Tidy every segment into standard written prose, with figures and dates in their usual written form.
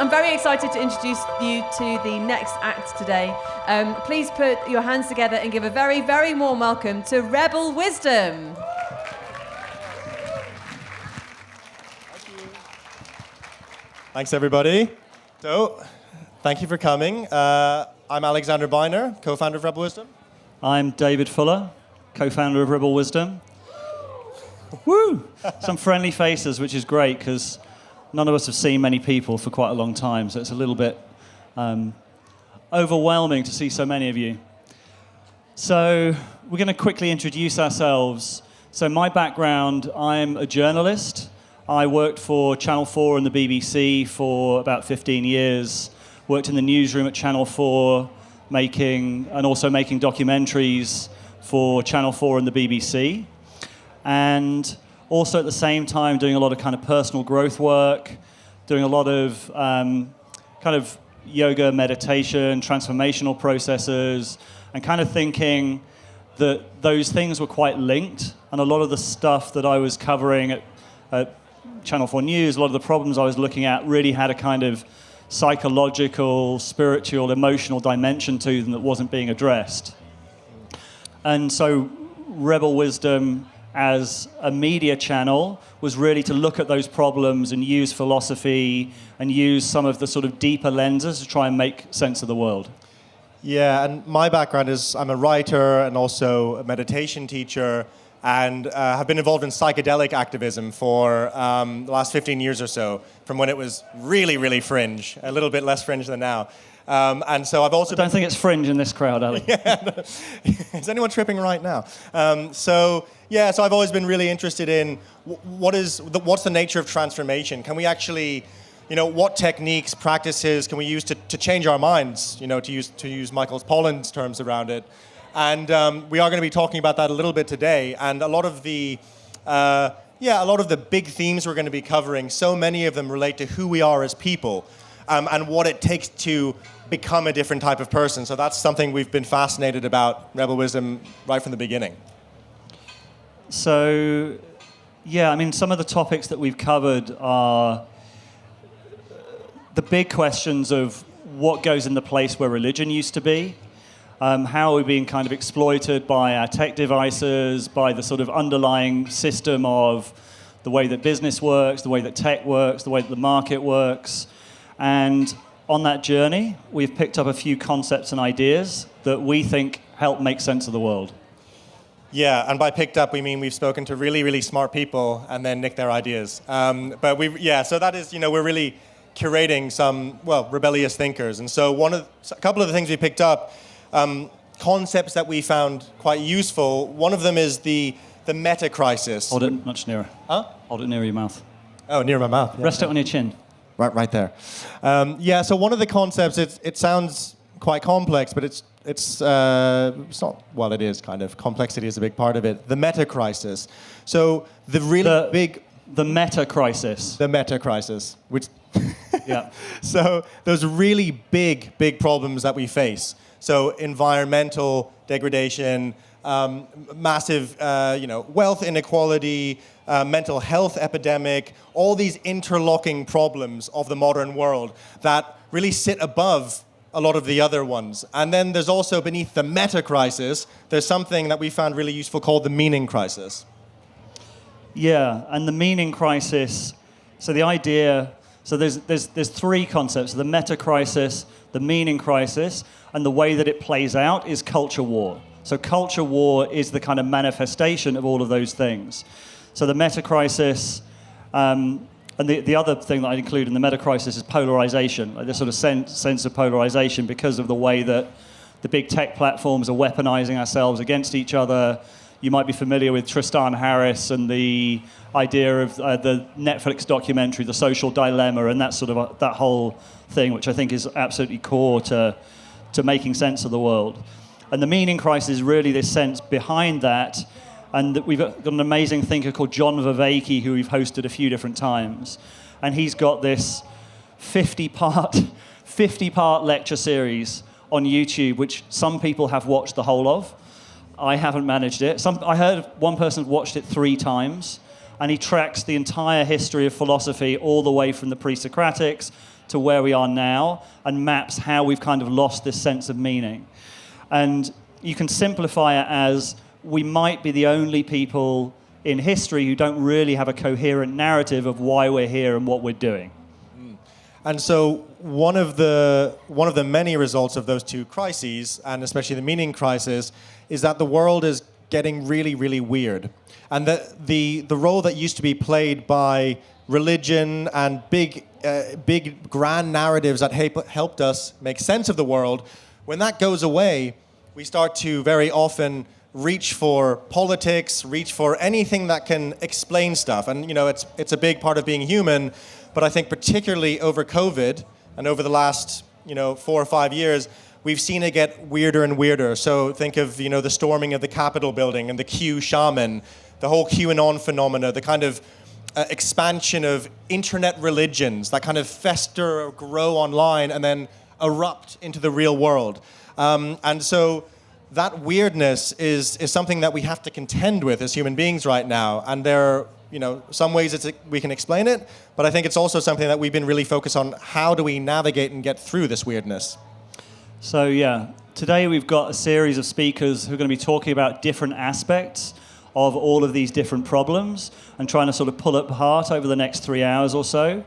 I'm very excited to introduce you to the next act today. Please put your hands together and give a very, very warm welcome to Rebel Wisdom. Thanks, everybody. So, thank you for coming. I'm Alexander Beiner, co-founder of Rebel Wisdom. I'm David Fuller, co-founder of Rebel Wisdom. Woo! Some friendly faces, which is great, because none of us have seen many people for quite a long time, so it's a little bit overwhelming to see so many of you. So we're going to quickly introduce ourselves. So my background, I'm a journalist. I worked for Channel 4 and the BBC for about 15 years, worked in the newsroom at Channel 4, making documentaries for Channel 4 and the BBC. And also at the same time doing a lot of kind of personal growth work, doing a lot of kind of yoga, meditation, transformational processes, and kind of thinking that those things were quite linked. And a lot of the stuff that I was covering at Channel 4 News, a lot of the problems I was looking at really had a kind of psychological, spiritual, emotional dimension to them that wasn't being addressed. And so Rebel Wisdom as a media channel was really to look at those problems and use philosophy and use some of the sort of deeper lenses to try and make sense of the world. Yeah, and my background is I'm a writer and also a meditation teacher, and have been involved in psychedelic activism for the last 15 years or so, from when it was really, really fringe, a little bit less fringe than now. And so I've also... I don't think it's fringe in this crowd, Ali. Yeah. Is anyone tripping right now? So I've always been really interested in what's the nature of transformation? Can we actually, what techniques, practices can we use to change our minds? To use Michael Pollan's terms around it. And we are going to be talking about that a little bit today. And a lot of the big themes we're going to be covering, so many of them relate to who we are as people, and what it takes to become a different type of person. So that's something we've been fascinated about, Rebel Wisdom, right from the beginning. So, some of the topics that we've covered are the big questions of what goes in the place where religion used to be. How are we being kind of exploited by our tech devices, by the sort of underlying system of the way that business works, the way that tech works, the way that the market works. And on that journey, we've picked up a few concepts and ideas that we think help make sense of the world. Yeah, and by picked up, we mean we've spoken to really, really smart people and then nicked their ideas. So that is, we're really curating some, rebellious thinkers. And so a couple of the things we picked up, concepts that we found quite useful. One of them is the meta crisis. Hold it much nearer. Huh? Hold it near your mouth. Oh, near my mouth. Yeah. Rest it on your chin. Right there. So one of the concepts, it sounds quite complex, but it's not. Well, it is kind of. Complexity is a big part of it. The meta crisis. So the meta crisis. The meta crisis, which. Yeah. So those really big problems that we face. So environmental degradation, massive, wealth inequality, mental health epidemic, all these interlocking problems of the modern world that really sit above a lot of the other ones. And then there's also beneath the meta crisis, there's something that we found really useful called the meaning crisis. Yeah, and the meaning crisis, so the idea, so there's three concepts, the meta crisis, the meaning crisis, and the way that it plays out is culture war. So culture war is the kind of manifestation of all of those things. So the meta crisis, and the other thing that I'd include in the meta crisis is polarization, like this sort of sense of polarization because of the way that the big tech platforms are weaponizing ourselves against each other. You might be familiar with Carhart-Harris and the idea of the Netflix documentary, The Social Dilemma, and that sort of that whole thing, which I think is absolutely core to making sense of the world. And the meaning crisis is really this sense behind that. And we've got an amazing thinker called John Vervaeke, who we've hosted a few different times. And he's got this 50-part lecture series on YouTube, which some people have watched the whole of. I haven't managed it. I heard one person watched it 3 times, and he tracks the entire history of philosophy all the way from the pre-Socratics to where we are now and maps how we've kind of lost this sense of meaning. And you can simplify it as we might be the only people in history who don't really have a coherent narrative of why we're here and what we're doing. And so one of the many results of those two crises, and especially the meaning crisis, is that the world is getting really, really weird. And that the role that used to be played by religion and big grand narratives that helped us make sense of the world, when that goes away, we start to very often reach for politics, reach for anything that can explain stuff. And it's a big part of being human. But I think particularly over COVID and over the last 4 or 5 years, we've seen it get weirder and weirder. So think of the storming of the Capitol building and the Q shaman, the whole QAnon phenomena, the kind of expansion of internet religions that kind of fester or grow online and then erupt into the real world. And so that weirdness is something that we have to contend with as human beings right now. And there are some ways we can explain it, but I think it's also something that we've been really focused on. How do we navigate and get through this weirdness? So today we've got a series of speakers who are going to be talking about different aspects of all of these different problems and trying to sort of pull it apart over the next 3 hours or so.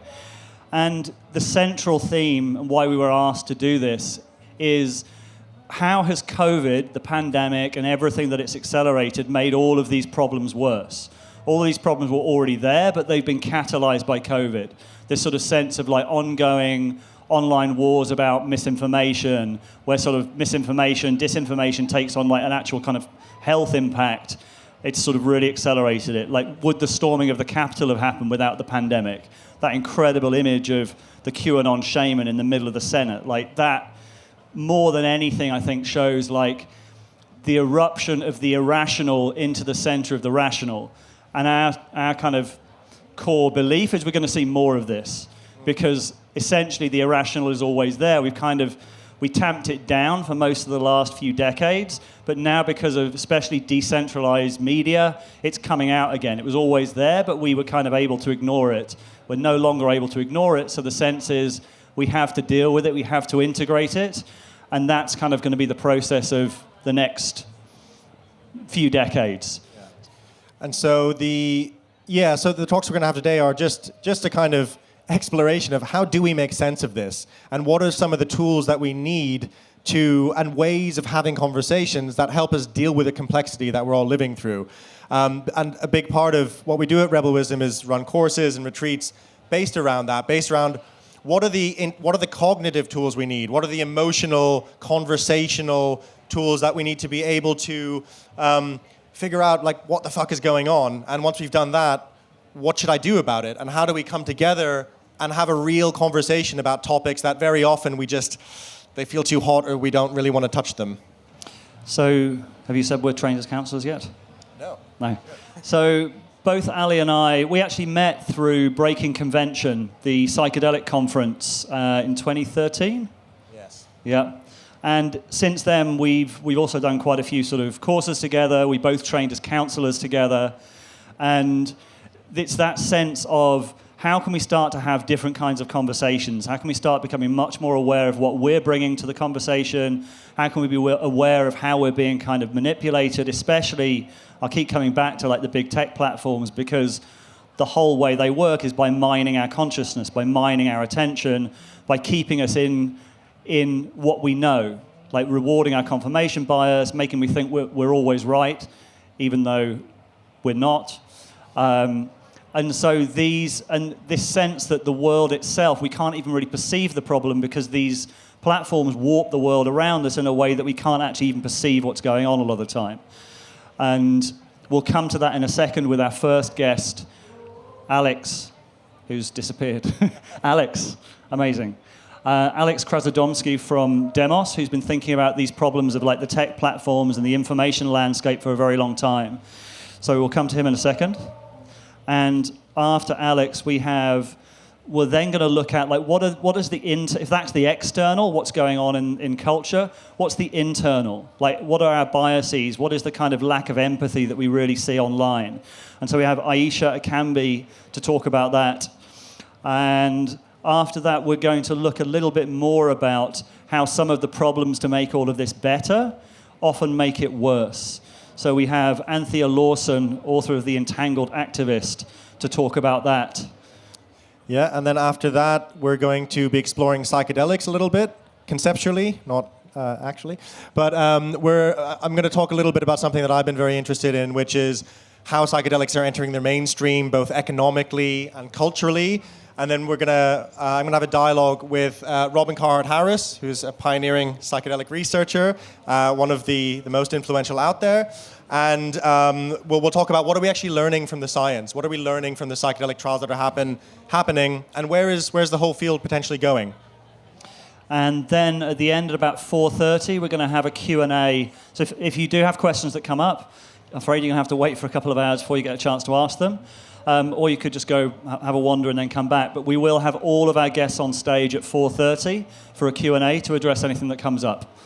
And the central theme and why we were asked to do this is how has COVID, the pandemic, and everything that it's accelerated made all of these problems worse? All of these problems were already there, but they've been catalyzed by COVID. This sort of sense of like ongoing online wars about misinformation, where sort of misinformation, disinformation takes on like an actual kind of health impact. It's sort of really accelerated it. Like, would the storming of the Capitol have happened without the pandemic? That incredible image of the QAnon shaman in the middle of the Senate, like that, more than anything, I think shows like the eruption of the irrational into the center of the rational. And our kind of core belief is we're going to see more of this, because essentially the irrational is always there. We tamped it down for most of the last few decades, but now because of especially decentralized media, it's coming out again. It was always there, but we were kind of able to ignore it. We're no longer able to ignore it, so the sense is we have to deal with it, we have to integrate it, and that's kind of going to be the process of the next few decades. And so the talks we're going to have today are just a kind of exploration of how do we make sense of this, and what are some of the tools that we need to, and ways of having conversations that help us deal with the complexity that we're all living through. And a big part of what we do at Rebel Wisdom is run courses and retreats based around what are the cognitive tools we need, what are the emotional, conversational tools that we need to be able to figure out like what the fuck is going on, and once we've done that, what should I do about it, and how do we come together and have a real conversation about topics that very often they feel too hot or we don't really want to touch them. So, have you said we're trained as counselors yet? No. So, both Ali and I, we actually met through Breaking Convention, the Psychedelic conference in 2013. Yes. Yeah. And since then, we've also done quite a few sort of courses together. We both trained as counselors together. And it's that sense of how can we start to have different kinds of conversations? How can we start becoming much more aware of what we're bringing to the conversation? How can we be aware of how we're being kind of manipulated? Especially, I'll keep coming back to like the big tech platforms, because the whole way they work is by mining our consciousness, by mining our attention, by keeping us in what we know, like rewarding our confirmation bias, making me think we're always right, even though we're not. And so this sense that the world itself, we can't even really perceive the problem because these platforms warp the world around us in a way that we can't actually even perceive what's going on a lot of the time. And we'll come to that in a second with our first guest, Alex, who's disappeared. Alex, amazing. Alex Krasodomski from Demos, who's been thinking about these problems of like the tech platforms and the information landscape for a very long time. So we'll come to him in a second. And after Alex, we're then going to look at like what is if that's the external, what's going on in culture, what's the internal? Like what are our biases? What is the kind of lack of empathy that we really see online? And so we have Ayishat Akanbi to talk about that. And After that, we're going to look a little bit more about how some of the problems to make all of this better often make it worse. So we have Anthea Lawson, author of The Entangled Activist, to talk about that. Yeah, and then after that, we're going to be exploring psychedelics a little bit, conceptually, not actually. But I'm going to talk a little bit about something that I've been very interested in, which is how psychedelics are entering their mainstream, both economically and culturally. And then I'm going to have a dialogue with Robin Carhart-Harris, who's a pioneering psychedelic researcher, one of the most influential out there. And we'll talk about what are we actually learning from the science? What are we learning from the psychedelic trials that are happening? And where's the whole field potentially going? And then at the end, at about 4:30, we're going to have a Q&A. So if you do have questions that come up, I'm afraid you're going to have to wait for a couple of hours before you get a chance to ask them. Or you could just go have a wander and then come back. But we will have all of our guests on stage at 4:30 for a Q&A to address anything that comes up.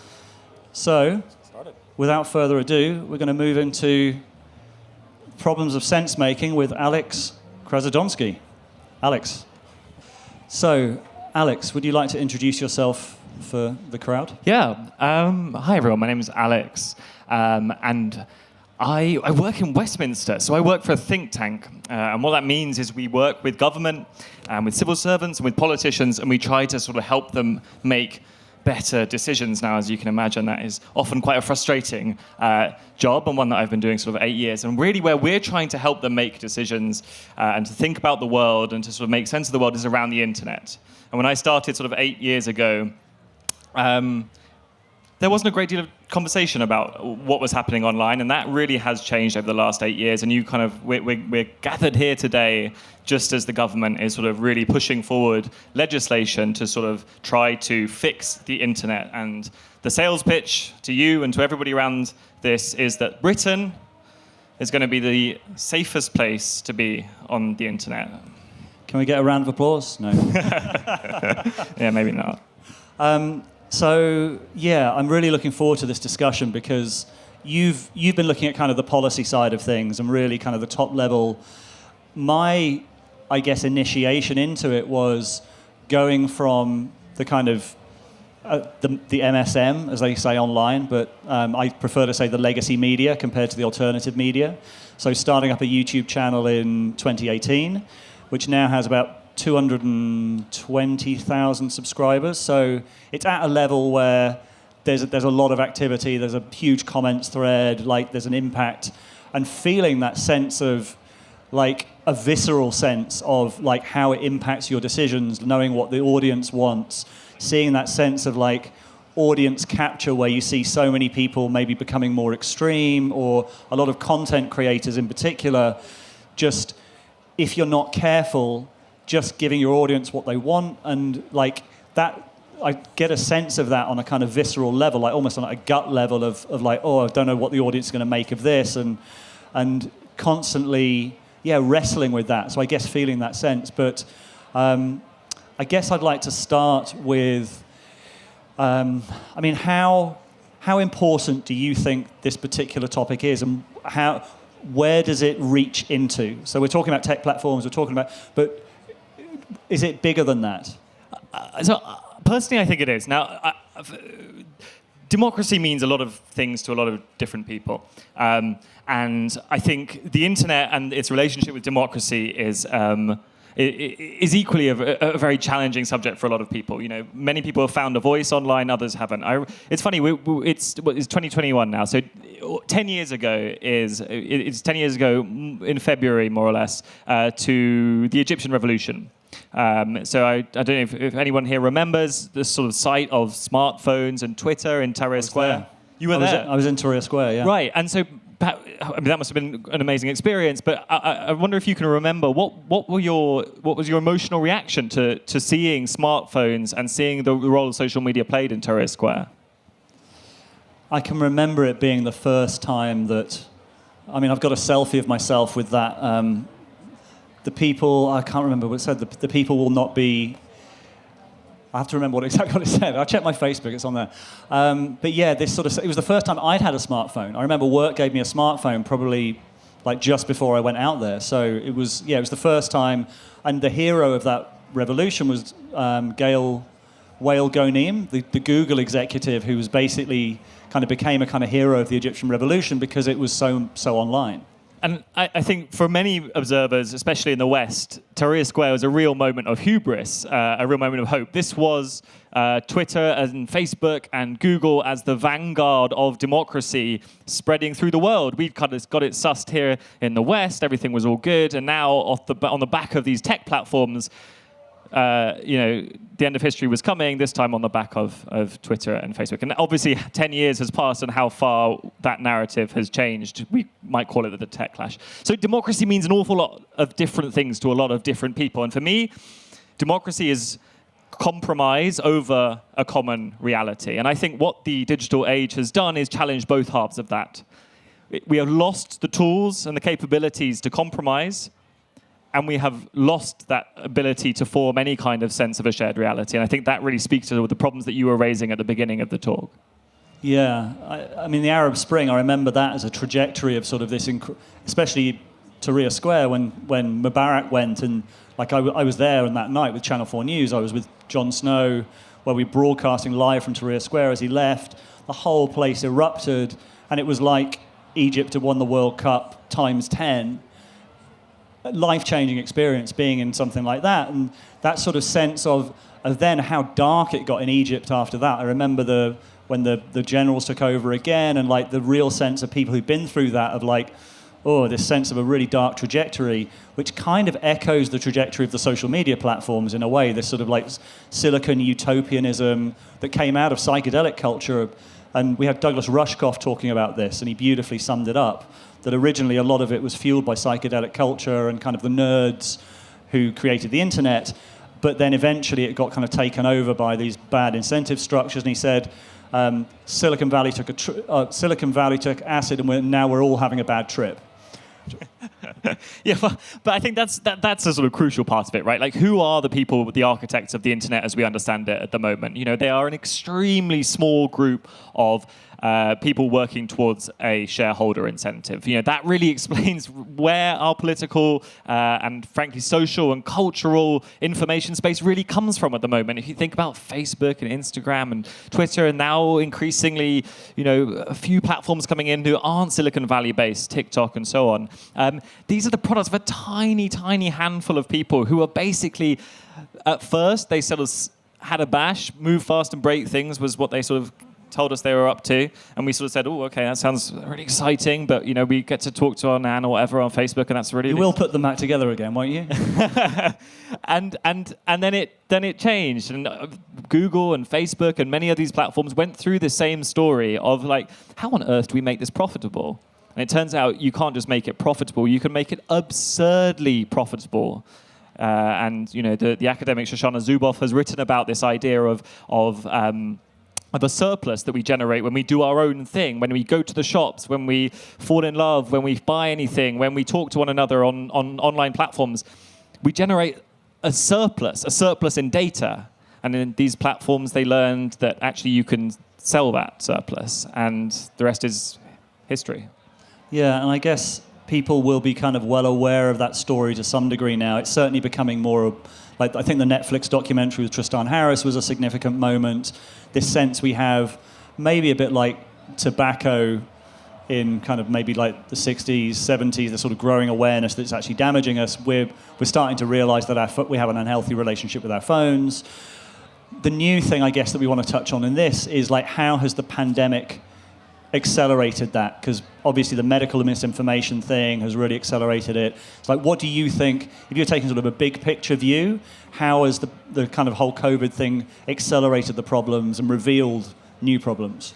So, without further ado, we're going to move into problems of sense-making with Alex Krasodomski. Alex. So, Alex, would you like to introduce yourself for the crowd? Yeah. Hi, everyone. My name is Alex. And I work in Westminster. So I work for a think tank. And what that means is we work with government, with civil servants, and with politicians, and we try to sort of help them make better decisions. Now, as you can imagine, that is often quite a frustrating job, and one that I've been doing sort of 8 years. And really where we're trying to help them make decisions and to think about the world and to sort of make sense of the world is around the internet. And when I started sort of 8 years ago, there wasn't a great deal of conversation about what was happening online, and that really has changed over the last 8 years. And we're gathered here today just as the government is sort of really pushing forward legislation to sort of try to fix the internet. And the sales pitch to you and to everybody around this is that Britain is going to be the safest place to be on the internet. Can we get a round of applause? No. Yeah, maybe not. So, yeah, I'm really looking forward to this discussion because you've been looking at kind of the policy side of things and really kind of the top level. My, I guess, initiation into it was going from the kind of the MSM, as they say online, but I prefer to say the legacy media compared to the alternative media. So starting up a YouTube channel in 2018, which now has about 220,000 subscribers. So it's at a level where there's a lot of activity, there's a huge comments thread, like there's an impact, and feeling that sense of like a visceral sense of like how it impacts your decisions, knowing what the audience wants, seeing that sense of like audience capture where you see so many people maybe becoming more extreme, or a lot of content creators in particular, just if you're not careful, just giving your audience what they want, and like that, I get a sense of that on a kind of visceral level, like almost on a gut level of like, oh, I don't know what the audience is going to make of this, and constantly, wrestling with that. So I guess feeling that sense, but I guess I'd like to start with, how important do you think this particular topic is, and where does it reach into? So we're talking about tech platforms, but is it bigger than that? Personally, I think it is. Now, democracy means a lot of things to a lot of different people. And I think the internet and its relationship with democracy is equally a very challenging subject for a lot of people. You know, many people have found a voice online, others haven't. It's funny, it's 2021 now, so 10 years ago it's 10 years ago in February, more or less, to the Egyptian revolution. So I don't know if anyone here remembers the sort of sight of smartphones and Twitter in Tahrir Square. You were there? I was in Tahrir Square, yeah. Right, and so that must have been an amazing experience, but I wonder if you can remember what was your emotional reaction to seeing smartphones and seeing the role social media played in Tahrir Square? I can remember it being the first time that, I've got a selfie of myself with that. The people, I can't remember what it said, the people will not be, I have to remember exactly what it said. I checked my Facebook, it's on there. But yeah, it was the first time I'd had a smartphone. I remember work gave me a smartphone probably like just before I went out there. So it was the first time, and the hero of revolution was Gail Wael Ghonim, the Google executive, who was basically kind of became a kind of hero of the Egyptian revolution because it was so online. And I think for many observers, especially in the West, Tahrir Square was a real moment of hubris, a real moment of hope. This was Twitter and Facebook and Google as the vanguard of democracy spreading through the world. We've kind of got it sussed here in the West. Everything was all good. And now on the back of these tech platforms, the end of history was coming, this time on the back of Twitter and Facebook. And obviously 10 years has passed, and how far that narrative has changed. We might call it the tech clash. So democracy means an awful lot of different things to a lot of different people. And for me, democracy is compromise over a common reality. And I think what the digital age has done is challenge both halves of that. We have lost the tools and the capabilities to compromise, and we have lost that ability to form any kind of sense of a shared reality. And I think that really speaks to the problems that you were raising at the beginning of the talk. Yeah, I mean, the Arab Spring, I remember that as a trajectory of sort of this, especially Tahrir Square when Mubarak went, and like I was there on that night with Channel 4 News. I was with Jon Snow, where we were broadcasting live from Tahrir Square as he left. The whole place erupted, and it was like Egypt had won the World Cup times 10. Life-changing experience being in something like that, and that sort of sense of then how dark it got in Egypt after that. I remember when the generals took over again, and like the real sense of people who've been through that, of like, oh, this sense of a really dark trajectory, which kind of echoes the trajectory of the social media platforms in a way, this sort of like silicon utopianism that came out of psychedelic culture. And we had Douglas Rushkoff talking about this, and he beautifully summed it up, that originally a lot of it was fueled by psychedelic culture and kind of the nerds who created the internet, but then eventually it got kind of taken over by these bad incentive structures. And he said, Silicon Valley took acid, and now we're all having a bad trip. Yeah, but I think that's a sort of crucial part of it, right? Like, who are the people, the architects of the internet as we understand it at the moment? They are an extremely small group of people working towards a shareholder incentive. That really explains where our political and frankly social and cultural information space really comes from at the moment. If you think about Facebook and Instagram and Twitter, and now increasingly, a few platforms coming in who aren't Silicon Valley based, TikTok and so on. These are the products of a tiny, tiny handful of people who are basically, at first, they sort of had a bash, move fast and break things was what they sort of told us they were up to, and we sort of said, oh, okay, that sounds really exciting, but we get to talk to our nan or whatever on Facebook, and that's really... You will put them back together again, won't you? and then it changed, and Google and Facebook and many of these platforms went through the same story of like, how on earth do we make this profitable? And it turns out you can't just make it profitable, you can make it absurdly profitable. And the academic Shoshana Zuboff has written about this idea of a surplus that we generate when we do our own thing, when we go to the shops, when we fall in love, when we buy anything, when we talk to one another on online platforms. We generate a surplus in data. And in these platforms, they learned that actually you can sell that surplus, and the rest is history. Yeah, and I guess people will be kind of well aware of that story to some degree now. It's certainly becoming more, like, I think the Netflix documentary with Tristan-Harris was a significant moment. This sense we have, maybe a bit like tobacco in kind of maybe like the 60s, 70s, the sort of growing awareness that it's actually damaging us. We're starting to realize that we have an unhealthy relationship with our phones. The new thing, I guess, that we want to touch on in this is like, how has the pandemic accelerated that? Because obviously the medical misinformation thing has really accelerated it. It's like, what do you think, if you're taking sort of a big picture view, how has the kind of whole COVID thing accelerated the problems and revealed new problems?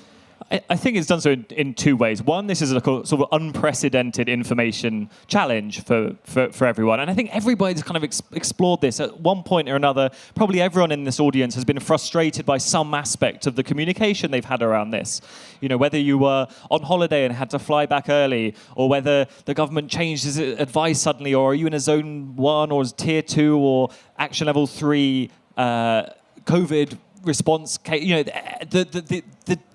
I think it's done so in two ways. One, this is a sort of unprecedented information challenge for everyone. And I think everybody's kind of explored this at one point or another. Probably everyone in this audience has been frustrated by some aspect of the communication they've had around this. Whether you were on holiday and had to fly back early, or whether the government changed its advice suddenly, or are you in a zone 1 or tier 2 or action level 3 COVID response,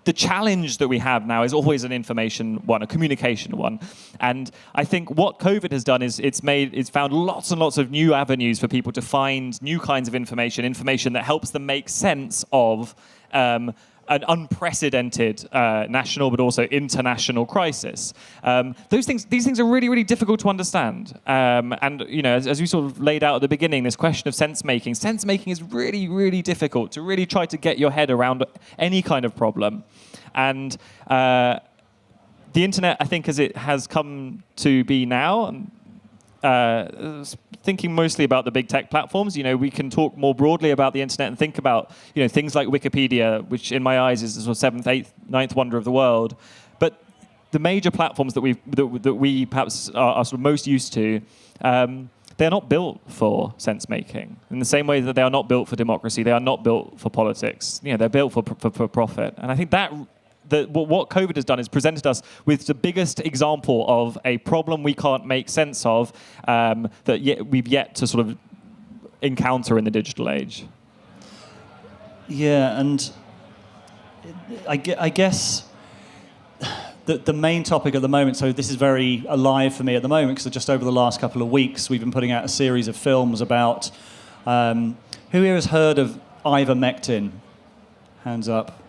the challenge that we have now is always an information one, a communication one. And I think what COVID has done is it's found lots and lots of new avenues for people to find new kinds of information that helps them make sense of an unprecedented national but also international crisis. These things are really, really difficult to understand. And as we sort of laid out at the beginning, this question of sense-making is really, really difficult to really try to get your head around any kind of problem. And the internet, I think, as it has come to be now, thinking mostly about the big tech platforms, we can talk more broadly about the internet and think about, things like Wikipedia, which in my eyes is the sort of seventh, eighth, ninth wonder of the world. But the major platforms that we perhaps are sort of most used to, they're not built for sense making. In the same way that they are not built for democracy, they are not built for politics. They're built for profit. And I think that what COVID has done is presented us with the biggest example of a problem we can't make sense of that we've yet to sort of encounter in the digital age. Yeah, and I guess the main topic at the moment, so this is very alive for me at the moment, because just over the last couple of weeks we've been putting out a series of films about, who here has heard of ivermectin? Hands up.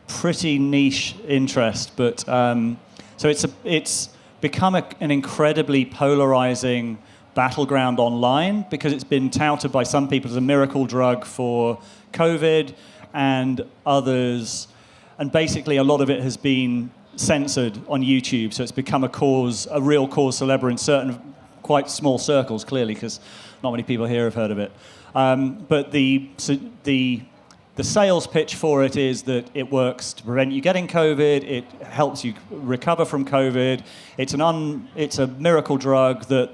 Pretty niche interest, but so it's become an incredibly polarizing battleground online, because it's been touted by some people as a miracle drug for COVID and others, and basically a lot of it has been censored on YouTube, so it's become a real cause célèbre in certain quite small circles, clearly, because not many people here have heard of it. But the sales pitch for it is that it works to prevent you getting COVID. It helps you recover from COVID. It's a miracle drug that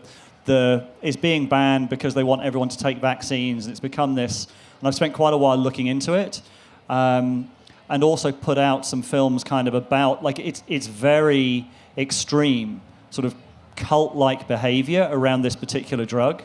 is being banned because they want everyone to take vaccines. And it's become this. And I've spent quite a while looking into it, and also put out some films kind of about, like, it's very extreme, sort of cult-like behavior around this particular drug.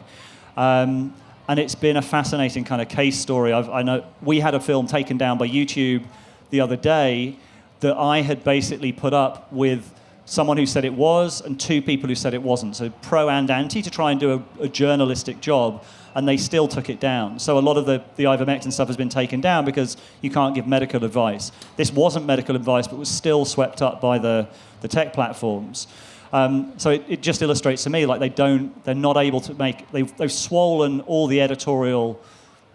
And it's been a fascinating kind of case story. I know we had a film taken down by YouTube the other day that I had basically put up with someone who said it was and two people who said it wasn't. So pro and anti, to try and do a journalistic job, and they still took it down. So a lot of the ivermectin stuff has been taken down because you can't give medical advice. This wasn't medical advice, but was still swept up by the tech platforms. So it just illustrates to me, like, they're not able to they've swollen all the editorial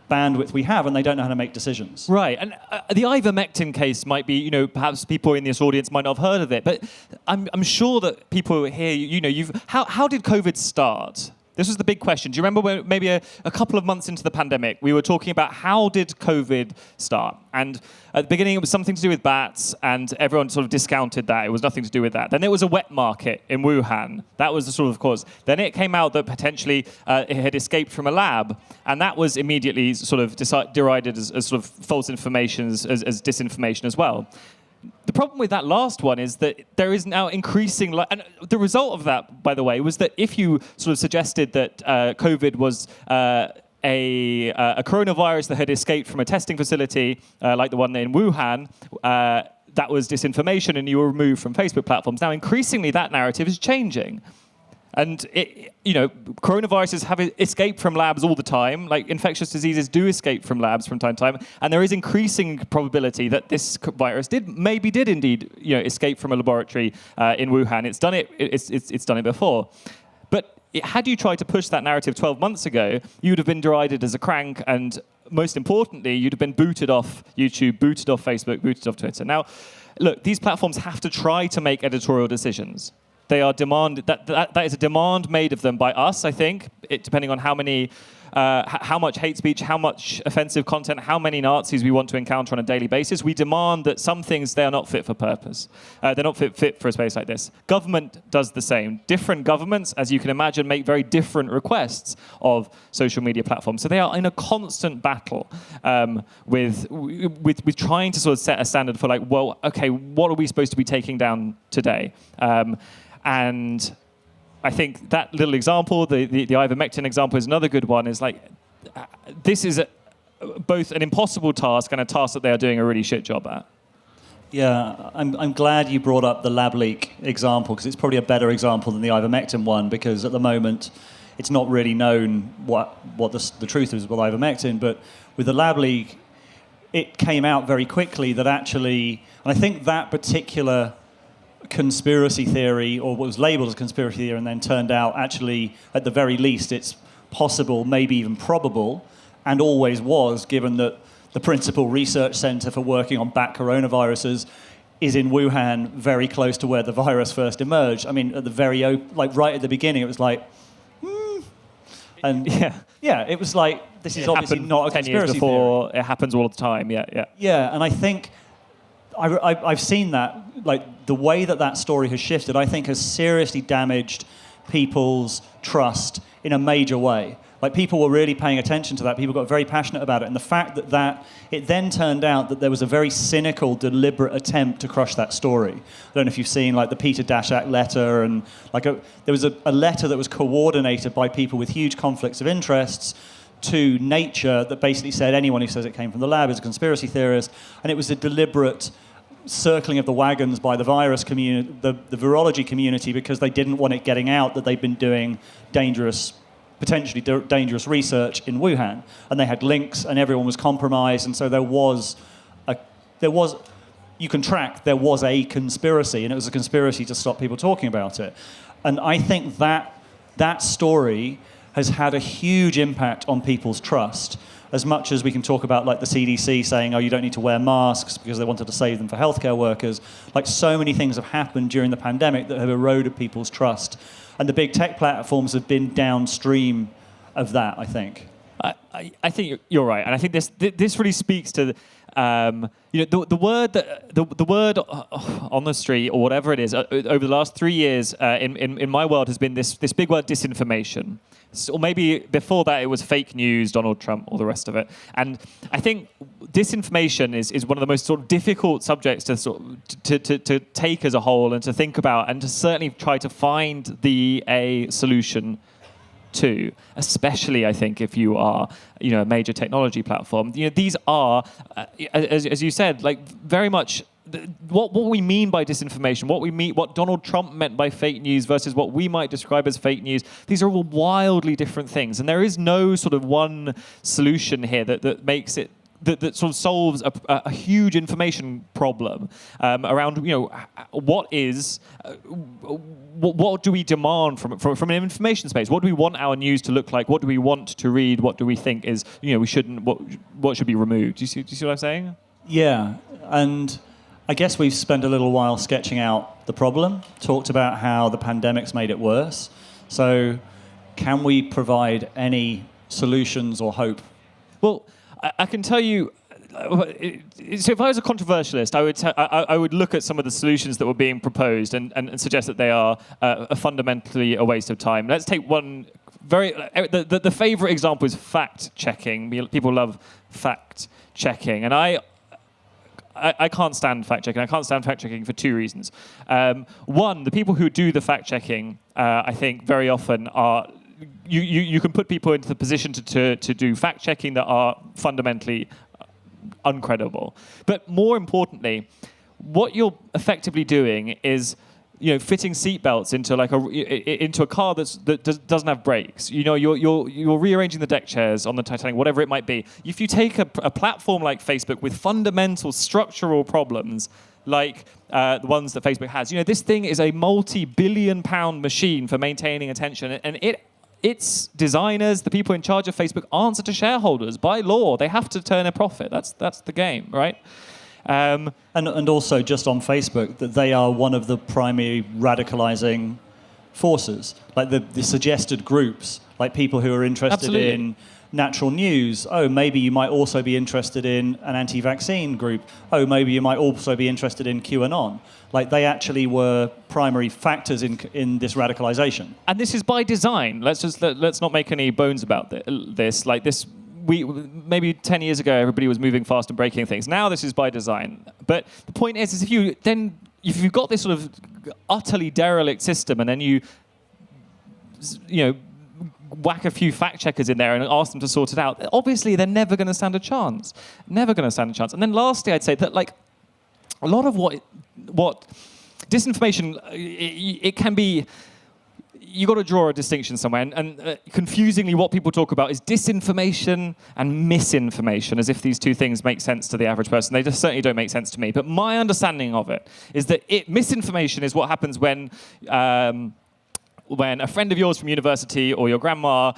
bandwidth we have, and they don't know how to make decisions. Right, and the ivermectin case might be, perhaps people in this audience might not have heard of it, but I'm sure that people here, how did COVID start? This was the big question. Do you remember when maybe a couple of months into the pandemic, we were talking about how did COVID start? And at the beginning, it was something to do with bats, and everyone sort of discounted that. It was nothing to do with that. Then there was a wet market in Wuhan. That was the sort of cause. Then it came out that potentially it had escaped from a lab, and that was immediately sort of derided as sort of false information, as disinformation as well. The problem with that last one is that there is now increasing, and the result of that, by the way, was that if you sort of suggested that COVID was a coronavirus that had escaped from a testing facility like the one in Wuhan, that was disinformation and you were removed from Facebook platforms. Now, increasingly, that narrative is changing. And coronaviruses have escaped from labs all the time. Like, infectious diseases do escape from labs from time to time, and there is increasing probability that this virus did indeed escape from a laboratory in Wuhan. It's done it. It's done it before. But had you tried to push that narrative 12 months ago, you would have been derided as a crank, and most importantly, you'd have been booted off YouTube, booted off Facebook, booted off Twitter. Now, look, these platforms have to try to make editorial decisions. They are that is a demand made of them by us, I think, depending on how much hate speech, how much offensive content, how many Nazis we want to encounter on a daily basis. We demand that some things, they are not fit for purpose. They're not fit for a space like this. Government does the same. Different governments, as you can imagine, make very different requests of social media platforms. So they are in a constant battle with trying to sort of set a standard for, like, well, okay, what are we supposed to be taking down today? And I think that little example, the ivermectin example, is another good one. Is like, this is both an impossible task and a task that they are doing a really shit job at. Yeah, I'm glad you brought up the lab leak example, because it's probably a better example than the ivermectin one, because at the moment it's not really known what the truth is with ivermectin. But with the lab leak, it came out very quickly that actually, and I think that particular conspiracy theory, or what was labeled as conspiracy theory and then turned out actually, at the very least, it's possible, maybe even probable, and always was, given that the principal research center for working on bat coronaviruses is in Wuhan, very close to where the virus first emerged. I mean, at the right at the beginning, it was like, and it was like, this is obviously not a 10 years conspiracy before. theory. It happens all the time. Yeah. Yeah, and I think I've seen that, like the way that story has shifted, I think has seriously damaged people's trust in a major way. Like, people were really paying attention to that. People got very passionate about it. And the fact that it then turned out that there was a very cynical, deliberate attempt to crush that story. I don't know if you've seen, like, the Peter Daszak letter, and there was a letter that was coordinated by people with huge conflicts of interests to Nature that basically said anyone who says it came from the lab is a conspiracy theorist. And it was a deliberate circling of the wagons by the virus community, the virology community, because they didn't want it getting out that they'd been doing potentially dangerous research in Wuhan, and they had links, and everyone was compromised, and so there was you can track there was a conspiracy, and it was a conspiracy to stop people talking about it. And I think that story has had a huge impact on people's trust, as much as we can talk about, like, the CDC saying, oh, you don't need to wear masks because they wanted to save them for healthcare workers. Like, so many things have happened during the pandemic that have eroded people's trust. And the big tech platforms have been downstream of that, I think. I think you're right, and I think this really speaks to the word on the street, or whatever it is, over the last 3 years in my world has been this big word, disinformation. Or maybe before that it was fake news, Donald Trump, all the rest of it. And I think disinformation is one of the most sort of difficult subjects to take as a whole and to think about, and to certainly try to find a solution to, especially I think if you are a major technology platform. These are as you said, like, very much what we mean by disinformation, what Donald Trump meant by fake news versus what we might describe as fake news. These are all wildly different things, and there is no sort of one solution here that makes it that sort of solves a huge information problem around what do we demand from an information space? What do we want our news to look like? What do we want to read? What do we think is we shouldn't? What should be removed? Do you see what I'm saying? Yeah, and I guess we've spent a little while sketching out the problem, talked about how the pandemic's made it worse. So can we provide any solutions or hope? Well, I can tell you, so if I was a controversialist, I would look at some of the solutions that were being proposed and suggest that they are fundamentally a waste of time. Let's take one the favorite example is fact-checking. People love fact-checking, and I can't stand fact-checking. I can't stand fact-checking for two reasons. One, the people who do the fact-checking, I think, very often are... You can put people into the position to do fact-checking that are fundamentally uncredible. But more importantly, what you're effectively doing is... fitting seatbelts into a car that doesn't have brakes. You're rearranging the deck chairs on the Titanic, whatever it might be. If you take a platform like Facebook with fundamental structural problems, like the ones that Facebook has, this thing is a multi-billion-pound machine for maintaining attention, and its designers, the people in charge of Facebook, answer to shareholders by law. They have to turn a profit. That's the game, right? And also, just on Facebook, that they are one of the primary radicalizing forces. Like the suggested groups, like people who are interested in natural news. Oh, maybe you might also be interested in an anti-vaccine group. Oh, maybe you might also be interested in QAnon. Like, they actually were primary factors in this radicalization. And this is by design. Let's not make any bones about this. Like this. Maybe 10 years ago, everybody was moving fast and breaking things. Now this is by design. But the point is if you've got this sort of utterly derelict system, and then you whack a few fact checkers in there and ask them to sort it out, obviously they're never going to stand a chance. Never going to stand a chance. And then lastly, I'd say that, like, a lot of what disinformation, it can be. You got to draw a distinction somewhere, and confusingly, what people talk about is disinformation and misinformation, as if these two things make sense to the average person. They just certainly don't make sense to me. But my understanding of it is that misinformation is what happens when a friend of yours from university or your grandma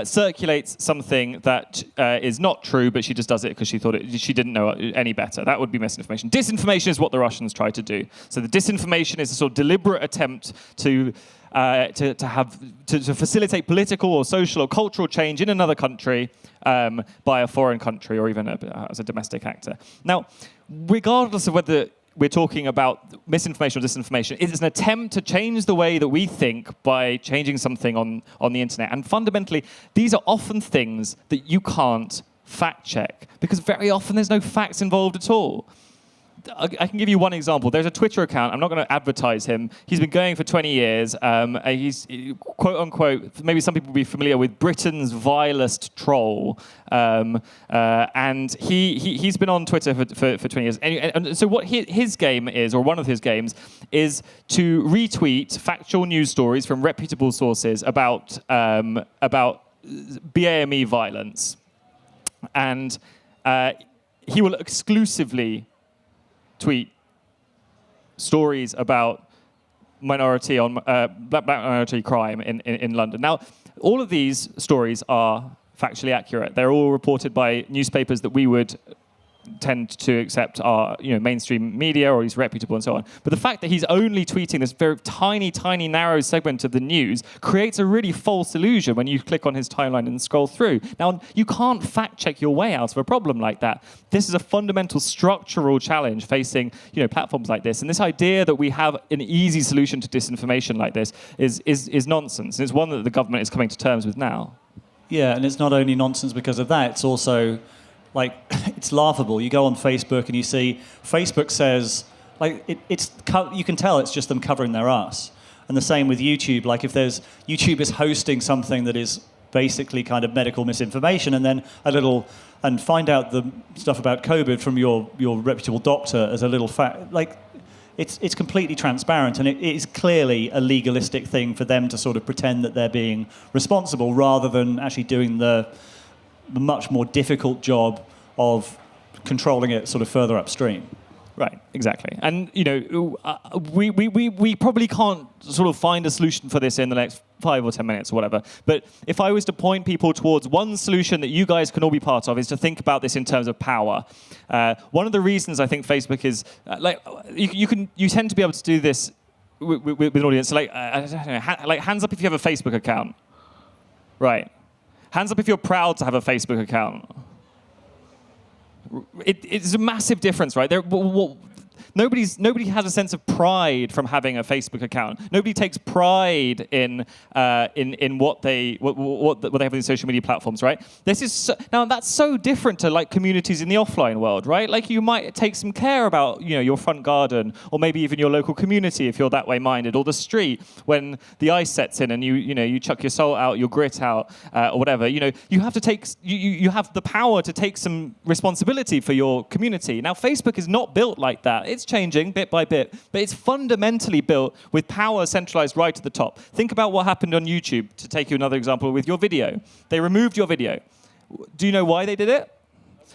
circulates something that is not true, but she just does it because she didn't know any better. That would be misinformation. Disinformation is what the Russians try to do. So the disinformation is a sort of deliberate attempt to facilitate political or social or cultural change in another country by a foreign country or even as a domestic actor. Now, regardless of whether we're talking about misinformation or disinformation, it is an attempt to change the way that we think by changing something on the internet. And fundamentally, these are often things that you can't fact check because very often there's no facts involved at all. I can give you one example. There's a Twitter account. I'm not going to advertise him. He's been going for 20 years. He's, quote unquote, maybe some people will be familiar with Britain's vilest troll. And he's been on Twitter for 20 years. And so what his game is, or one of his games, is to retweet factual news stories from reputable sources about BAME violence. And he will exclusively tweet stories about black minority crime in London. Now, all of these stories are factually accurate. They're all reported by newspapers that we would tend to accept are mainstream media, or he's reputable and so on. But the fact that he's only tweeting this very tiny, narrow segment of the news creates a really false illusion when you click on his timeline and scroll through. Now, you can't fact check your way out of a problem like that. This is a fundamental structural challenge facing platforms like this. And this idea that we have an easy solution to disinformation like this is nonsense. And it's one that the government is coming to terms with now. Yeah, and it's not only nonsense because of that, it's also it's laughable. You go on Facebook and you see Facebook says, you can tell it's just them covering their ass. And the same with YouTube. Like if YouTube is hosting something that is basically kind of medical misinformation, and then and find out the stuff about COVID from your reputable doctor as a little fact. It's completely transparent, and it is clearly a legalistic thing for them to sort of pretend that they're being responsible rather than actually doing the much more difficult job of controlling it sort of further upstream. Right, exactly. And, we probably can't sort of find a solution for this in the next 5 or 10 minutes or whatever. But if I was to point people towards one solution that you guys can all be part of is to think about this in terms of power. One of the reasons I think Facebook is, you tend to be able to do this with an audience. So I don't know, hands up if you have a Facebook account. Right. Hands up if you're proud to have a Facebook account. It's a massive difference, right? Nobody has a sense of pride from having a Facebook account. Nobody takes pride in what they have in social media platforms, right? Now that's so different to communities in the offline world, right? You might take some care about your front garden, or maybe even your local community if you're that way minded, or the street when the ice sets in and you chuck your salt out, your grit out, or whatever. You have to take you have the power to take some responsibility for your community. Now Facebook is not built like that. It's changing bit by bit, but it's fundamentally built with power centralized right at the top. Think about what happened on YouTube, to take you another example with your video. They removed your video. Do you know why they did it?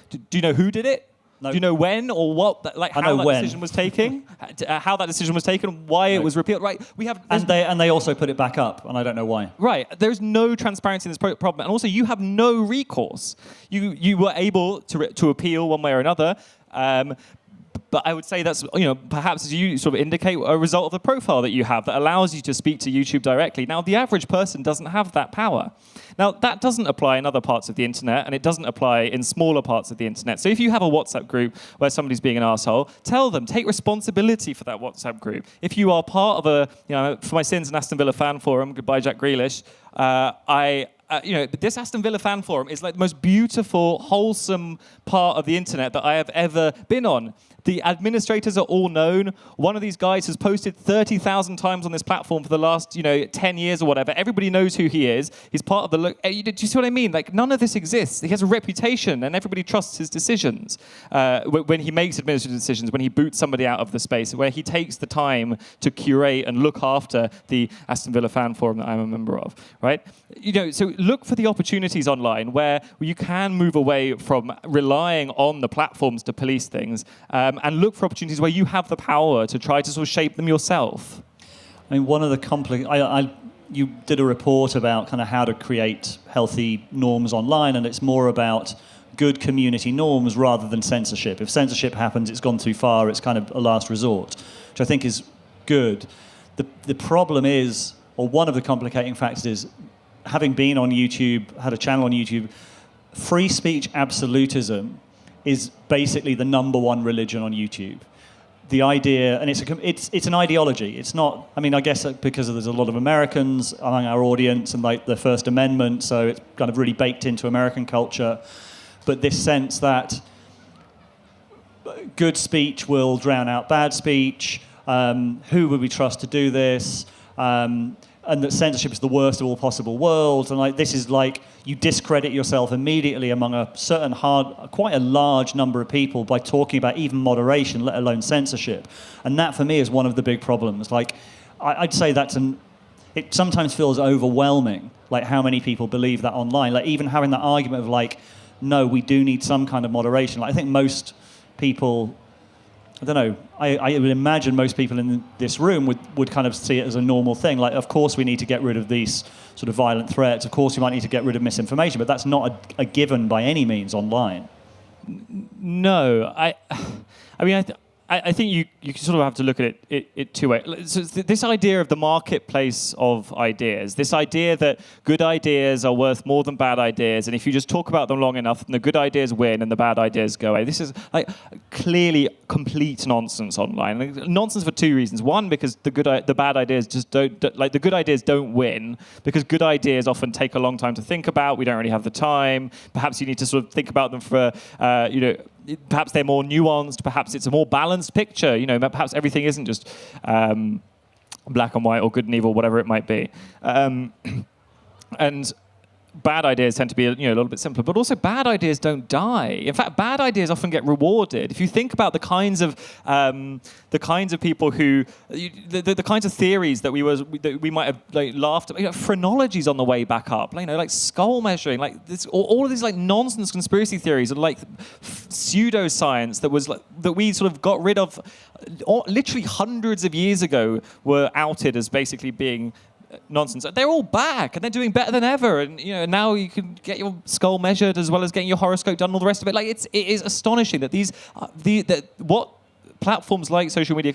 Do you know who did it? No. Do you know when or what? How that when. decision was taken? How that decision was taken? Why it was repealed? Right. And they also put it back up, and I don't know why. Right. There's no transparency in this problem, and also you have no recourse. You were able to appeal one way or another. But I would say that's, perhaps as you sort of indicate, a result of the profile that you have that allows you to speak to YouTube directly. Now, the average person doesn't have that power. Now, that doesn't apply in other parts of the internet, and it doesn't apply in smaller parts of the internet. So if you have a WhatsApp group where somebody's being an arsehole, tell them, take responsibility for that WhatsApp group. If you are part of for my sins, an Aston Villa fan forum, goodbye Jack Grealish, this Aston Villa fan forum is the most beautiful, wholesome part of the internet that I have ever been on. The administrators are all known. One of these guys has posted 30,000 times on this platform for the last 10 years or whatever. Everybody knows who he is. He's part of the look. Do you see what I mean? Like, none of this exists. He has a reputation, and everybody trusts his decisions when he makes administrative decisions, when he boots somebody out of the space, where he takes the time to curate and look after the Aston Villa fan forum that I'm a member of, right? So look for the opportunities online where you can move away from relying on the platforms to police things, and look for opportunities where you have the power to try to sort of shape them yourself. I mean, one of the you did a report about kind of how to create healthy norms online, and it's more about good community norms rather than censorship. If censorship happens, it's gone too far, it's kind of a last resort, which I think is good. The problem is, or one of the complicating factors is, having been on YouTube, had a channel on YouTube, free speech absolutism is basically the number one religion on YouTube. The idea, and it's an ideology. It's not, I mean, I guess because there's a lot of Americans among our audience and like the First Amendment, so it's kind of really baked into American culture. But this sense that good speech will drown out bad speech, who would we trust to do this, and that censorship is the worst of all possible worlds, and like this is like you discredit yourself immediately among a certain quite a large number of people by talking about even moderation, let alone censorship. And that for me is one of the big problems. Like I'd say it sometimes feels overwhelming, like how many people believe that online. Like even having that argument of like, no, we do need some kind of moderation. Like I think most people, I don't know, I would imagine most people in this room would kind of see it as a normal thing. Like, of course we need to get rid of these sort of violent threats. Of course we might need to get rid of misinformation, but that's not a given by any means online. No, I mean, I think you sort of have to look at it two ways. So this idea of the marketplace of ideas, this idea that good ideas are worth more than bad ideas, and if you just talk about them long enough, then the good ideas win and the bad ideas go away. This is like clearly complete nonsense online. Nonsense for two reasons. One, because the bad ideas just don't like the good ideas don't win because good ideas often take a long time to think about. We don't really have the time. Perhaps you need to sort of think about them for perhaps they're more nuanced, perhaps it's a more balanced picture, perhaps everything isn't just black and white or good and evil, whatever it might be. And bad ideas tend to be a little bit simpler, but also bad ideas don't die. In fact, bad ideas often get rewarded. If you think about the kinds of people who, the kinds of theories that we might have like laughed at, phrenology's on the way back up, like skull measuring, like this, all of these like nonsense conspiracy theories, and like pseudoscience that we sort of got rid of, literally hundreds of years ago, were outed as basically being nonsense. They're all back and they're doing better than ever, and now you can get your skull measured as well as getting your horoscope done and all the rest of it. Like it is astonishing that what platforms like social media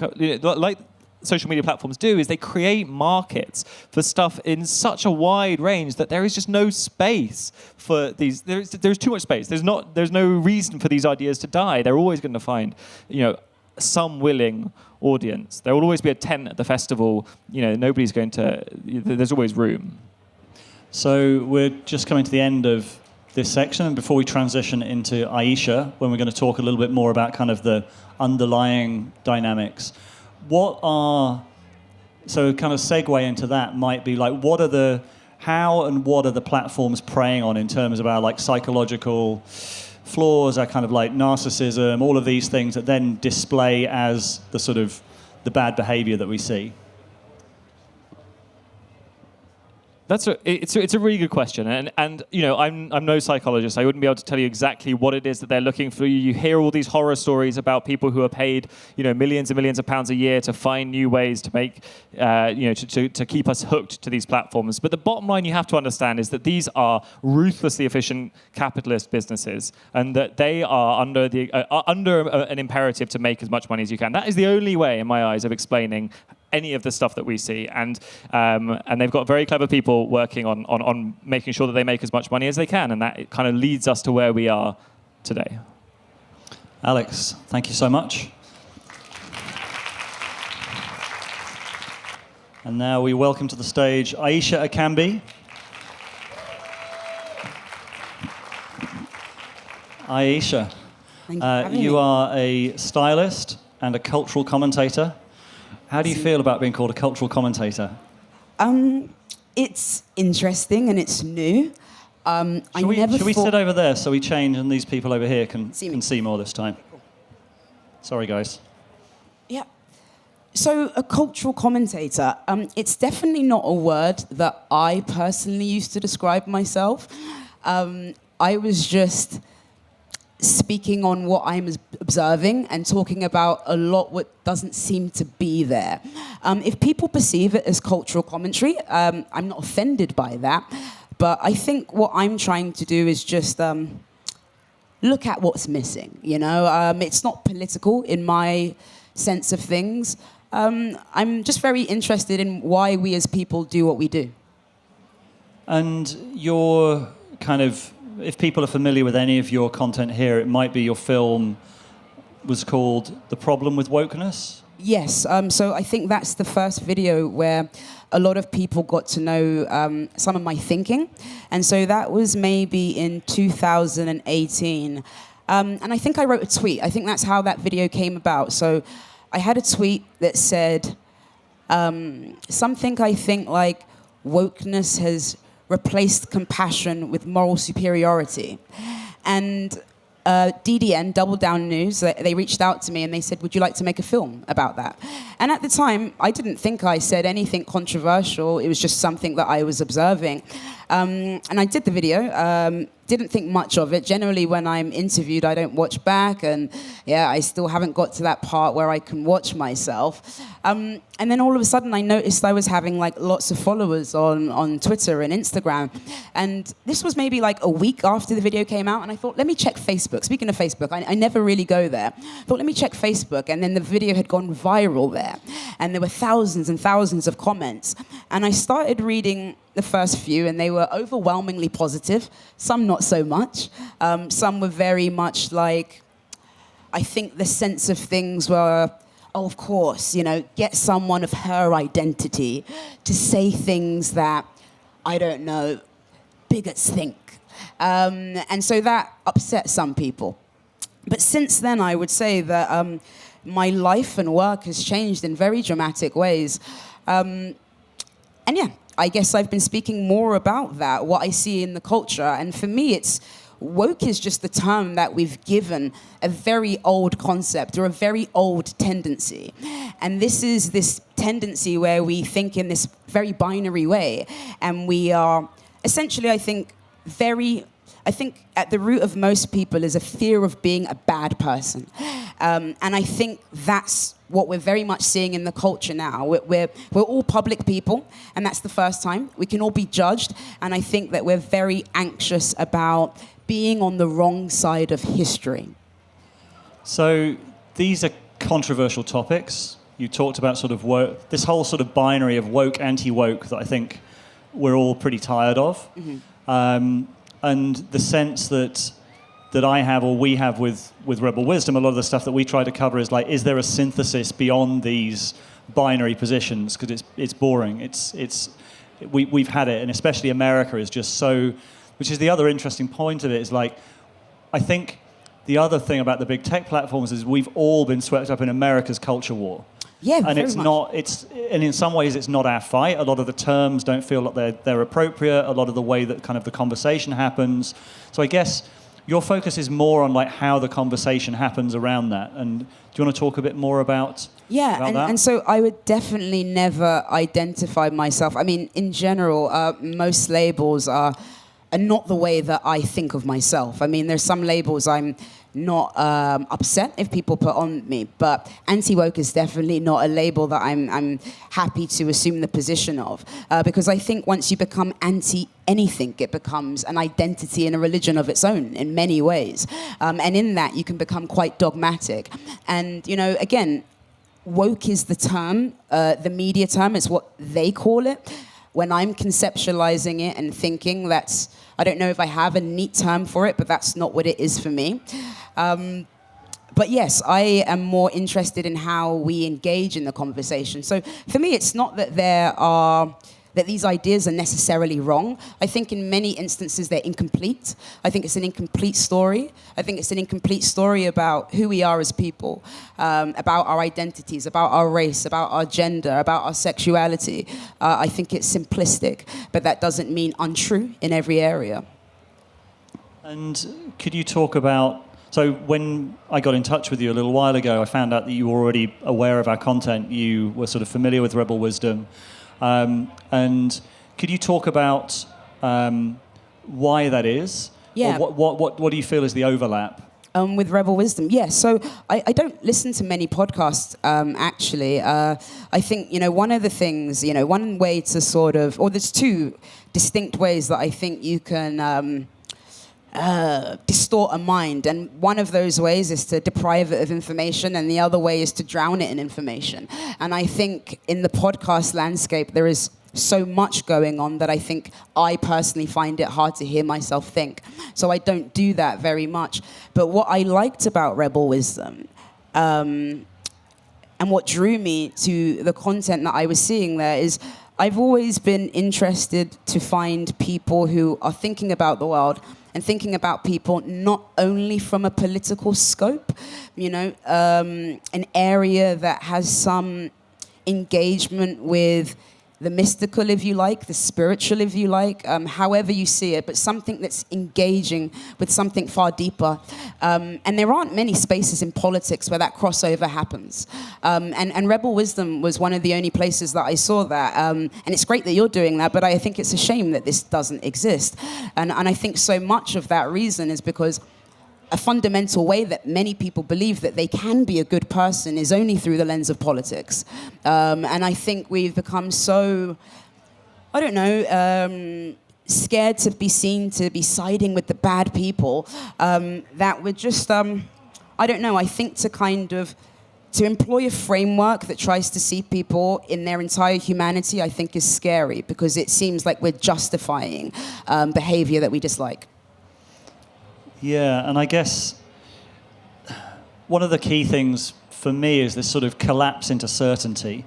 platforms do is they create markets for stuff in such a wide range that there is just no space for these. There's too much space. There's no reason for these ideas to die. They're always going to find some willing audience. There will always be a tent at the festival. Nobody's going to. There's always room. So we're just coming to the end of this section, and before we transition into Ayisha, when we're going to talk a little bit more about kind of the underlying dynamics, so kind of segue into that might be like, what are the platforms preying on in terms of our like psychological flaws, our kind of like narcissism, all of these things that then display as the sort of the bad behavior that we see? It's a really good question, and I'm no psychologist. I wouldn't be able to tell you exactly what it is that they're looking for. You hear all these horror stories about people who are paid millions and millions of pounds a year to find new ways to make to keep us hooked to these platforms. But the bottom line you have to understand is that these are ruthlessly efficient capitalist businesses, and that they are under an imperative to make as much money as you can. That is the only way, in my eyes, of explaining any of the stuff that we see, and they've got very clever people working on making sure that they make as much money as they can, and that kind of leads us to where we are today. Alex, thank you so much. And now we welcome to the stage Ayishat Akanbi. Ayisha, Thank you for having You me. are a stylist and a cultural commentator. How do you feel about being called a cultural commentator? It's interesting and it's new. Should we sit over there so we change and these people over here can see more this time? Sorry, guys. Yeah. So a cultural commentator, it's definitely not a word that I personally used to describe myself. I was just speaking on what I'm observing and talking about a lot what doesn't seem to be there. If people perceive it as cultural commentary, I'm not offended by that. But I think what I'm trying to do is just look at what's missing, you know? It's not political in my sense of things. I'm just very interested in why we as people do what we do. And your kind of, if people are familiar with any of your content here, it might be your film was called The Problem with Wokeness. Yes, so I think that's the first video where a lot of people got to know some of my thinking. And so that was maybe in 2018. And I think I wrote a tweet. I think that's how that video came about. So I had a tweet that said something I think like wokeness has replaced compassion with moral superiority. And DDN, Double Down News, they reached out to me and they said, would you like to make a film about that? And at the time, I didn't think I said anything controversial. It was just something that I was observing. And I did the video. Didn't think much of it. Generally, when I'm interviewed, I don't watch back. And yeah, I still haven't got to that part where I can watch myself. And then all of a sudden, I noticed I was having like lots of followers on Twitter and Instagram. And this was maybe like a week after the video came out. And I thought, let me check Facebook. Speaking of Facebook, I never really go there. I thought, let me check Facebook. And then the video had gone viral there. And there were thousands and thousands of comments. And I started reading the first few, and they were overwhelmingly positive, some not so much. Some were very much like, I think the sense of things were, oh, of course, you know, get someone of her identity to say things that, I don't know, bigots think. And so that upset some people. But since then, I would say that my life and work has changed in very dramatic ways. And yeah, I guess I've been speaking more about that, what I see in the culture. And for me, woke is just the term that we've given a very old concept or a very old tendency. And this is this tendency where we think in this very binary way. And we are essentially, I think at the root of most people is a fear of being a bad person. And I think that's what we're very much seeing in the culture now. We're all public people, and that's the first time. We can all be judged, and I think that we're very anxious about being on the wrong side of history. So these are controversial topics. You talked about sort of woke, this whole sort of binary of woke, anti-woke that I think we're all pretty tired of. Mm-hmm. And the sense that I have, or we have with Rebel Wisdom, a lot of the stuff that we try to cover is like, is there a synthesis beyond these binary positions? Because it's boring. We've had it, and especially America is just so. Which is the other interesting point of it is like, I think the other thing about the big tech platforms is we've all been swept up in America's culture war. Yeah, and very it's much. not. And in some ways, it's not our fight. A lot of the terms don't feel like they're appropriate. A lot of the way that kind of the conversation happens. So I guess your focus is more on like how the conversation happens around that. And do you want to talk a bit more about? Yeah, that? And so I would definitely never identify myself. I mean, in general, most labels are not the way that I think of myself. I mean, there's some labels I'm not upset if people put on me, but anti-woke is definitely not a label that I'm happy to assume the position of, because I think once you become anti-anything, it becomes an identity and a religion of its own in many ways. And in that, you can become quite dogmatic. And, you know, again, woke is the term, the media term, it's what they call it. When I'm conceptualizing it and thinking I don't know if I have a neat term for it, but that's not what it is for me. But yes, I am more interested in how we engage in the conversation. So for me, it's not that there are that these ideas are necessarily wrong. I think in many instances they're incomplete. I think it's an incomplete story. I think it's an incomplete story about who we are as people, about our identities, about our race, about our gender, about our sexuality. I think it's simplistic, but that doesn't mean untrue in every area. And could you talk about, so when I got in touch with you a little while ago, I found out that you were already aware of our content. You were sort of familiar with Rebel Wisdom. And could you talk about why that is? Yeah. Or what do you feel is the overlap? With Rebel Wisdom, yes. So I don't listen to many podcasts, actually. I think, one of the things, one way to sort of, or there's two distinct ways that I think you can distort a mind. And one of those ways is to deprive it of information, and the other way is to drown it in information. And I think in the podcast landscape, there is so much going on that I think I personally find it hard to hear myself think. So I don't do that very much. But what I liked about Rebel Wisdom, and what drew me to the content that I was seeing there, is I've always been interested to find people who are thinking about the world and thinking about people not only from a political scope, an area that has some engagement with the mystical, if you like, the spiritual, if you like, however you see it, but something that's engaging with something far deeper. And there aren't many spaces in politics where that crossover happens. And Rebel Wisdom was one of the only places that I saw that. And it's great that you're doing that, but I think it's a shame that this doesn't exist. And I think so much of that reason is because a fundamental way that many people believe that they can be a good person is only through the lens of politics. And I think we've become so, scared to be seen to be siding with the bad people, that we're just, I think to employ a framework that tries to see people in their entire humanity, I think is scary, because it seems like we're justifying behavior that we dislike. Yeah, and I guess one of the key things for me is this sort of collapse into certainty,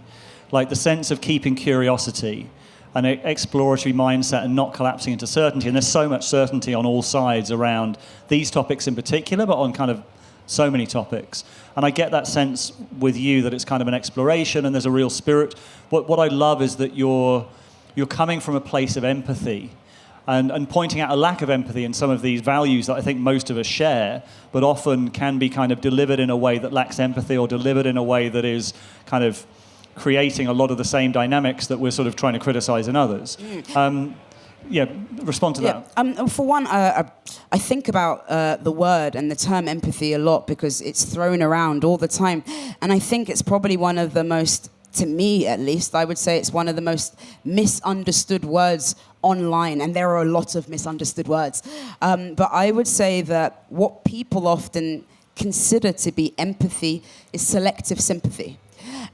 like the sense of keeping curiosity, an exploratory mindset and not collapsing into certainty. And there's so much certainty on all sides around these topics in particular, but on kind of so many topics. And I get that sense with you that it's kind of an exploration and there's a real spirit. What I love is that you're coming from a place of empathy, and pointing out a lack of empathy in some of these values that I think most of us share, but often can be kind of delivered in a way that lacks empathy, or delivered in a way that is kind of creating a lot of the same dynamics that we're sort of trying to criticize in others. Respond to that. For one, I think about the word and the term empathy a lot because it's thrown around all the time. And I think it's probably one of the most, to me at least, I would say it's one of the most misunderstood words online, and there are a lot of misunderstood words. But I would say that what people often consider to be empathy is selective sympathy.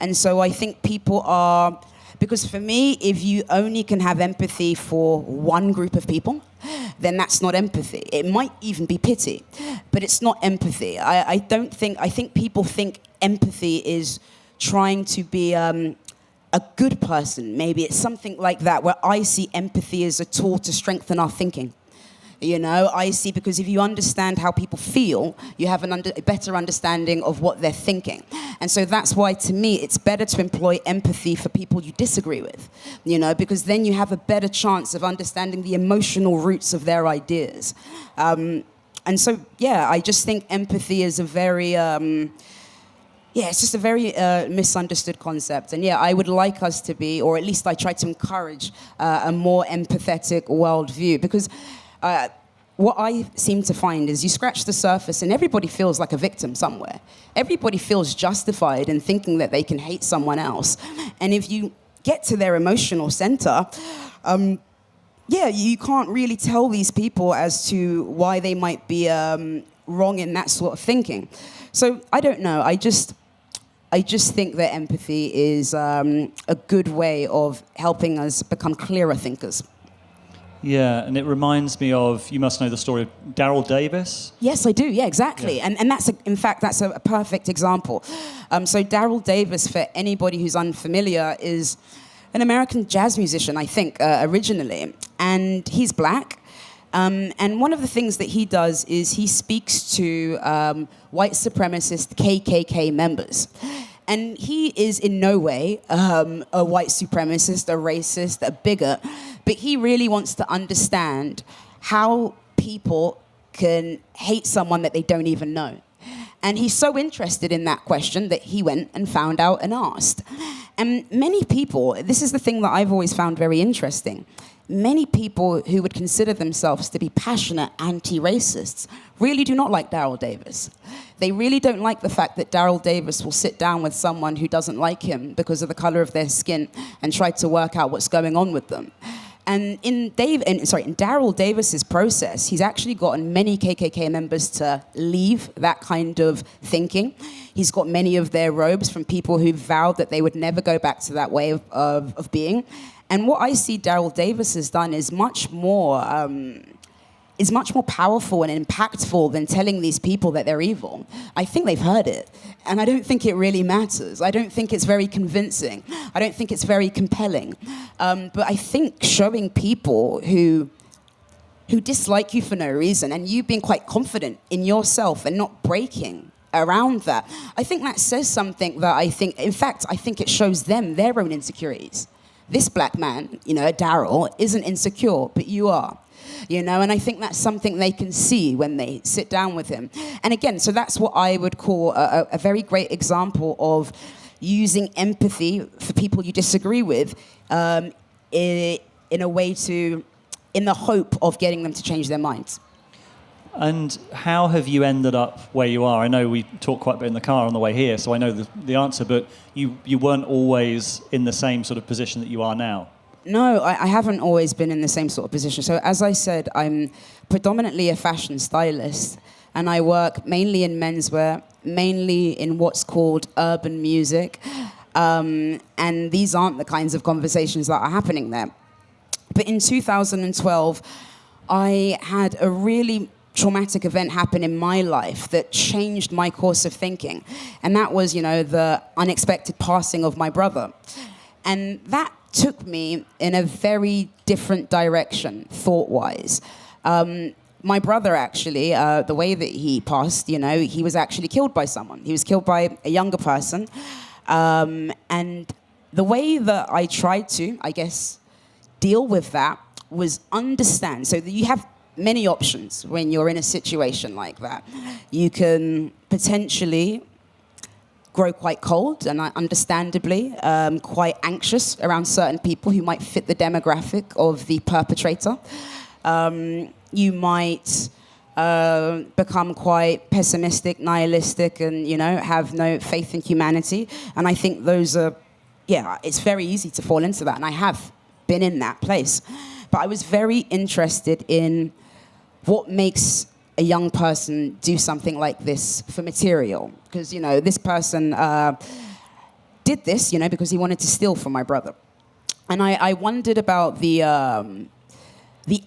And so I think people are, because for me, if you only can have empathy for one group of people, then that's not empathy. It might even be pity, but it's not empathy. I think people think empathy is trying to be a good person. Maybe it's something like that, where I see empathy as a tool to strengthen our thinking. I see, because if you understand how people feel, you have a better understanding of what they're thinking. And so that's why, to me, it's better to employ empathy for people you disagree with, because then you have a better chance of understanding the emotional roots of their ideas. And so, I just think empathy is a very... it's just a very misunderstood concept. And I would like us to be, or at least I try to encourage a more empathetic worldview. Because what I seem to find is you scratch the surface and everybody feels like a victim somewhere. Everybody feels justified in thinking that they can hate someone else. And if you get to their emotional center, you can't really tell these people as to why they might be wrong in that sort of thinking. So I don't know. I just think that empathy is a good way of helping us become clearer thinkers. Yeah, and it reminds me of, you must know the story of Daryl Davis. Yes, I do. Yeah, exactly. Yeah. And that's a perfect example. So Daryl Davis, for anybody who's unfamiliar, is an American jazz musician, I think, originally. And he's black. And one of the things that he does is he speaks to white supremacist KKK members. And he is in no way a white supremacist, a racist, a bigot, but he really wants to understand how people can hate someone that they don't even know. And he's so interested in that question that he went and found out and asked. And many people, this is the thing that I've always found very interesting, many people who would consider themselves to be passionate anti-racists really do not like Daryl Davis. They really don't like the fact that Daryl Davis will sit down with someone who doesn't like him because of the color of their skin and try to work out what's going on with them. And in Daryl Davis's process, he's actually gotten many KKK members to leave that kind of thinking. He's got many of their robes from people who vowed that they would never go back to that way of being. And what I see Daryl Davis has done is much more powerful and impactful than telling these people that they're evil. I think they've heard it, and I don't think it really matters. I don't think it's very convincing. I don't think it's very compelling. But I think showing people who dislike you for no reason, and you being quite confident in yourself and not breaking around that, I think that says something that I think it shows them their own insecurities. This black man, Daryl, isn't insecure, but you are. And I think that's something they can see when they sit down with him. And again, so that's what I would call a very great example of using empathy for people you disagree with in the hope of getting them to change their minds. And how have you ended up where you are? I know we talked quite a bit in the car on the way here, so I know the answer, but you weren't always in the same sort of position that you are now. No, I haven't always been in the same sort of position. So as I said, I'm predominantly a fashion stylist, and I work mainly in menswear, mainly in what's called urban music, and these aren't the kinds of conversations that are happening there. But in 2012, I had a really traumatic event happen in my life that changed my course of thinking, and that was, the unexpected passing of my brother. And that took me in a very different direction, thought-wise. My brother, actually, the way that he passed, he was actually killed by someone. He was killed by a younger person. And the way that I tried to, I guess, deal with that was understand. So that you have many options when you're in a situation like that. You can potentially grow quite cold and understandably quite anxious around certain people who might fit the demographic of the perpetrator. You might become quite pessimistic, nihilistic, and, have no faith in humanity. And I think those are, it's very easy to fall into that. And I have been in that place. But I was very interested in what makes a young person do something like this for material. Because, this person did this, because he wanted to steal from my brother. And I wondered about the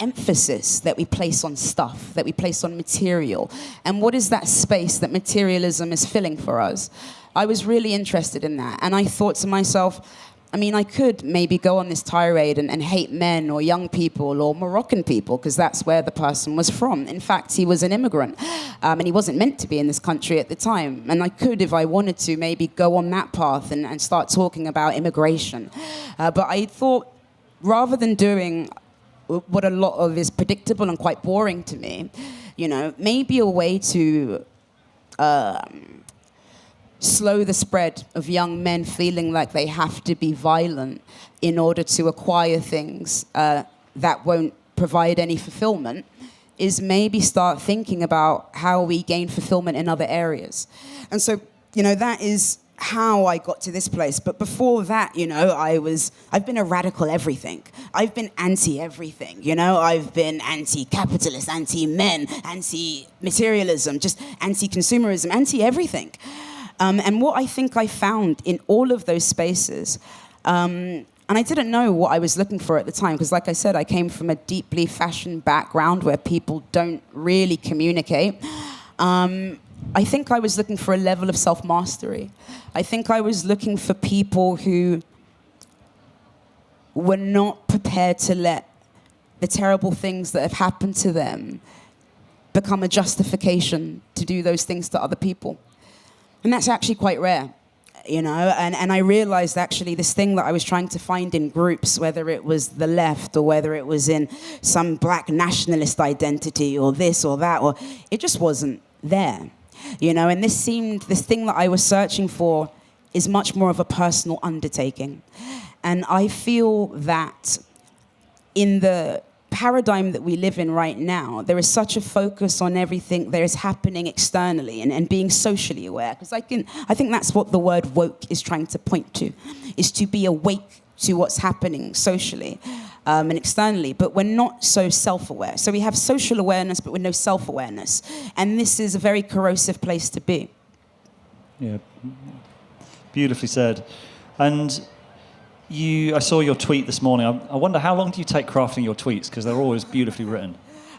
emphasis that we place on stuff, that we place on material. And what is that space that materialism is filling for us? I was really interested in that. And I thought to myself, I could maybe go on this tirade and hate men or young people or Moroccan people, because that's where the person was from. In fact, he was an immigrant, and he wasn't meant to be in this country at the time. And I could, if I wanted to, maybe go on that path and start talking about immigration. But I thought, rather than doing what a lot of is predictable and quite boring to me, maybe a way to slow the spread of young men feeling like they have to be violent in order to acquire things that won't provide any fulfillment, is maybe start thinking about how we gain fulfillment in other areas. And so, that is how I got to this place. But before that, I've been a radical everything. I've been anti-everything, I've been anti-capitalist, anti-men, anti-materialism, just anti-consumerism, anti-everything. And what I think I found in all of those spaces, and I didn't know what I was looking for at the time, because like I said, I came from a deeply fashion background where people don't really communicate. I think I was looking for a level of self-mastery. I think I was looking for people who were not prepared to let the terrible things that have happened to them become a justification to do those things to other people. And that's actually quite rare, you know, and I realized actually this thing that I was trying to find in groups, whether it was the left or whether it was in some black nationalist identity or this or that, or it just wasn't there, you know, and this thing that I was searching for is much more of a personal undertaking. And I feel that in the paradigm that we live in right now, there is such a focus on everything that is happening externally and being socially aware. Because I think that's what the word woke is trying to point to, is to be awake to what's happening socially and externally. But we're not so self-aware. So we have social awareness, but with no self-awareness. And this is a very corrosive place to be. Yeah, beautifully said. And I saw your tweet this morning. I wonder, how long do you take crafting your tweets? Because they're always beautifully written.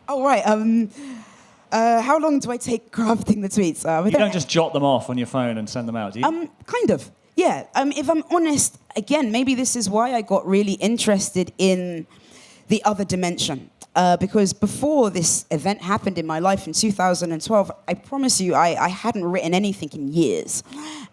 Oh, right. How long do I take crafting the tweets? You don't just jot them off on your phone and send them out, do you? Kind of, yeah. If I'm honest, again, maybe this is why I got really interested in the other dimension. Because before this event happened in my life in 2012, I promise you, I hadn't written anything in years.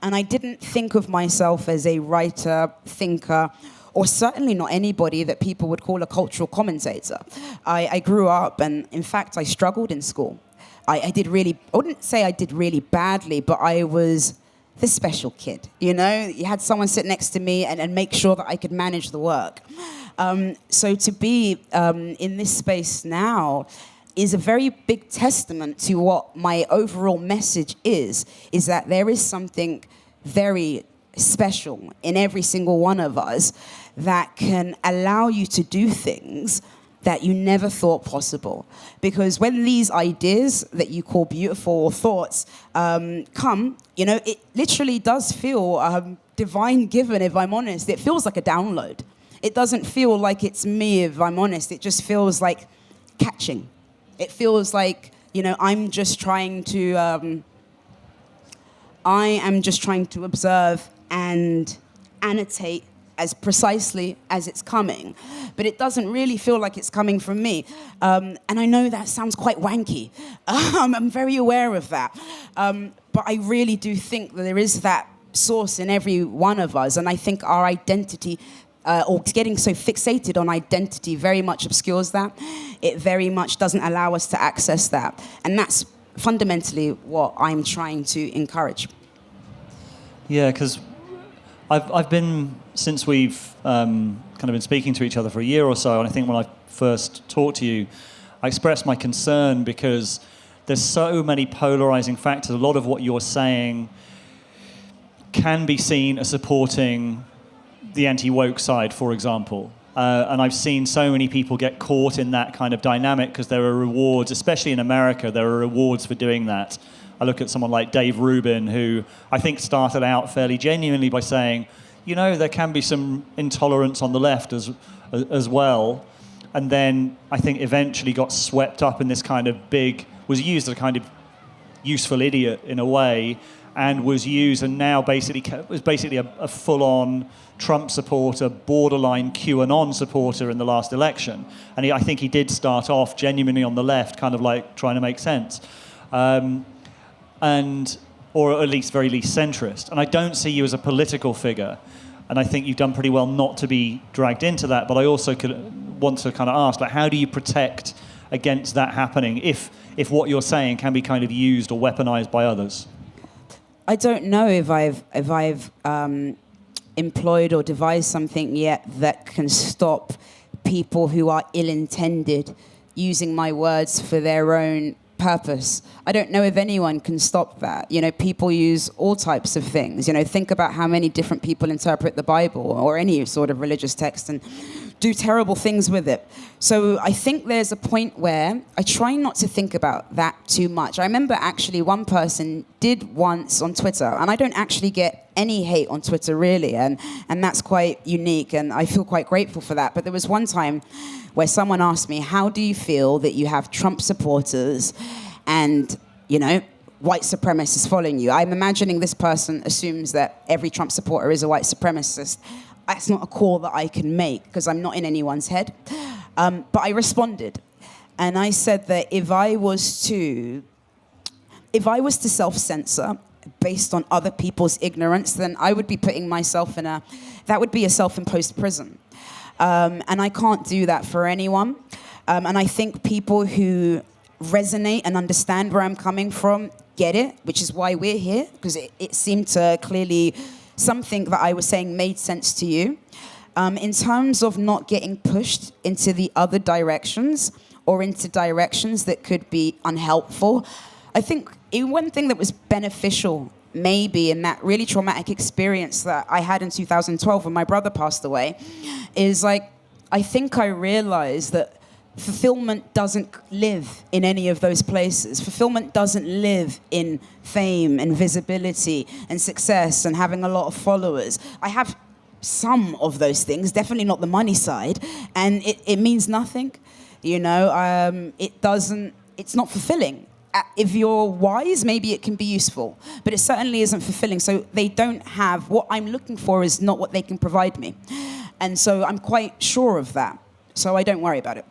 And I didn't think of myself as a writer, thinker, or certainly not anybody that people would call a cultural commentator. I grew up, and in fact, I struggled in school. I wouldn't say I did really badly, but I was the special kid, you know? You had someone sit next to me and make sure that I could manage the work. So to be in this space now is a very big testament to what my overall message is that there is something very special in every single one of us that can allow you to do things that you never thought possible. Because when these ideas that you call beautiful or thoughts come, you know, it literally does feel divine given, if I'm honest. It feels like a download. It doesn't feel like it's me, if I'm honest. It just feels like catching. It feels like, you know, I am just trying to observe and annotate as precisely as it's coming. But it doesn't really feel like it's coming from me. And I know that sounds quite wanky. I'm very aware of that. But I really do think that there is that source in every one of us. And I think our identity, or getting so fixated on identity, very much obscures that. It very much doesn't allow us to access that. And that's fundamentally what I'm trying to encourage. Yeah, because I've been, since we've kind of been speaking to each other for a year or so, and I think when I first talked to you, I expressed my concern because there's so many polarizing factors. A lot of what you're saying can be seen as supporting the anti-woke side, for example. And I've seen so many people get caught in that kind of dynamic because there are rewards, especially in America, there are rewards for doing that. I look at someone like Dave Rubin, who I think started out fairly genuinely by saying, you know, there can be some intolerance on the left as well. And then I think eventually got swept up in this kind of was used as a kind of useful idiot in a way, and was used and now was basically a full-on Trump supporter, borderline QAnon supporter in the last election. And I think he did start off genuinely on the left, kind of like trying to make sense. Or at least very least centrist. And I don't see you as a political figure. And I think you've done pretty well not to be dragged into that. But I also want to kind of ask, like, how do you protect against that happening if what you're saying can be kind of used or weaponized by others? I don't know if I've employed or devised something yet that can stop people who are ill-intended using my words for their own purpose. I don't know if anyone can stop that. You know, people use all types of things. You know, think about how many different people interpret the Bible or any sort of religious text and do terrible things with it. So I think there's a point where I try not to think about that too much. I remember actually one person did once on Twitter, and I don't actually get any hate on Twitter really, and that's quite unique, and I feel quite grateful for that. But there was one time where someone asked me, how do you feel that you have Trump supporters and, you know, white supremacists following you? I'm imagining this person assumes that every Trump supporter is a white supremacist. that's not a call that I can make because I'm not in anyone's head. But I responded. And I said that if I was to self-censor based on other people's ignorance, then I would be putting myself that would be a self-imposed prison. And I can't do that for anyone. And I think people who resonate and understand where I'm coming from get it, which is why we're here, because it seemed to clearly, something that I was saying made sense to you. In terms of not getting pushed into the other directions or into directions that could be unhelpful, I think one thing that was beneficial maybe in that really traumatic experience that I had in 2012 when my brother passed away is like, I think I realized that fulfillment doesn't live in any of those places. Fulfillment doesn't live in fame and visibility and success and having a lot of followers. I have some of those things, definitely not the money side, and it means nothing. You know, it's not fulfilling. If you're wise, maybe it can be useful, but it certainly isn't fulfilling. So they don't have, what I'm looking for is not what they can provide me. And so I'm quite sure of that. So I don't worry about it.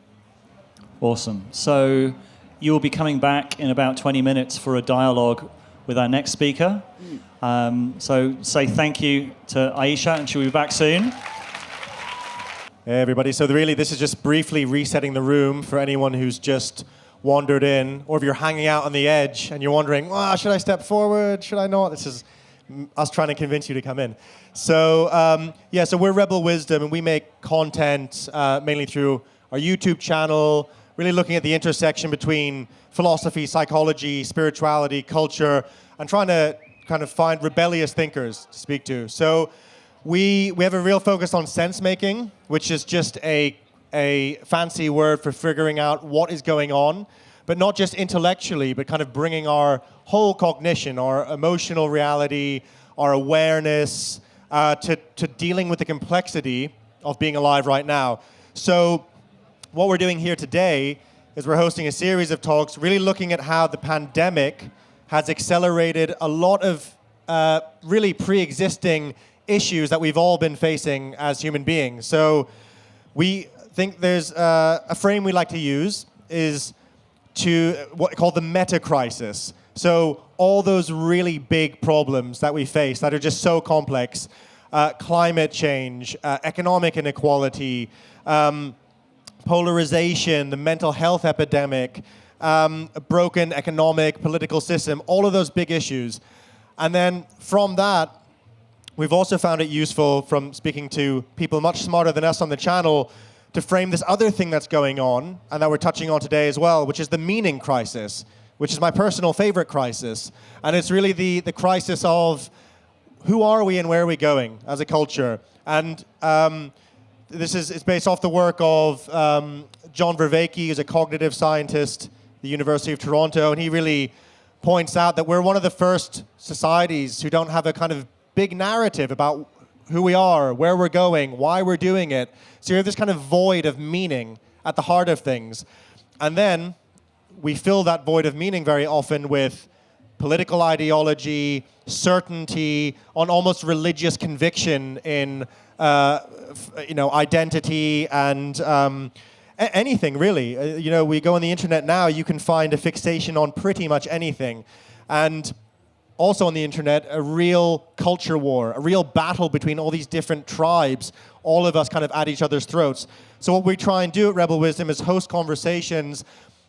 Awesome. So you'll be coming back in about 20 minutes for a dialogue with our next speaker. So say thank you to Ayishat, and she'll be back soon. Hey everybody, so really this is just briefly resetting the room for anyone who's just wandered in, or if you're hanging out on the edge and you're wondering, should I step forward, should I not? This is us trying to convince you to come in. So so we're Rebel Wisdom, and we make content mainly through our YouTube channel, really looking at the intersection between philosophy, psychology, spirituality, culture, and trying to kind of find rebellious thinkers to speak to. So we have a real focus on sense-making, which is just a fancy word for figuring out what is going on, but not just intellectually, but kind of bringing our whole cognition, our emotional reality, our awareness, to dealing with the complexity of being alive right now. So what we're doing here today is we're hosting a series of talks really looking at how the pandemic has accelerated a lot of really pre-existing issues that we've all been facing as human beings. So we think there's a frame we like to use is to what called the meta crisis. So all those really big problems that we face that are just so complex, climate change, economic inequality, polarization, the mental health epidemic, a broken economic, political system, all of those big issues. And then from that, we've also found it useful from speaking to people much smarter than us on the channel to frame this other thing that's going on, and that we're touching on today as well, which is the meaning crisis, which is my personal favorite crisis. And it's really the crisis of who are we and where are we going as a culture? And it's based off the work of John Vervaeke, who's a cognitive scientist at the University of Toronto, and he really points out that we're one of the first societies who don't have a kind of big narrative about who we are, where we're going, why we're doing it. So you have this kind of void of meaning at the heart of things. And then we fill that void of meaning very often with political ideology, certainty, on almost religious conviction in identity and anything really. We go on the internet now, you can find a fixation on pretty much anything. And also on the internet, a real culture war, a real battle between all these different tribes, all of us kind of at each other's throats. So what we try and do at Rebel Wisdom is host conversations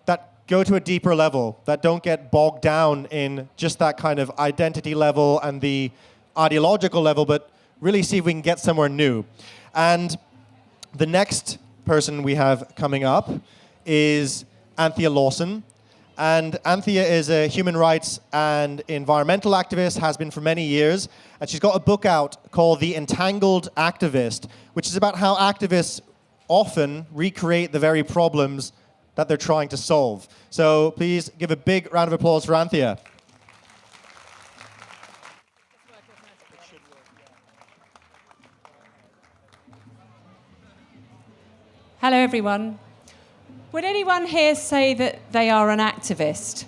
that go to a deeper level, that don't get bogged down in just that kind of identity level and the ideological level, but really see if we can get somewhere new. And the next person we have coming up is Anthea Lawson. And Anthea is a human rights and environmental activist, has been for many years. And she's got a book out called The Entangled Activist, which is about how activists often recreate the very problems that they're trying to solve. So please give a big round of applause for Anthea. Hello, everyone. Would anyone here say that they are an activist?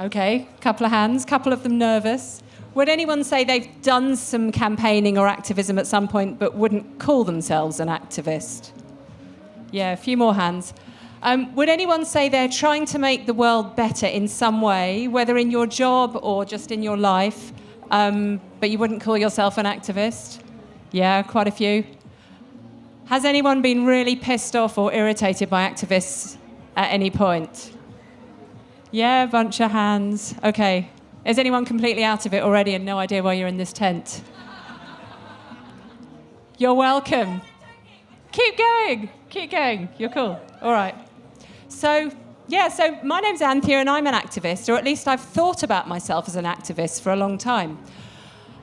Okay, couple of hands, couple of them nervous. Would anyone say they've done some campaigning or activism at some point but wouldn't call themselves an activist? Yeah, a few more hands. Would anyone say they're trying to make the world better in some way, whether in your job or just in your life, but you wouldn't call yourself an activist? Yeah, quite a few. Has anyone been really pissed off or irritated by activists at any point? Yeah, a bunch of hands. Okay. Is anyone completely out of it already and no idea why you're in this tent? You're welcome. Keep going. Keep going. You're cool. All right. So my name's Anthea and I'm an activist, or at least I've thought about myself as an activist for a long time.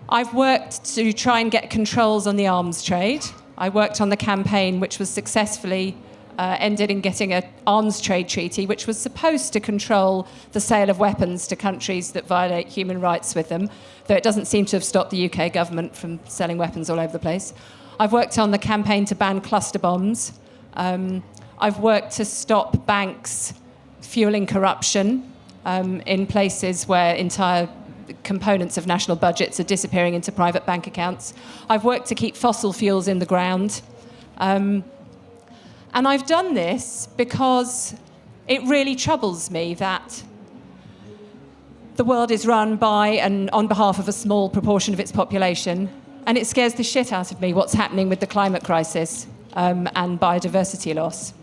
I've worked to try and get controls on the arms trade. I worked on the campaign which was successfully ended in getting an arms trade treaty which was supposed to control the sale of weapons to countries that violate human rights with them, though it doesn't seem to have stopped the UK government from selling weapons all over the place. I've worked on the campaign to ban cluster bombs. I've worked to stop banks fueling corruption in places where entire components of national budgets are disappearing into private bank accounts. I've worked to keep fossil fuels in the ground. And I've done this because it really troubles me that the world is run by and on behalf of a small proportion of its population, and it scares the shit out of me what's happening with the climate crisis and biodiversity loss.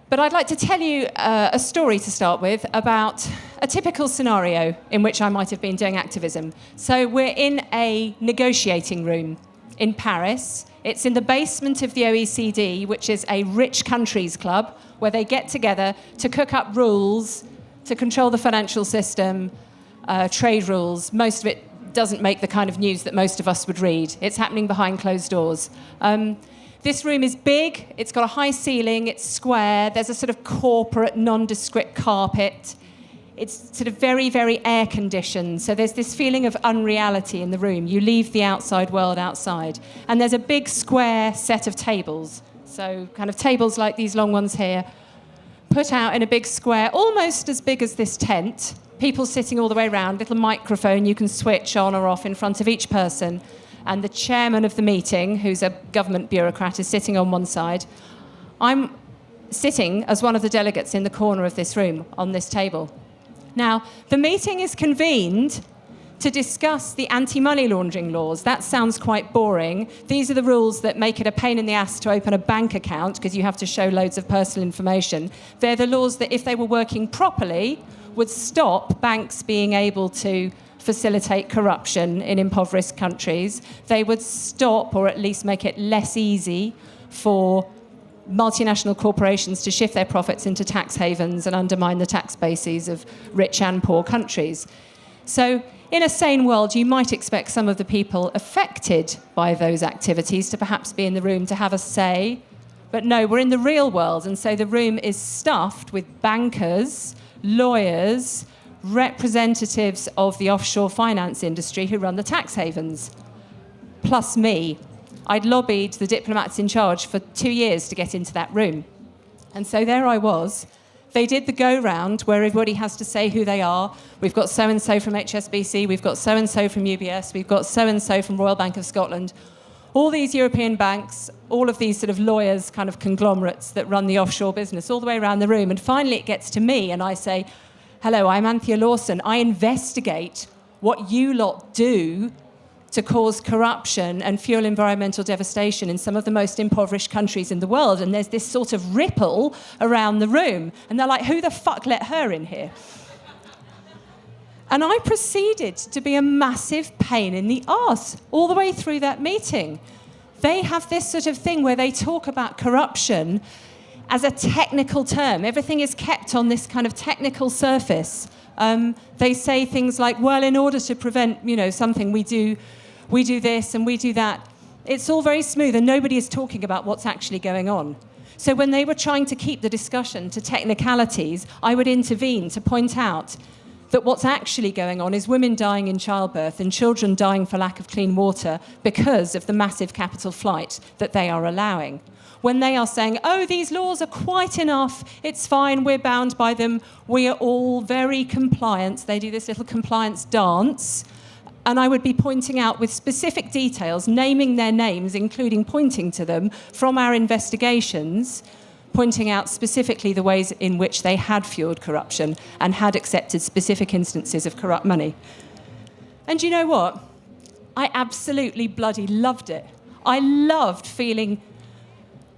But I'd like to tell you a story to start with about a typical scenario in which I might have been doing activism. So we're in a negotiating room in Paris. It's in the basement of the OECD, which is a rich countries club, where they get together to cook up rules to control the financial system, trade rules. Most of it doesn't make the kind of news that most of us would read. It's happening behind closed doors. This room is big, it's got a high ceiling, it's square, there's a sort of corporate, nondescript carpet. It's sort of very, very air-conditioned, so there's this feeling of unreality in the room. You leave the outside world outside. And there's a big square set of tables, so kind of tables like these long ones here, put out in a big square, almost as big as this tent, people sitting all the way around, little microphone you can switch on or off in front of each person. And the chairman of the meeting, who's a government bureaucrat, is sitting on one side. I'm sitting as one of the delegates in the corner of this room on this table. Now, the meeting is convened to discuss the anti-money laundering laws. That sounds quite boring. These are the rules that make it a pain in the ass to open a bank account because you have to show loads of personal information. They're the laws that, if they were working properly, would stop banks being able to facilitate corruption in impoverished countries. They would stop, or at least make it less easy for multinational corporations to shift their profits into tax havens and undermine the tax bases of rich and poor countries. So in a sane world, you might expect some of the people affected by those activities to perhaps be in the room to have a say. But no, we're in the real world, and so the room is stuffed with bankers, lawyers, representatives of the offshore finance industry who run the tax havens, plus me. I'd lobbied the diplomats in charge for 2 years to get into that room. And so there I was. They did the go-round where everybody has to say who they are. We've got so-and-so from HSBC, we've got so-and-so from UBS, we've got so-and-so from Royal Bank of Scotland. All these European banks, all of these sort of lawyers, kind of conglomerates that run the offshore business all the way around the room. And finally it gets to me and I say, hello, I'm Anthea Lawson. I investigate what you lot do to cause corruption and fuel environmental devastation in some of the most impoverished countries in the world. And there's this sort of ripple around the room. And they're like, who the fuck let her in here? And I proceeded to be a massive pain in the arse all the way through that meeting. They have this sort of thing where they talk about corruption as a technical term. Everything is kept on this kind of technical surface. They say things like, well, in order to prevent, something, we do this and we do that. It's all very smooth and nobody is talking about what's actually going on. So when they were trying to keep the discussion to technicalities, I would intervene to point out that what's actually going on is women dying in childbirth and children dying for lack of clean water because of the massive capital flight that they are allowing. When they are saying, oh, these laws are quite enough, it's fine, we're bound by them, we are all very compliant. They do this little compliance dance. And I would be pointing out with specific details, naming their names, including pointing to them from our investigations, pointing out specifically the ways in which they had fueled corruption and had accepted specific instances of corrupt money. And you know what? I absolutely bloody loved it. I loved feeling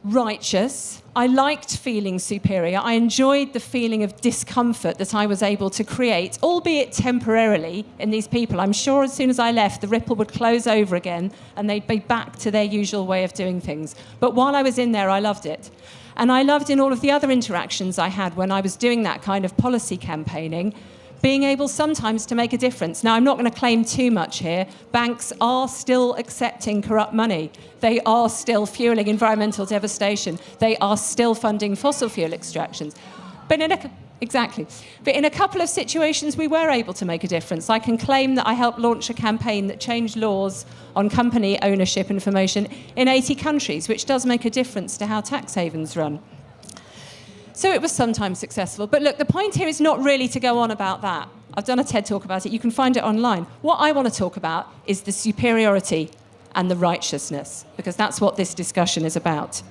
righteous. I liked feeling superior. I enjoyed the feeling of discomfort that I was able to create, albeit temporarily, in these people. I'm sure as soon as I left, the ripple would close over again and they'd be back to their usual way of doing things. But while I was in there, I loved it. And I loved in all of the other interactions I had when I was doing that kind of policy campaigning, being able sometimes to make a difference. Now, I'm not going to claim too much here. Banks are still accepting corrupt money. They are still fueling environmental devastation. They are still funding fossil fuel extractions. But in a couple of situations, we were able to make a difference. I can claim that I helped launch a campaign that changed laws on company ownership information in 80 countries, which does make a difference to how tax havens run. So it was sometimes successful. But look, the point here is not really to go on about that. I've done a TED talk about it. You can find it online. What I want to talk about is the superiority and the righteousness, because that's what this discussion is about.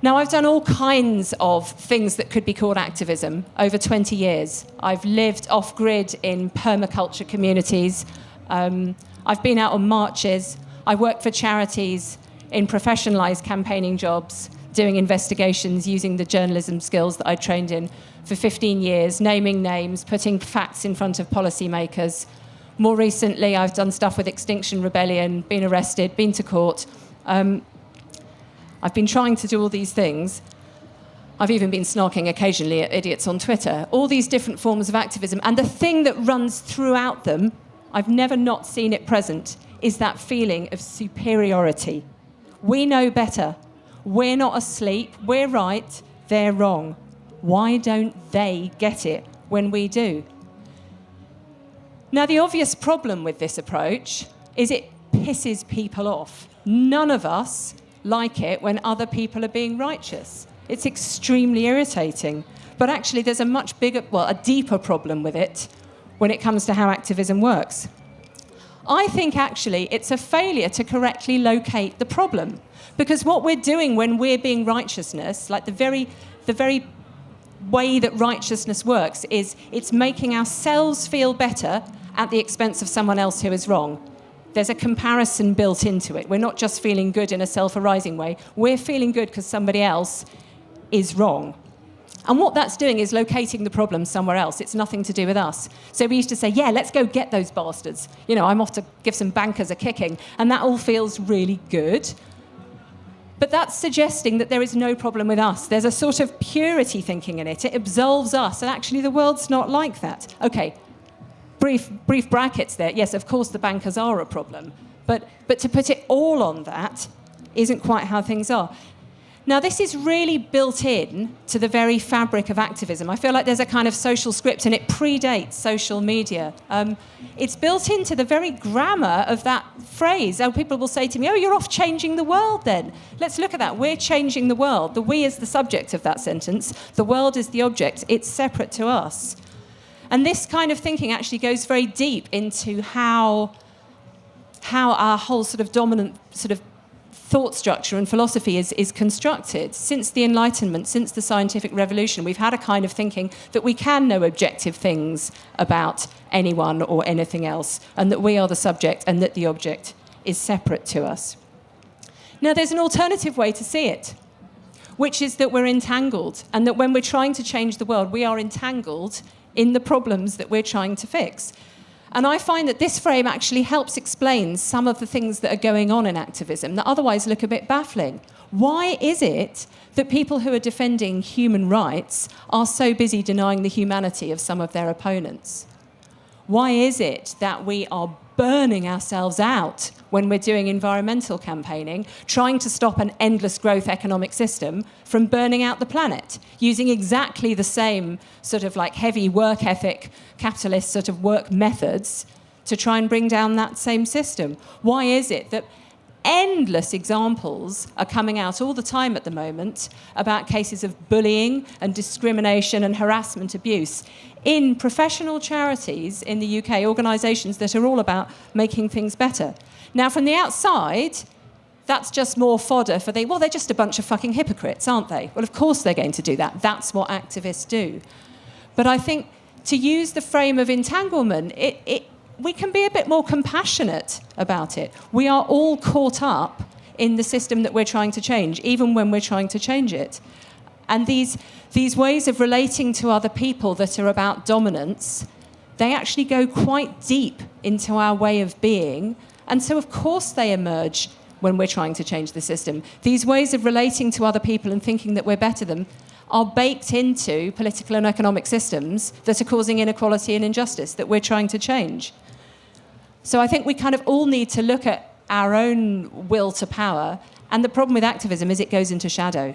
Now, I've done all kinds of things that could be called activism over 20 years. I've lived off-grid in permaculture communities. I've been out on marches. I worked for charities in professionalised campaigning jobs, doing investigations using the journalism skills that I trained in for 15 years, naming names, putting facts in front of policymakers. More recently, I've done stuff with Extinction Rebellion, been arrested, been to court. I've been trying to do all these things. I've even been snarking occasionally at idiots on Twitter. All these different forms of activism. And the thing that runs throughout them, I've never not seen it present, is that feeling of superiority. We know better. We're not asleep. We're right. They're wrong. Why don't they get it when we do? Now, the obvious problem with this approach is it pisses people off. None of us like it when other people are being righteous. It's extremely irritating. But actually, there's a much bigger, a deeper problem with it when it comes to how activism works. I think actually it's a failure to correctly locate the problem. Because what we're doing when we're being righteousness, like the very way that righteousness works, is it's making ourselves feel better at the expense of someone else who is wrong. There's a comparison built into it. We're not just feeling good in a self-arising way. We're feeling good because somebody else is wrong. And what that's doing is locating the problem somewhere else. It's nothing to do with us. So we used to say, yeah, let's go get those bastards. You know, I'm off to give some bankers a kicking. And that all feels really good. But that's suggesting that there is no problem with us. There's a sort of purity thinking in it. It absolves us. And actually, the world's not like that. OK, brief brackets there. Yes, of course, the bankers are a problem. But to put it all on that isn't quite how things are. Now, this is really built in to the very fabric of activism. I feel like there's a kind of social script, and it predates social media. It's built into the very grammar of that phrase. People will say to me, oh, you're off changing the world then. Let's look at that. We're changing the world. The we is the subject of that sentence. The world is the object. It's separate to us. And this kind of thinking actually goes very deep into how our whole sort of dominant sort of thought structure and philosophy is constructed. Since the Enlightenment, since the scientific revolution, we've had a kind of thinking that we can know objective things about anyone or anything else, and that we are the subject and that the object is separate to us. Now, there's an alternative way to see it, which is that we're entangled, and that when we're trying to change the world, we are entangled in the problems that we're trying to fix. And I find that this frame actually helps explain some of the things that are going on in activism that otherwise look a bit baffling. Why is it that people who are defending human rights are so busy denying the humanity of some of their opponents? Why is it that we are burning ourselves out when we're doing environmental campaigning, trying to stop an endless growth economic system from burning out the planet, using exactly the same sort of like heavy work ethic, capitalist sort of work methods to try and bring down that same system. Why is it that endless examples are coming out all the time at the moment about cases of bullying and discrimination and harassment abuse in professional charities in the UK, organisations that are all about making things better? Now, from the outside, that's just more fodder for they're just a bunch of fucking hypocrites, aren't they? Well, of course they're going to do that. That's what activists do. But I think to use the frame of entanglement, we can be a bit more compassionate about it. We are all caught up in the system that we're trying to change, even when we're trying to change it. And these ways of relating to other people that are about dominance, they actually go quite deep into our way of being. And so, of course, they emerge when we're trying to change the system. These ways of relating to other people and thinking that we're better than them are baked into political and economic systems that are causing inequality and injustice that we're trying to change. So I think we kind of all need to look at our own will to power. And the problem with activism is it goes into shadow.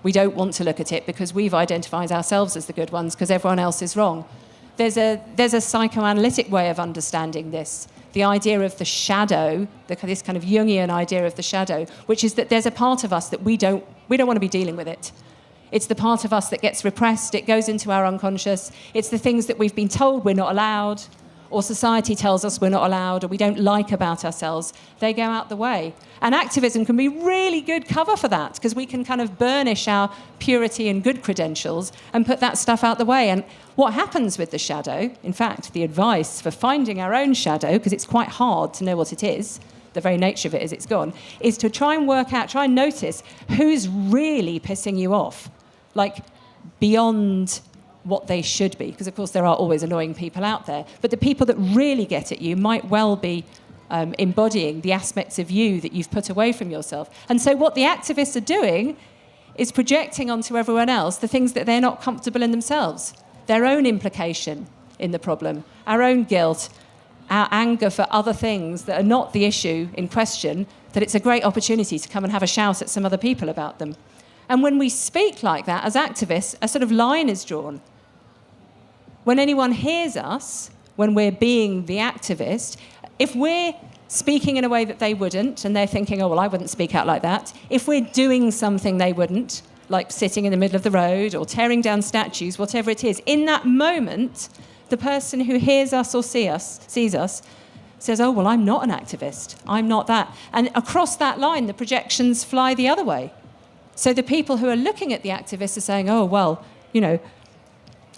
We don't want to look at it because we've identified ourselves as the good ones because everyone else is wrong. There's a psychoanalytic way of understanding this. The idea of the shadow, this kind of Jungian idea of the shadow, which is that there's a part of us that we don't want to be dealing with it. It's the part of us that gets repressed. It goes into our unconscious. It's the things that we've been told we're not allowed, or society tells us we're not allowed, or we don't like about ourselves. They go out the way. And activism can be really good cover for that, because we can kind of burnish our purity and good credentials and put that stuff out the way. And what happens with the shadow, in fact, the advice for finding our own shadow, because it's quite hard to know what it is, the very nature of it is it's gone, is to try and work out, try and notice who's really pissing you off, like beyond what they should be, because of course there are always annoying people out there, but the people that really get at you might well be embodying the aspects of you that you've put away from yourself. And so what the activists are doing is projecting onto everyone else the things that they're not comfortable in themselves, their own implication in the problem, our own guilt, our anger for other things that are not the issue in question, that it's a great opportunity to come and have a shout at some other people about them. And when we speak like that as activists, a sort of line is drawn. When anyone hears us, when we're being the activist, if we're speaking in a way that they wouldn't, and they're thinking, oh, well, I wouldn't speak out like that, if we're doing something they wouldn't, like sitting in the middle of the road or tearing down statues, whatever it is, in that moment, the person who hears us or sees us, says, oh, well, I'm not an activist. I'm not that. And across that line, the projections fly the other way. So the people who are looking at the activists are saying, oh, well,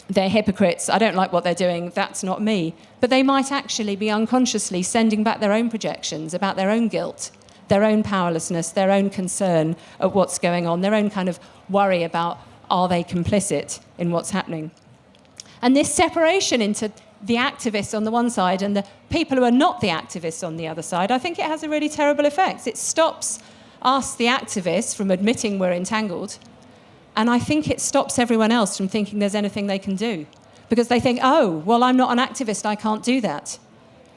they're hypocrites, I don't like what they're doing, that's not me. But they might actually be unconsciously sending back their own projections about their own guilt, their own powerlessness, their own concern at what's going on, their own kind of worry about, are they complicit in what's happening? And this separation into the activists on the one side and the people who are not the activists on the other side, I think it has a really terrible effect. It stops us, the activists, from admitting we're entangled. And I think it stops everyone else from thinking there's anything they can do. Because they think, oh, well, I'm not an activist, I can't do that.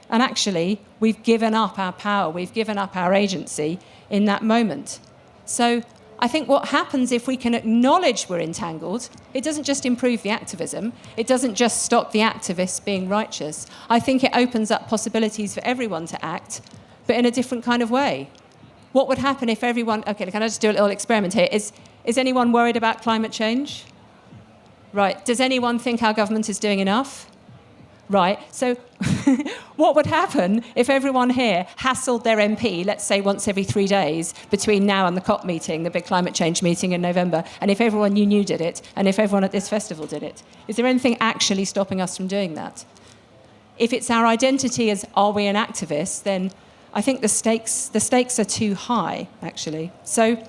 And actually, we've given up our power, we've given up our agency in that moment. So I think what happens if we can acknowledge we're entangled, it doesn't just improve the activism, it doesn't just stop the activists being righteous. I think it opens up possibilities for everyone to act, but in a different kind of way. What would happen if everyone... OK, can I just do a little experiment here? Is anyone worried about climate change? Right. Does anyone think our government is doing enough? Right. So what would happen if everyone here hassled their MP, let's say once every 3 days, between now and the COP meeting, the big climate change meeting in November, and if everyone you knew did it, and if everyone at this festival did it? Is there anything actually stopping us from doing that? If it's our identity as, are we an activist, then I think the stakes are too high, actually. So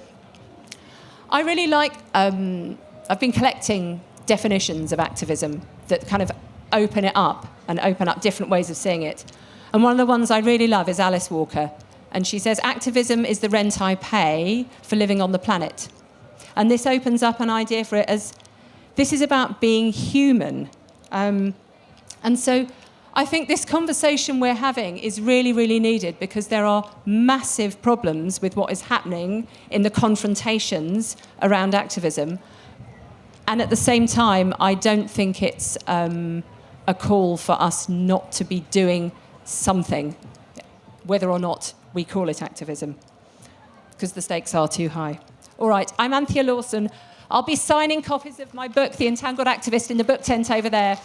I really like... I've been collecting definitions of activism that kind of open it up and open up different ways of seeing it. And one of the ones I really love is Alice Walker. And she says, activism is the rent I pay for living on the planet. And this opens up an idea for it as, this is about being human. And so I think this conversation we're having is really, really needed because there are massive problems with what is happening in the confrontations around activism. And at the same time, I don't think it's a call for us not to be doing something, whether or not we call it activism, because the stakes are too high. All right, I'm Anthea Lawson. I'll be signing copies of my book, The Entangled Activist, in the book tent over there.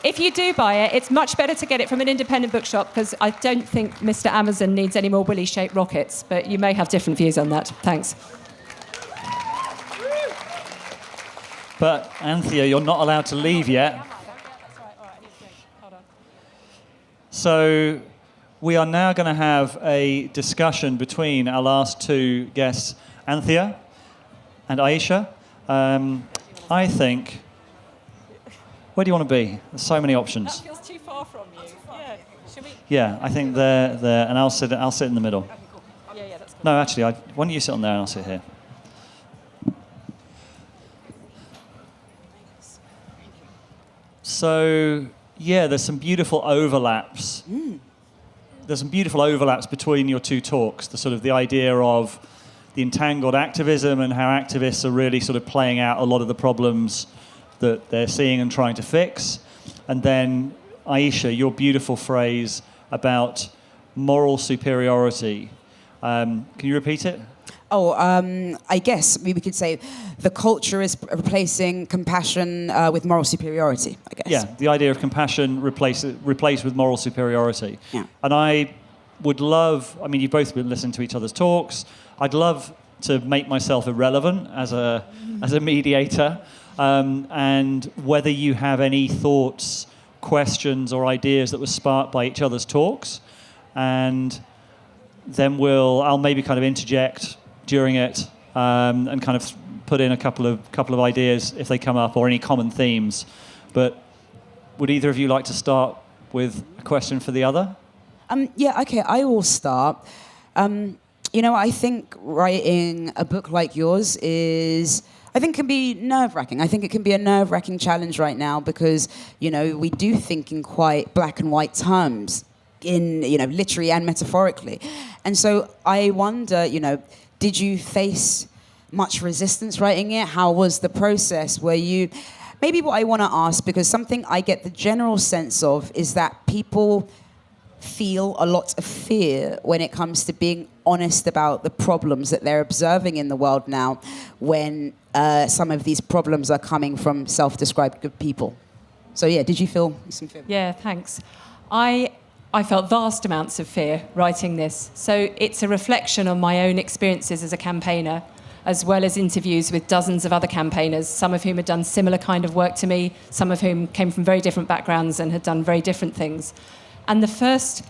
If you do buy it, it's much better to get it from an independent bookshop because I don't think Mr. Amazon needs any more willy-shaped rockets, but you may have different views on that. Thanks. But, Anthea, you're not allowed to leave yet. So we are now going to have a discussion between our last two guests, Anthea and Ayisha. I think... Where do you want to be? There's so many options. That feels too far from you. Yeah. Should we? Yeah, I think they're there, and I'll sit in the middle. Okay, cool. Yeah, that's cool. No, actually, why don't you sit on there and I'll sit here. So, yeah, there's some beautiful overlaps. There's some beautiful overlaps between your two talks. The sort of the idea of the entangled activism and how activists are really sort of playing out a lot of the problems that they're seeing and trying to fix. And then, Ayisha, your beautiful phrase about moral superiority. Can you repeat it? I guess we could say the culture is replacing compassion with moral superiority, I guess. Yeah, the idea of compassion replaced with moral superiority. Yeah. And I would love, I mean, you've both been listening to each other's talks. I'd love to make myself irrelevant as a mediator. And whether you have any thoughts, questions, or ideas that were sparked by each other's talks. And then I'll maybe kind of interject during it and kind of put in a couple of ideas if they come up, or any common themes. But would either of you like to start with a question for the other? Yeah, okay, I will start. I think writing a book like yours can be nerve-wracking. I think it can be a nerve-wracking challenge right now because, we do think in quite black and white terms, in, literally and metaphorically. And so I wonder, did you face much resistance writing it? How was the process? Maybe what I want to ask, because something I get the general sense of is that people feel a lot of fear when it comes to being honest about the problems that they're observing in the world now, when some of these problems are coming from self-described good people. So yeah, did you feel some fear? Yeah, thanks. I felt vast amounts of fear writing this. So it's a reflection on my own experiences as a campaigner, as well as interviews with dozens of other campaigners, some of whom had done similar kind of work to me, some of whom came from very different backgrounds and had done very different things. And the first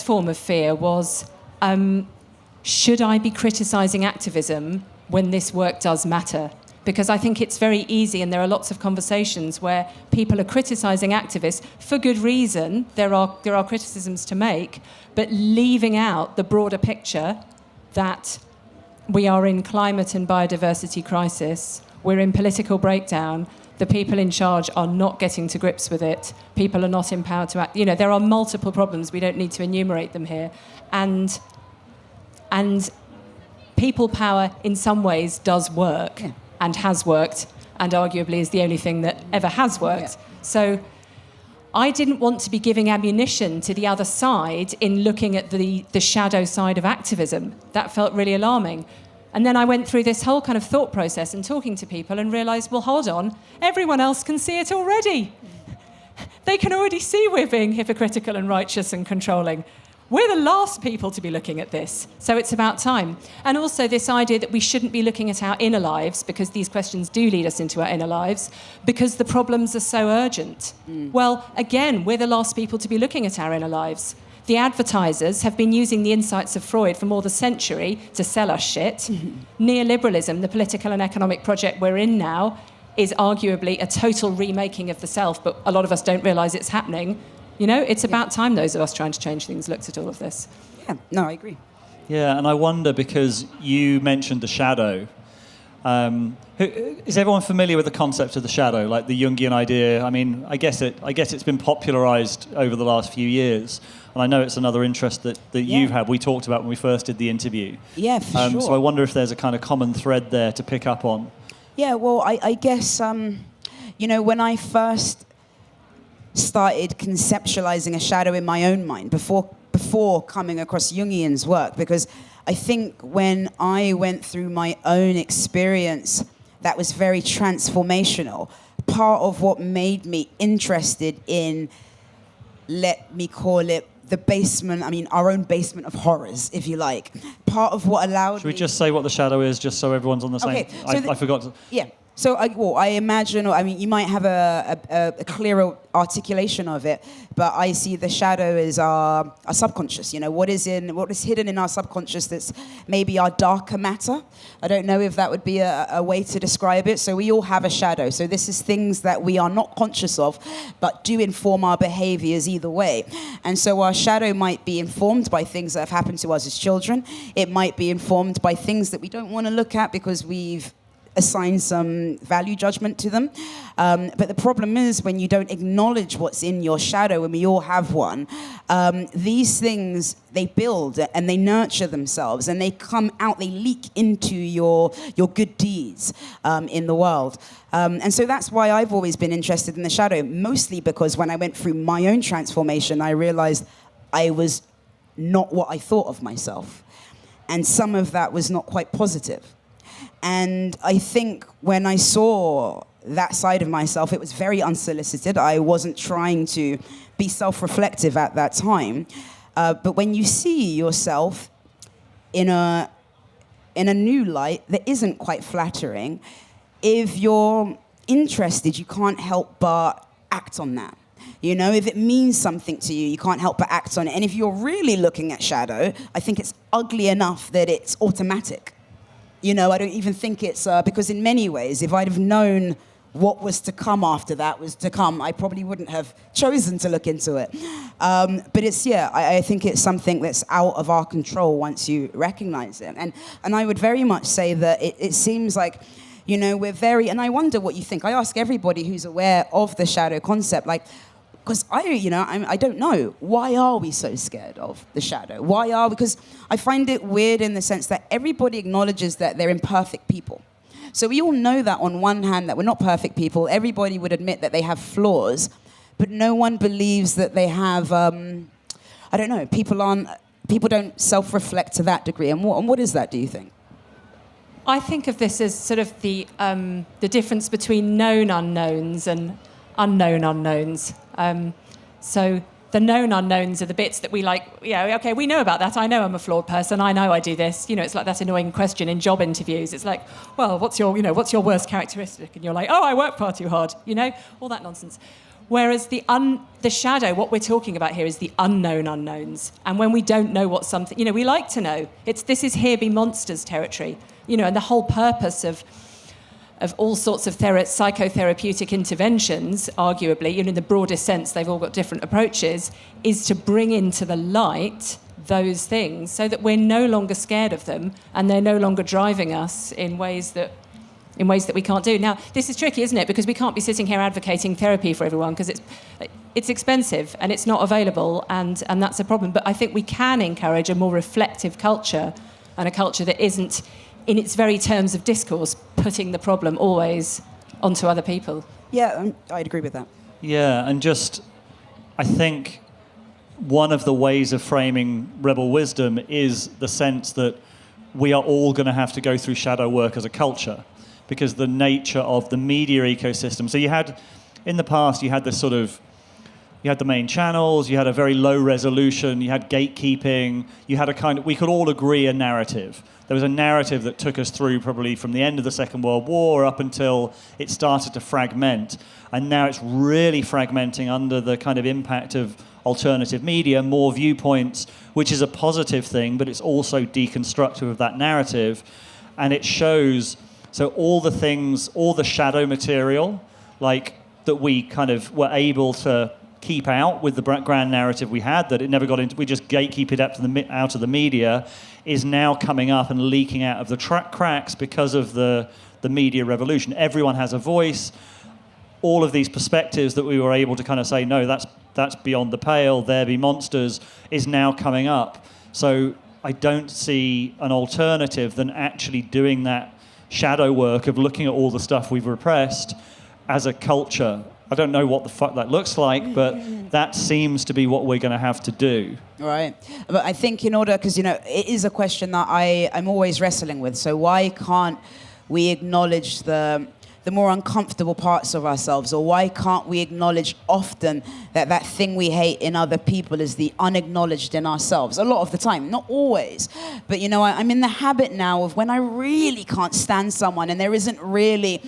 form of fear was, should I be criticising activism when this work does matter? Because I think it's very easy, and there are lots of conversations where people are criticising activists for good reason. There are criticisms to make, but leaving out the broader picture that we are in climate and biodiversity crisis, we're in political breakdown, the people in charge are not getting to grips with it, people are not empowered to act. There are multiple problems, we don't need to enumerate them here. And people power in some ways does work. Yeah. And has worked, and arguably is the only thing that ever has worked. Yeah. So I didn't want to be giving ammunition to the other side in looking at the shadow side of activism. That felt really alarming. And then I went through this whole kind of thought process and talking to people and realised, well, hold on, everyone else can see it already. They can already see we're being hypocritical and righteous and controlling. We're the last people to be looking at this, so it's about time. And also this idea that we shouldn't be looking at our inner lives, because these questions do lead us into our inner lives, because the problems are so urgent. Well, again, we're the last people to be looking at our inner lives. The advertisers have been using the insights of Freud for more than a century to sell us shit. Neoliberalism, the political and economic project we're in now, is arguably a total remaking of the self, but a lot of us don't realise it's happening. It's about time those of us trying to change things looked at all of this. Yeah, no, I agree. Yeah, and I wonder, because you mentioned the shadow, Is everyone familiar with the concept of the shadow, like the Jungian idea? I mean, I guess it's been popularized over the last few years, and I know it's another interest that you've had. We talked about when we first did the interview. Yeah, for sure. So I wonder if there's a kind of common thread there to pick up on. Yeah, well, I guess, when I first started conceptualizing a shadow in my own mind, before coming across Jungian's work, because I think when I went through my own experience that was very transformational, part of what made me interested in, let me call it, the basement, our own basement of horrors, if you like. Part of what allowed Should we just say what the shadow is, just so everyone's on the same... Okay, so I forgot to... Yeah. So I imagine, you might have a clearer articulation of it, but I see the shadow as our subconscious. What is hidden in our subconscious that's maybe our darker matter. I don't know if that would be a way to describe it. So we all have a shadow. So this is things that we are not conscious of, but do inform our behaviors either way. And so our shadow might be informed by things that have happened to us as children. It might be informed by things that we don't want to look at because we've assign some value judgment to them. But the problem is when you don't acknowledge what's in your shadow, and we all have one, these things, they build and they nurture themselves and they come out, they leak into your good deeds in the world. And so that's why I've always been interested in the shadow, mostly because when I went through my own transformation, I realized I was not what I thought of myself. And some of that was not quite positive. And I think when I saw that side of myself, it was very unsolicited. I wasn't trying to be self-reflective at that time. But when you see yourself in a new light that isn't quite flattering, if you're interested, you can't help but act on that. If it means something to you, you can't help but act on it. And if you're really looking at shadow, I think it's ugly enough that it's automatic. I don't even think it's, because in many ways, if I'd have known what was to come after that was to come, I probably wouldn't have chosen to look into it. But it's, I think it's something that's out of our control once you recognize it. And I would very much say that it seems like, we're very, and I wonder what you think. I ask everybody who's aware of the shadow concept, because I don't know. Why are we so scared of the shadow? Because I find it weird in the sense that everybody acknowledges that they're imperfect people. So we all know that on one hand that we're not perfect people. Everybody would admit that they have flaws, but no one believes that they have, people don't self-reflect to that degree. And what is that, do you think? I think of this as sort of the difference between known unknowns and unknown unknowns. So the known unknowns are the bits that we okay, we know about that. I know I'm a flawed person. I know I do this. It's like that annoying question in job interviews. It's like, well, what's your worst characteristic? And you're like, oh, I work far too hard. All that nonsense. Whereas the shadow, what we're talking about here is the unknown unknowns. And when we don't know what something, we like to know. This is here be monsters territory. And the whole purpose of all sorts of psychotherapeutic interventions, arguably, in the broadest sense, they've all got different approaches, is to bring into the light those things so that we're no longer scared of them and they're no longer driving us in ways that we can't do. Now, this is tricky, isn't it? Because we can't be sitting here advocating therapy for everyone because it's expensive and it's not available, and that's a problem. But I think we can encourage a more reflective culture, and a culture that isn't, in its very terms of discourse, putting the problem always onto other people. Yeah, I'd agree with that. Yeah, and I think one of the ways of framing rebel wisdom is the sense that we are all going to have to go through shadow work as a culture, because the nature of the media ecosystem. So in the past, you had this sort of, you had the main channels, you had a very low resolution, you had gatekeeping, you had we could all agree a narrative. There was a narrative that took us through probably from the end of the Second World War up until it started to fragment. And now it's really fragmenting under the kind of impact of alternative media, more viewpoints, which is a positive thing, but it's also deconstructive of that narrative. And it shows, so all the shadow material, that we kind of were able to keep out with the grand narrative we had, that it never got into, we just gatekeep it out of the media, is now coming up and leaking out of the cracks because of the media revolution. Everyone has a voice. All of these perspectives that we were able to kind of say, no, that's beyond the pale, there be monsters, is now coming up. So I don't see an alternative than actually doing that shadow work of looking at all the stuff we've repressed as a culture. I don't know what the fuck that looks like, but that seems to be what we're going to have to do. Right. But I think in order, because, it is a question that I'm always wrestling with. So why can't we acknowledge the more uncomfortable parts of ourselves? Or why can't we acknowledge often that thing we hate in other people is the unacknowledged in ourselves? A lot of the time, not always. But, I'm in the habit now of when I really can't stand someone and there isn't really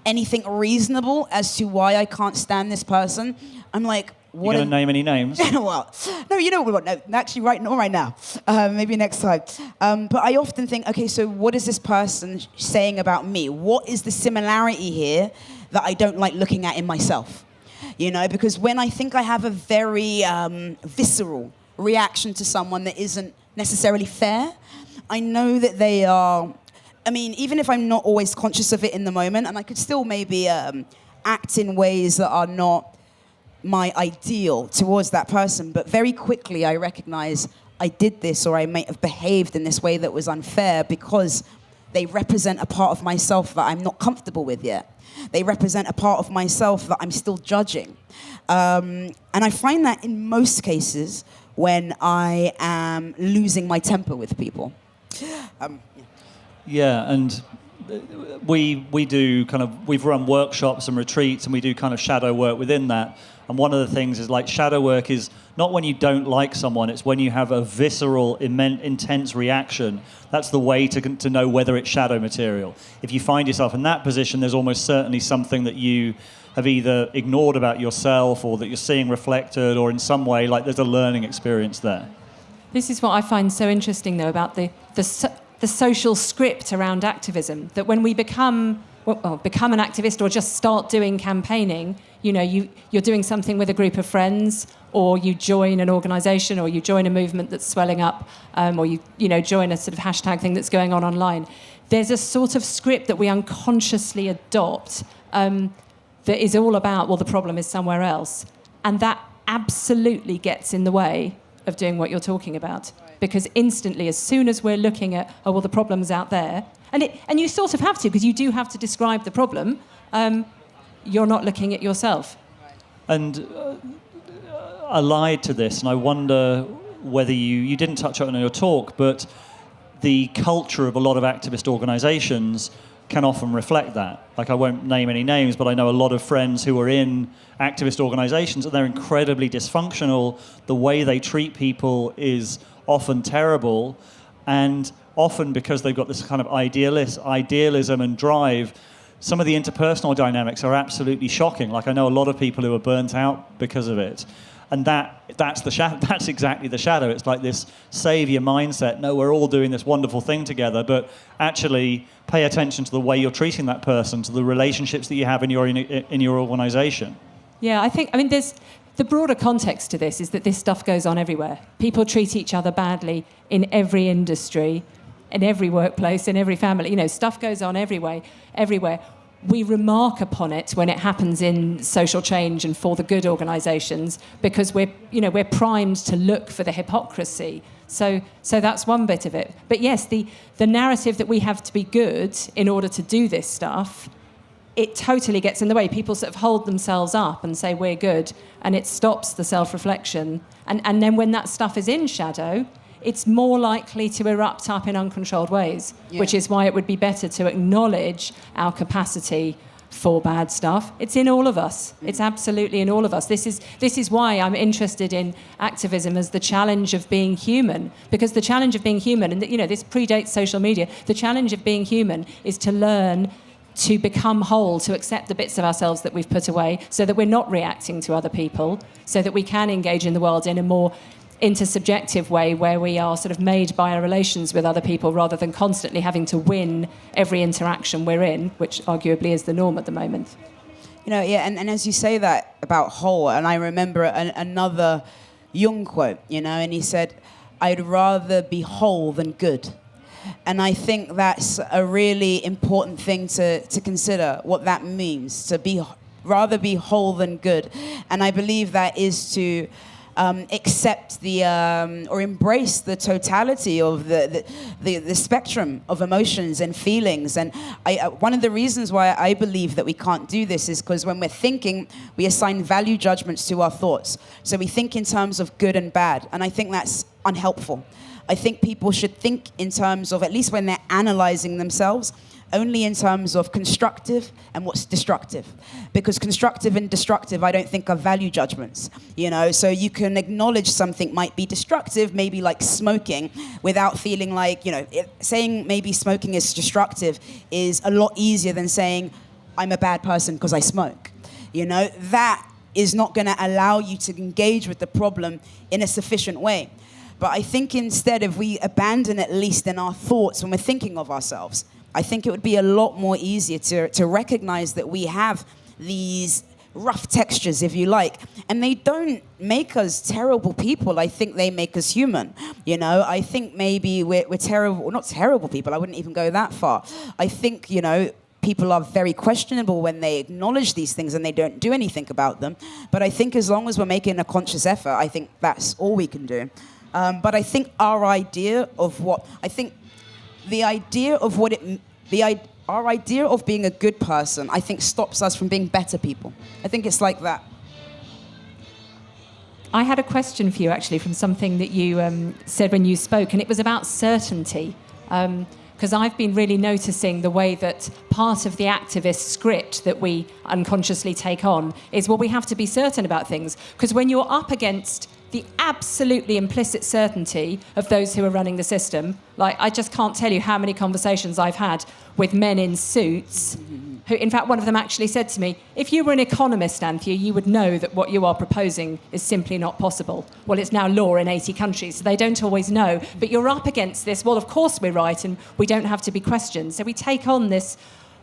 anything reasonable as to why I can't stand this person, I'm like, what? You going to name any names? Well, no, you know what? No, actually, not right now. Maybe next time. But I often think, okay, so what is this person saying about me? What is the similarity here that I don't like looking at in myself? Because when I think I have a very visceral reaction to someone that isn't necessarily fair, I know that they are. Even if I'm not always conscious of it in the moment, and I could still maybe act in ways that are not my ideal towards that person, but very quickly I recognize I did this, or I may have behaved in this way that was unfair because they represent a part of myself that I'm not comfortable with yet. They represent a part of myself that I'm still judging. And I find that in most cases when I am losing my temper with people. Yeah, and we do we've run workshops and retreats, and we do kind of shadow work within that. And one of the things is, like, shadow work is not when you don't like someone, it's when you have a visceral, intense reaction. That's the way to know whether it's shadow material. If you find yourself in that position, there's almost certainly something that you have either ignored about yourself or that you're seeing reflected, or in some way, like, there's a learning experience there. This is what I find so interesting, though, about the social script around activism, that when we become an activist or just start doing campaigning, you're doing something with a group of friends, or you join an organisation, or you join a movement that's swelling up, or you join a sort of hashtag thing that's going on online. There's a sort of script that we unconsciously adopt that is all about, well, the problem is somewhere else. And that absolutely gets in the way of doing what you're talking about. Because instantly, as soon as we're looking at, oh, well, the problem's out there, and you sort of have to, because you do have to describe the problem, you're not looking at yourself. And allied to this, and I wonder whether you didn't touch on it in your talk, but the culture of a lot of activist organisations can often reflect that. Like, I won't name any names, but I know a lot of friends who are in activist organisations, and they're incredibly dysfunctional. The way they treat people is often terrible, and often because they've got this kind of idealism and drive, some of the interpersonal dynamics are absolutely shocking. Like, I know a lot of people who are burnt out because of it. And that's the shadow. That's exactly the shadow. It's like this savior mindset. No, we're all doing this wonderful thing together, but actually pay attention to the way you're treating that person, to the relationships that you have in your organisation. Yeah, there's the broader context to this is that this stuff goes on everywhere. People treat each other badly in every industry, in every workplace, in every family. Stuff goes on everywhere. We remark upon it when it happens in social change and for the good organisations, because we're primed to look for the hypocrisy. So that's one bit of it. But yes, the narrative that we have to be good in order to do this stuff, it totally gets in the way. People sort of hold themselves up and say we're good, and it stops the self-reflection. And then when that stuff is in shadow, it's more likely to erupt up in uncontrolled ways, which is why it would be better to acknowledge our capacity for bad stuff. It's in all of us. It's absolutely in all of us. This is why I'm interested in activism as the challenge of being human, because the challenge of being human, and this predates social media, the challenge of being human is to learn to become whole, to accept the bits of ourselves that we've put away, so that we're not reacting to other people, so that we can engage in the world in a more intersubjective way, where we are sort of made by our relations with other people rather than constantly having to win every interaction we're in, which arguably is the norm at the moment. Yeah, and as you say that about whole, and I remember another Jung quote, and he said, "I'd rather be whole than good." And I think that's a really important thing to consider, what that means, to rather be whole than good. And I believe that is to accept or embrace the totality of the spectrum of emotions and feelings. And one of the reasons why I believe that we can't do this is because when we're thinking, we assign value judgments to our thoughts. So we think in terms of good and bad, and I think that's unhelpful. I think people should think in terms of, at least when they're analyzing themselves, only in terms of constructive and what's destructive. Because constructive and destructive, I don't think, are value judgments. So you can acknowledge something might be destructive, maybe like smoking, without feeling like, saying maybe smoking is destructive is a lot easier than saying, I'm a bad person because I smoke. That is not going to allow you to engage with the problem in a sufficient way. But I think instead, if we abandon at least in our thoughts when we're thinking of ourselves, I think it would be a lot more easier to recognize that we have these rough textures, if you like, and they don't make us terrible people. I think they make us human. I think maybe we're terrible, not terrible people. I wouldn't even go that far. I think, people are very questionable when they acknowledge these things and they don't do anything about them. But I think as long as we're making a conscious effort, I think that's all we can do. But I think our idea of being a good person, I think, stops us from being better people. I think it's like that. I had a question for you, actually, from something that you said when you spoke, and it was about certainty. Because I've been really noticing the way that part of the activist script that we unconsciously take on is, well, we have to be certain about things. Because when you're up against the absolutely implicit certainty of those who are running the system, like, I just can't tell you how many conversations I've had with men in suits who, in fact, one of them actually said to me, if you were an economist, Anthea, you would know that what you are proposing is simply not possible. Well, it's now law in 80 countries, so they don't always know. But you're up against this, well, of course we're right, and we don't have to be questioned. So we take on this,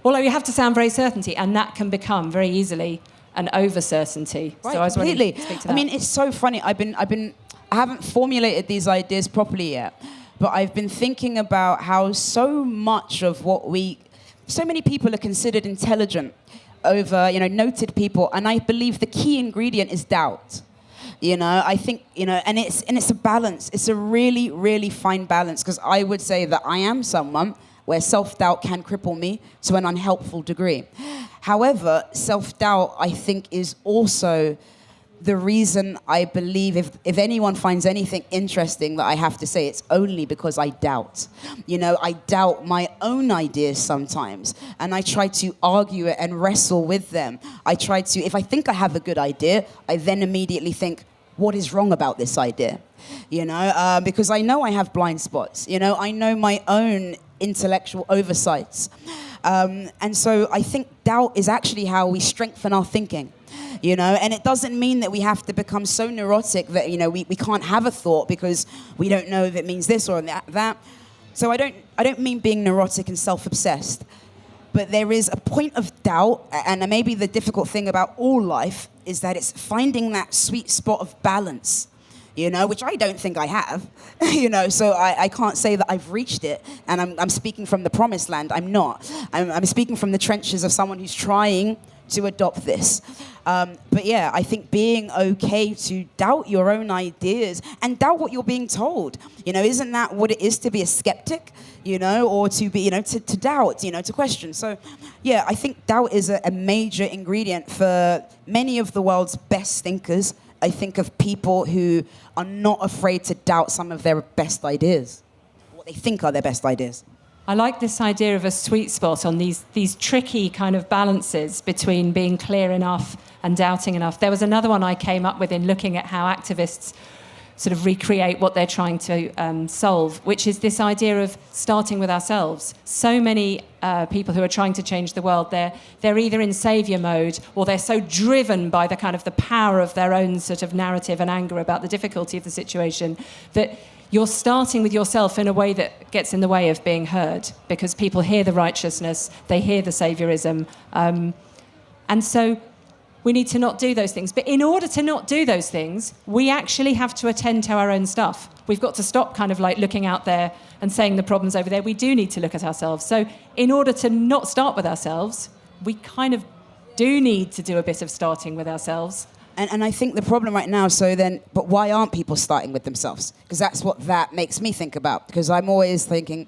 although you have to sound very certainty, and that can become very easily an over-certainty. Right, so I was completely. To speak to that. I mean, it's so funny. I haven't formulated these ideas properly yet, but I've been thinking about how so many people are considered intelligent over, noted people, and I believe the key ingredient is doubt. I think, and it's a balance. It's a really, really fine balance, because I would say that I am someone where self-doubt can cripple me to an unhelpful degree. However, self-doubt, I think, is also the reason I believe if anyone finds anything interesting that I have to say, it's only because I doubt. I doubt my own ideas sometimes, and I try to argue it and wrestle with them. If I think I have a good idea, I then immediately think, what is wrong about this idea? Because I know I have blind spots. I know my own intellectual oversights. And so I think doubt is actually how we strengthen our thinking. And it doesn't mean that we have to become so neurotic that, we can't have a thought because we don't know if it means this or that. So I don't mean being neurotic and self-obsessed, but there is a point of doubt, and maybe the difficult thing about all life is that it's finding that sweet spot of balance, which I don't think I have, so I can't say that I've reached it, and I'm speaking from the promised land. I'm not. I'm speaking from the trenches of someone who's trying to adopt this. But yeah, I think being okay to doubt your own ideas and doubt what you're being told. Isn't that what it is to be a skeptic? Or to be, to doubt, to question. So yeah, I think doubt is a major ingredient for many of the world's best thinkers. I think of people who are not afraid to doubt some of their best ideas, what they think are their best ideas. I like this idea of a sweet spot on these tricky kind of balances between being clear enough and doubting enough. There was another one I came up with in looking at how activists sort of recreate what they're trying to solve, which is this idea of starting with ourselves. So many people who are trying to change the world, they're either in saviour mode or they're so driven by the kind of the power of their own sort of narrative and anger about the difficulty of the situation that you're starting with yourself in a way that gets in the way of being heard, because people hear the righteousness, they hear the saviorism. And so we need to not do those things. But in order to not do those things, we actually have to attend to our own stuff. We've got to stop kind of like looking out there and saying the problem's over there. We do need to look at ourselves. So in order to not start with ourselves, we kind of do need to do a bit of starting with ourselves. And I think the problem right now, but why aren't people starting with themselves? Because that's what that makes me think about. Because I'm always thinking,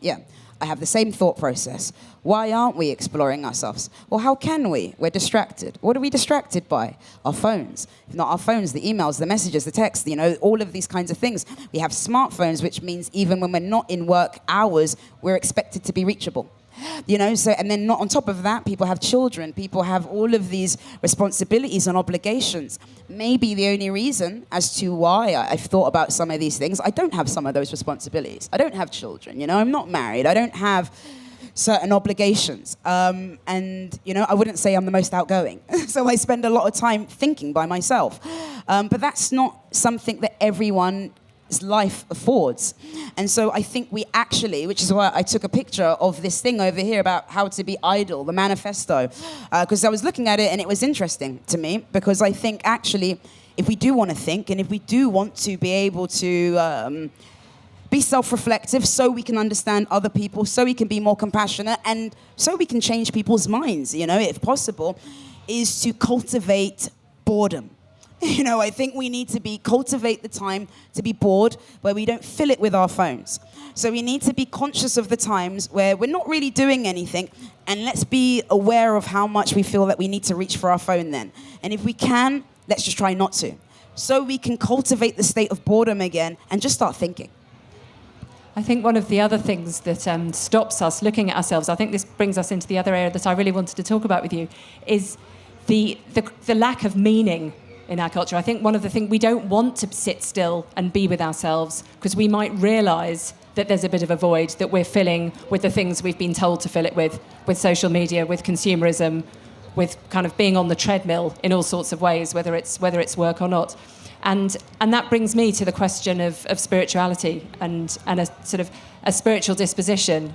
I have the same thought process. Why aren't we exploring ourselves? Well, how can we? We're distracted. What are we distracted by? Our phones. If not our phones, the emails, the messages, the texts, all of these kinds of things. We have smartphones, which means even when we're not in work hours, we're expected to be reachable. And then not on top of that, people have children, people have all of these responsibilities and obligations. Maybe the only reason as to why I've thought about some of these things, I don't have some of those responsibilities. I don't have children, I'm not married, I don't have certain obligations. I wouldn't say I'm the most outgoing. So I spend a lot of time thinking by myself. But that's not something that everyone's life affords. And so I think we actually, which is why I took a picture of this thing over here about how to be idle, the manifesto, because I was looking at it and it was interesting to me, because I think actually if we do want to think and if we do want to be able to be self-reflective so we can understand other people, so we can be more compassionate, and so we can change people's minds, if possible, is to cultivate boredom. I think we need to cultivate the time to be bored where we don't fill it with our phones. So we need to be conscious of the times where we're not really doing anything, and let's be aware of how much we feel that we need to reach for our phone then. And if we can, let's just try not to. So we can cultivate the state of boredom again and just start thinking. I think one of the other things that stops us looking at ourselves, I think this brings us into the other area that I really wanted to talk about with you, is the lack of meaning in our culture. I think one of the things, we don't want to sit still and be with ourselves because we might realise that there's a bit of a void that we're filling with the things we've been told to fill it with social media, with consumerism, with kind of being on the treadmill in all sorts of ways, whether it's work or not. And that brings me to the question of spirituality and a sort of a spiritual disposition.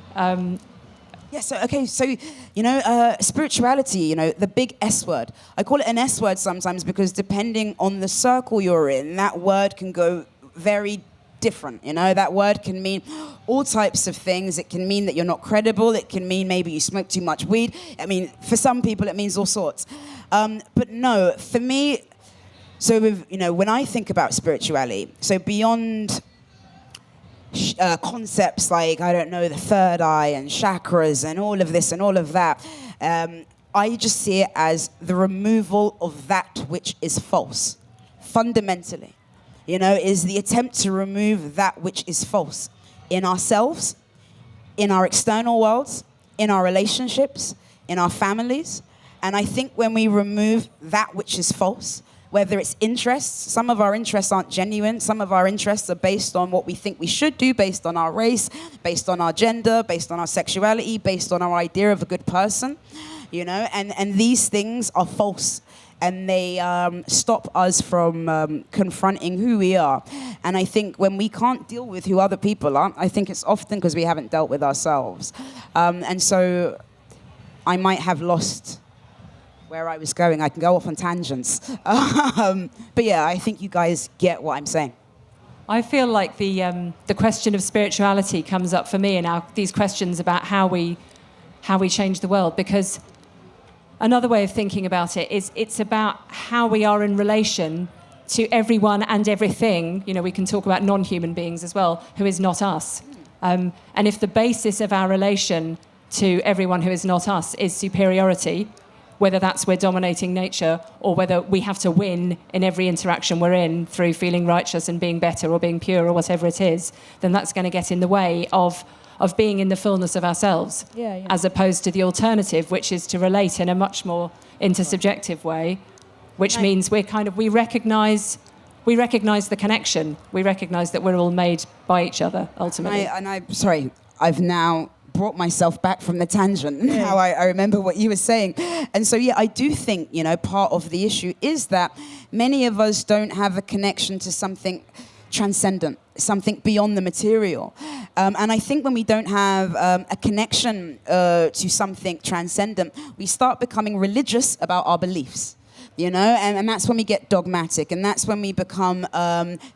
Spirituality, the big S word. I call it an S word sometimes because depending on the circle you're in, that word can go very different. That word can mean all types of things. It can mean that you're not credible. It can mean maybe you smoke too much weed. I mean, for some people, it means all sorts. But no, for me, when I think about spirituality, so beyond concepts like, the third eye and chakras and all of this and all of that, I just see it as the removal of that which is false, fundamentally. Is the attempt to remove that which is false in ourselves, in our external worlds, in our relationships, in our families. And I think when we remove that which is false, whether it's interests, some of our interests aren't genuine, some of our interests are based on what we think we should do, based on our race, based on our gender, based on our sexuality, based on our idea of a good person, and these things are false. And they stop us from confronting who we are. And I think when we can't deal with who other people are, I think it's often because we haven't dealt with ourselves. And so I might have lost where I was going. I can go off on tangents. But yeah, I think you guys get what I'm saying. I feel like the question of spirituality comes up for me in these questions about how we change the world, because another way of thinking about it is it's about how we are in relation to everyone and everything. We can talk about non-human beings as well, who is not us. And if the basis of our relation to everyone who is not us is superiority, whether that's we're dominating nature or whether we have to win in every interaction we're in through feeling righteous and being better or being pure or whatever it is, then that's going to get in the way of being in the fullness of ourselves, as opposed to the alternative, which is to relate in a much more intersubjective way, which means we recognise the connection. We recognise that we're all made by each other, ultimately. I've now brought myself back from the tangent. Now I remember what you were saying. And so, I do think, part of the issue is that many of us don't have a connection to something transcendent, something beyond the material. And I think when we don't have a connection to something transcendent, we start becoming religious about our beliefs. you know, and that's when we get dogmatic, and that's when we become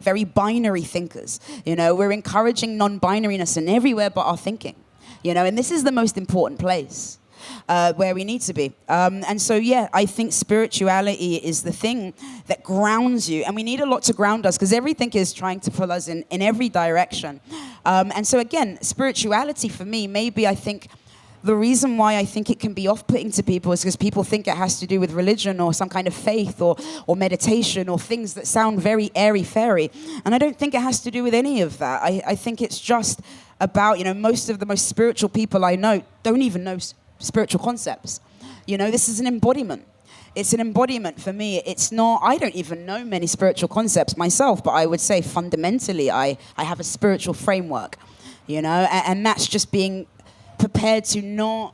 very binary thinkers. You know, we're encouraging non-binariness in everywhere but our thinking, you know, and this is the most important place where we need to be. And so, yeah, I think spirituality is the thing that grounds you, and we need a lot to ground us because everything is trying to pull us in every direction. And so, again, spirituality for me, maybe I think the reason why I think it can be off-putting to people is because people think it has to do with religion or some kind of faith or meditation or things that sound very airy-fairy. And I don't think it has to do with any of that. I think it's just about, you know, most of the most spiritual people I know don't even know spiritual concepts. You know, this is an embodiment. It's an embodiment for me. It's not, I don't even know many spiritual concepts myself, but I would say fundamentally I have a spiritual framework, you know, and that's just being prepared to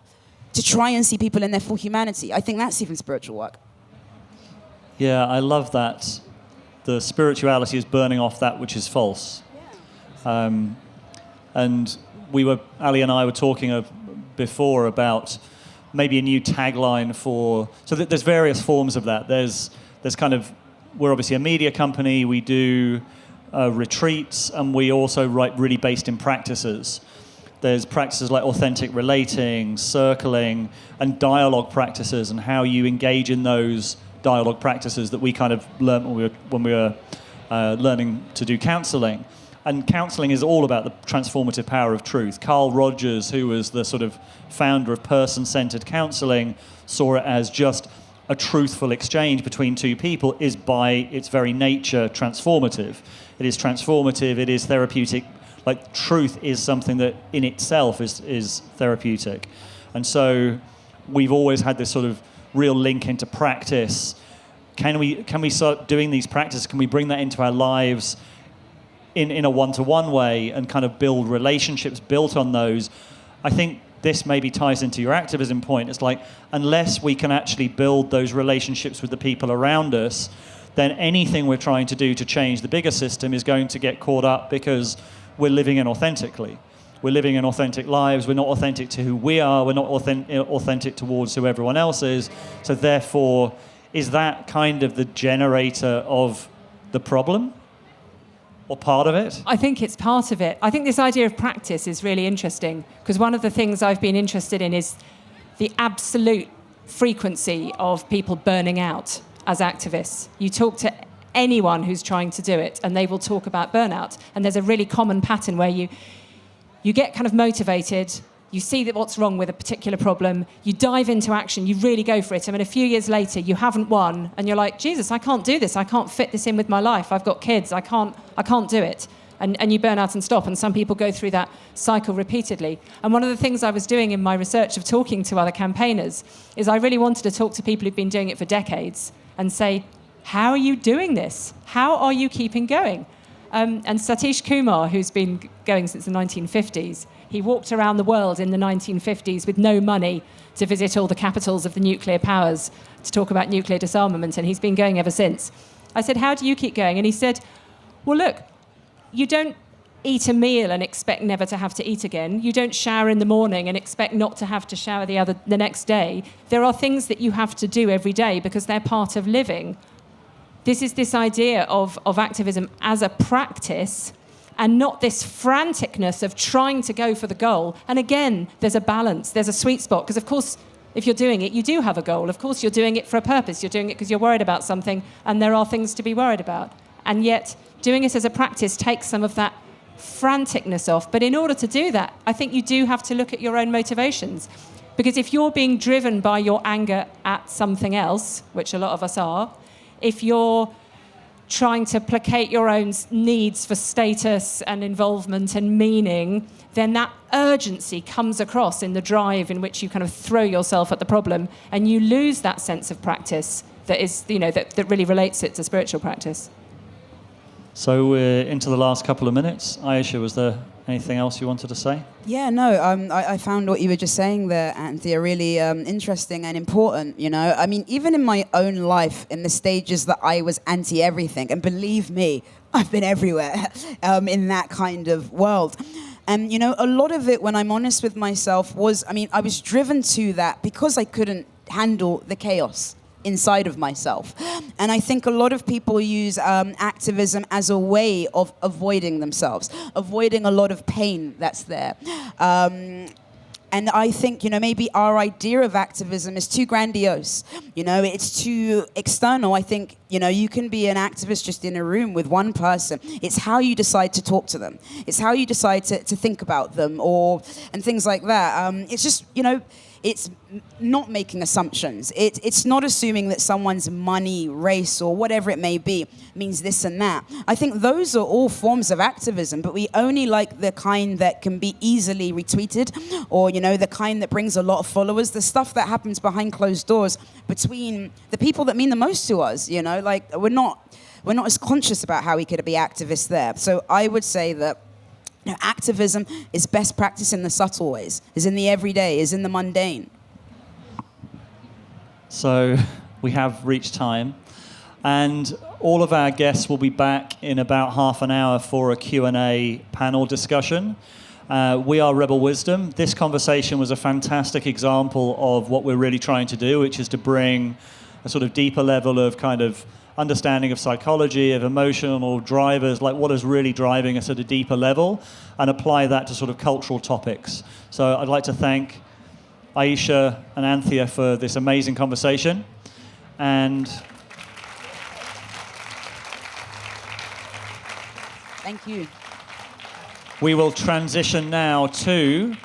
try and see people in their full humanity. I think that's even spiritual work. Yeah, I love that. The spirituality is burning off that which is false. Yeah. And Ali and I were talking before about maybe a new tagline for, so there's various forms of that. There's kind of, we're obviously a media company, we do retreats, and we also write really based in practices. There's practices like authentic relating, circling, and dialogue practices, and how you engage in those dialogue practices that we kind of learned when we were learning to do counselling. And counselling is all about the transformative power of truth. Carl Rogers, who was the sort of founder of person-centered counselling, saw it as just a truthful exchange between two people is by its very nature transformative. It is transformative, it is therapeutic. Like, truth is something that in itself is therapeutic. And so we've always had this sort of real link into practice. Can we start doing these practices? Can we bring that into our lives in a one-to-one way and kind of build relationships built on those? I think this maybe ties into your activism point. It's like, unless we can actually build those relationships with the people around us, then anything we're trying to do to change the bigger system is going to get caught up because we're living inauthentically. We're living in authentic lives. We're not authentic to who we are. We're not authentic towards who everyone else is. So therefore, is that kind of the generator of the problem? Or part of it? I think it's part of it. I think this idea of practice is really interesting because one of the things I've been interested in is the absolute frequency of people burning out as activists. You talk to anyone who's trying to do it and they will talk about burnout. And there's a really common pattern where you get kind of motivated, you see that what's wrong with a particular problem, you dive into action, you really go for it, and then a few years later you haven't won and you're like, Jesus, I can't do this, I can't fit this in with my life, I've got kids, I can't do it. And you burn out and stop, and some people go through that cycle repeatedly. And one of the things I was doing in my research of talking to other campaigners is I really wanted to talk to people who've been doing it for decades and say, how are you doing this? How are you keeping going? And Satish Kumar, who's been going since the 1950s, he walked around the world in the 1950s with no money to visit all the capitals of the nuclear powers to talk about nuclear disarmament, and he's been going ever since. I said, how do you keep going? And he said, well, look, you don't eat a meal and expect never to have to eat again. You don't shower in the morning and expect not to have to shower the next day. There are things that you have to do every day because they're part of living. This is this idea of activism as a practice and not this franticness of trying to go for the goal. And again, there's a balance, there's a sweet spot, because of course, if you're doing it, you do have a goal. Of course, you're doing it for a purpose. You're doing it because you're worried about something, and there are things to be worried about. And yet, doing it as a practice takes some of that franticness off. But in order to do that, I think you do have to look at your own motivations. Because if you're being driven by your anger at something else, which a lot of us are, if you're trying to placate your own needs for status and involvement and meaning, then that urgency comes across in the drive in which you kind of throw yourself at the problem, and you lose that sense of practice that is, you know, that really relates it to spiritual practice. So we're into the last couple of minutes. Ayisha, was there anything else you wanted to say? Yeah, no, I found what you were just saying there, Anthea, really interesting and important, you know. I mean, even in my own life, in the stages that I was anti-everything, and believe me, I've been everywhere in that kind of world. And, you know, a lot of it, when I'm honest with myself, was, I mean, I was driven to that because I couldn't handle the chaos. inside of myself. And I think a lot of people use activism as a way of avoiding themselves, avoiding a lot of pain that's there. And I think, maybe our idea of activism is too grandiose. It's too external. I think, you can be an activist just in a room with one person. It's how you decide to talk to them. It's how you decide to think about them and things like that. It's just, it's not making assumptions. It's not assuming that someone's money, race, or whatever it may be means this and that. I think those are all forms of activism, but we only like the kind that can be easily retweeted, or the kind that brings a lot of followers. The stuff that happens behind closed doors between the people that mean the most to us. Like we're not as conscious about how we could be activists there. So I would say that activism is best practice in the subtle ways, is in the everyday, is in the mundane. So we have reached time, and all of our guests will be back in about half an hour for a Q&A panel discussion. We are Rebel Wisdom. This conversation was a fantastic example of what we're really trying to do, which is to bring a sort of deeper level of kind of understanding of psychology, of emotional drivers, like what is really driving us at a deeper level, and apply that to sort of cultural topics. So I'd like to thank Ayishat and Anthea for this amazing conversation. And thank you. We will transition now to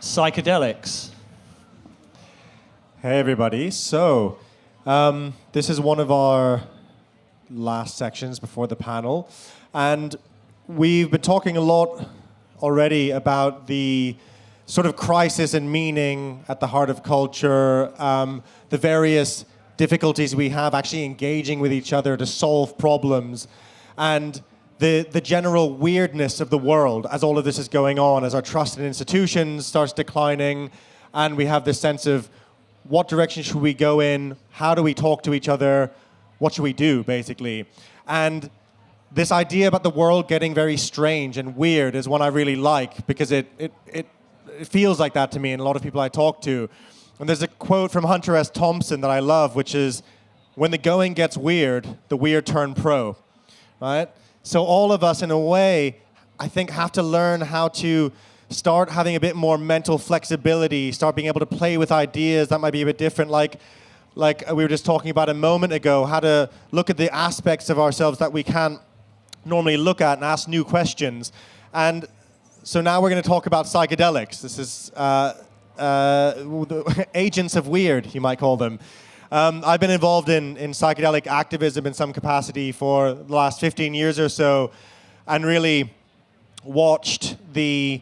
Psychedelics. Hey, everybody. So this is one of our last sections before the panel, and we've been talking a lot already about the sort of crisis and meaning at the heart of culture, the various difficulties we have actually engaging with each other to solve problems, and the general weirdness of the world as all of this is going on, as our trust in institutions starts declining, and we have this sense of what direction should we go in, how do we talk to each other, what should we do, basically. And this idea about the world getting very strange and weird is one I really like, because it feels like that to me and a lot of people I talk to. And there's a quote from Hunter S. Thompson that I love, which is, when the going gets weird, the weird turn pro, right? So all of us, in a way, I think have to learn how to start having a bit more mental flexibility, start being able to play with ideas that might be a bit different, like we were just talking about a moment ago, how to look at the aspects of ourselves that we can't normally look at and ask new questions. And so now we're going to talk about psychedelics. This is the agents of weird, you might call them. I've been involved in psychedelic activism in some capacity for the last 15 years or so, and really watched the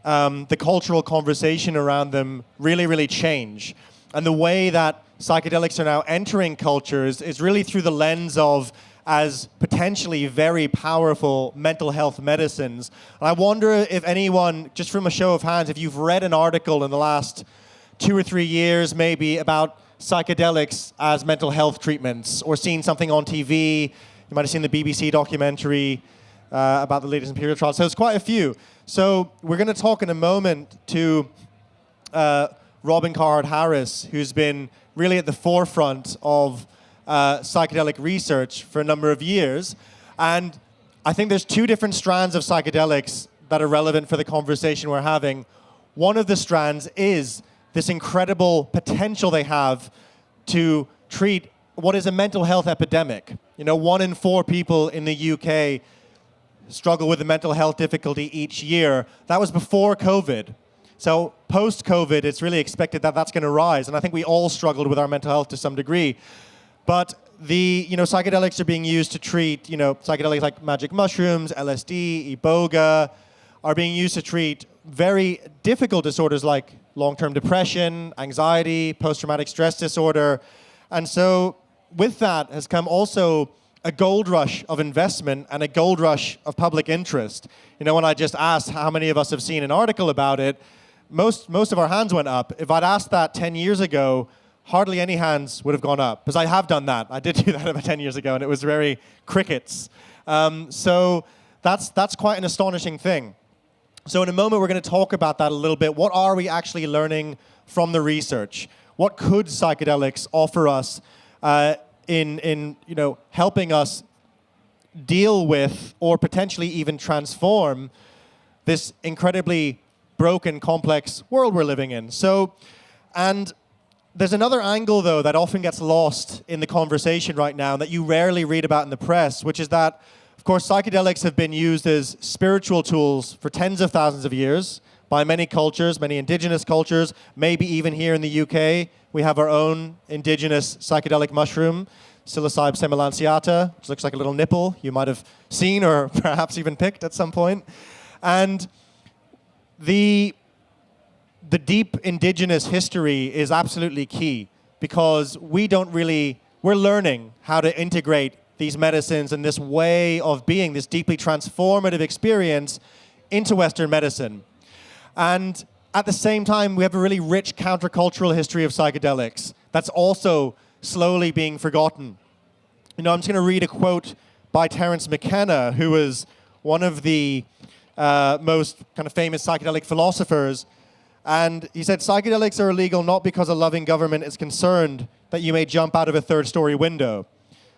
cultural conversation around them really, really change. And the way that psychedelics are now entering cultures is really through the lens of as potentially very powerful mental health medicines. And I wonder if anyone, just from a show of hands, if you've read an article in the last 2 or 3 years maybe about psychedelics as mental health treatments, or seen something on TV. You might have seen the BBC documentary about the latest Imperial trial. So it's quite a few. So we're going to talk in a moment to Robin Carhart-Harris, who's been really at the forefront of psychedelic research for a number of years. And I think there's 2 different strands of psychedelics that are relevant for the conversation we're having. One of the strands is this incredible potential they have to treat what is a mental health epidemic. 1 in 4 people in the UK struggle with a mental health difficulty each year. That was before COVID. So post-COVID, it's really expected that that's going to rise. And I think we all struggled with our mental health to some degree. But the psychedelics are being used to treat, psychedelics like magic mushrooms, LSD, Iboga, are being used to treat very difficult disorders like long-term depression, anxiety, post-traumatic stress disorder. And so with that has come also a gold rush of investment and a gold rush of public interest. When I just asked how many of us have seen an article about it, most of our hands went up. If I'd asked that 10 years ago, hardly any hands would have gone up, because I have done that. I did do that about 10 years ago, and it was very crickets. So that's quite an astonishing thing. So in a moment, we're going to talk about that a little bit. What are we actually learning from the research? What could psychedelics offer us in helping us deal with or potentially even transform this incredibly broken, complex world we're living in. So, and there's another angle, though, that often gets lost in the conversation right now that you rarely read about in the press, which is that, of course, psychedelics have been used as spiritual tools for tens of thousands of years by many cultures, many indigenous cultures, maybe even here in the UK. We have our own indigenous psychedelic mushroom, Psilocybe semilanceata, which looks like a little nipple you might have seen or perhaps even picked at some point. And the deep indigenous history is absolutely key because we're learning how to integrate these medicines and this way of being, this deeply transformative experience into Western medicine. And at the same time, we have a really rich countercultural history of psychedelics that's also slowly being forgotten. I'm just going to read a quote by Terence McKenna, who was one of the most kind of famous psychedelic philosophers. And he said, psychedelics are illegal not because a loving government is concerned that you may jump out of a third-story window.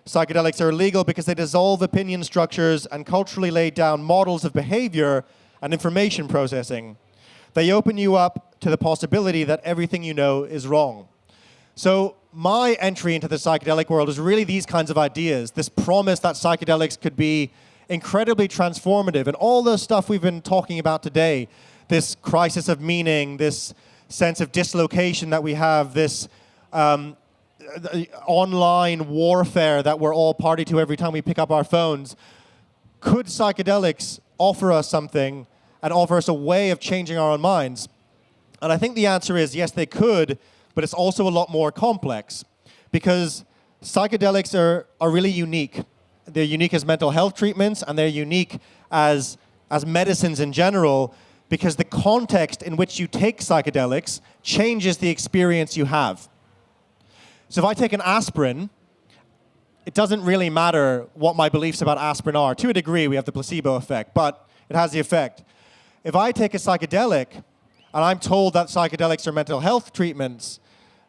Psychedelics are illegal because they dissolve opinion structures and culturally lay down models of behavior and information processing. They open you up to the possibility that everything you know is wrong. So my entry into the psychedelic world is really these kinds of ideas, this promise that psychedelics could be incredibly transformative, and all the stuff we've been talking about today, this crisis of meaning, this sense of dislocation that we have, this online warfare that we're all party to every time we pick up our phones. Could psychedelics offer us something and offer us a way of changing our own minds? And I think the answer is yes, they could, but it's also a lot more complex because psychedelics are really unique. They're unique as mental health treatments, and they're unique as medicines in general because the context in which you take psychedelics changes the experience you have. So if I take an aspirin, it doesn't really matter what my beliefs about aspirin are. To a degree, we have the placebo effect, but it has the effect. If I take a psychedelic, and I'm told that psychedelics are mental health treatments,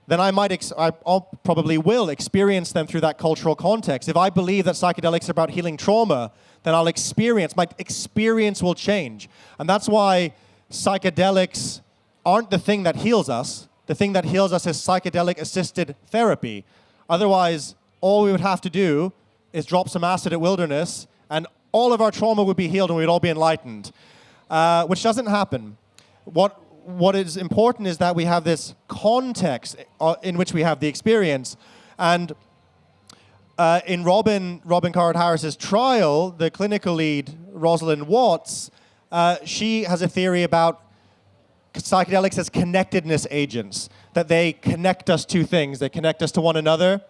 then I probably will experience them through that cultural context. If I believe that psychedelics are about healing trauma, then my experience will change. And that's why psychedelics aren't the thing that heals us. The thing that heals us is psychedelic-assisted therapy. Otherwise, all we would have to do is drop some acid at Wilderness, and all of our trauma would be healed and we'd all be enlightened, which doesn't happen. What is important is that we have this context in which we have the experience. And in Robin Carhart-Harris's trial, the clinical lead, Rosalind Watts, she has a theory about psychedelics as connectedness agents, that they connect us to things. They connect us to one another.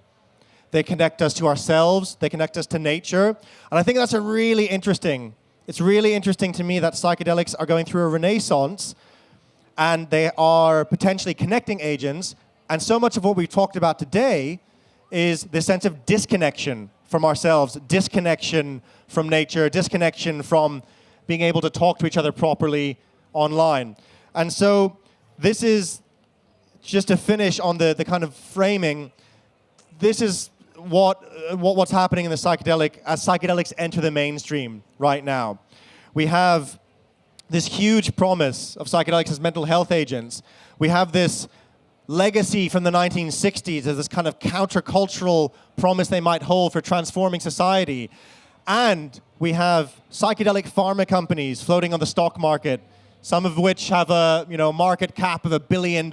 They connect us to ourselves. They connect us to nature. And I think that's really interesting. It's really interesting to me that psychedelics are going through a renaissance and they are potentially connecting agents. And so much of what we've talked about today is the sense of disconnection from ourselves, disconnection from nature, disconnection from being able to talk to each other properly online. And so this is, just to finish on the kind of framing, this is what's happening in the psychedelic, as psychedelics enter the mainstream right now. We have this huge promise of psychedelics as mental health agents. We have this legacy from the 1960s as this kind of countercultural promise they might hold for transforming society. And we have psychedelic pharma companies floating on the stock market, some of which have a market cap of $1 billion.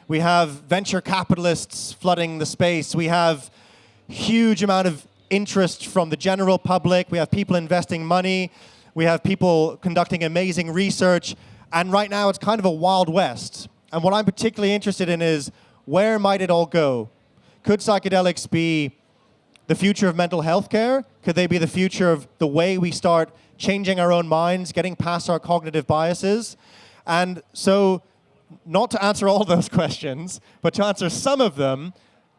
We have venture capitalists flooding the space. We have huge amount of interest from the general public. We have people investing money. We have people conducting amazing research. And right now it's kind of a wild west. And what I'm particularly interested in is, where might it all go? Could psychedelics be the future of mental health care? Could they be the future of the way we start changing our own minds, getting past our cognitive biases? And so, not to answer all those questions, but to answer some of them,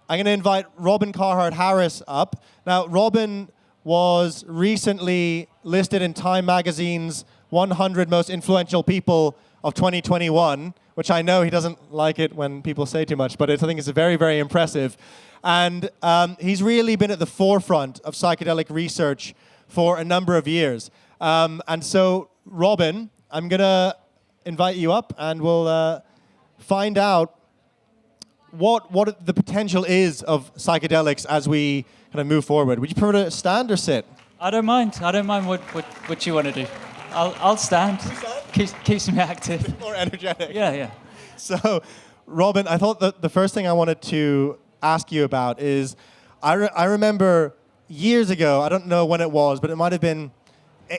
I'm going to invite Robin Carhart-Harris up. Now, Robin was recently listed in Time Magazine's 100 Most Influential People of 2021, which I know he doesn't like it when people say too much, but I think it's very, very impressive. And he's really been at the forefront of psychedelic research for a number of years. And so, Robin, I'm going to invite you up, and we'll find out what the potential is of psychedelics as we kind of move forward. Would you prefer to stand or sit? I don't mind what you want to do. I'll stand. Keeps me active. More energetic. Yeah. So, Robin, I thought that the first thing I wanted to ask you about is, I remember years ago, I don't know when it was, but it might have been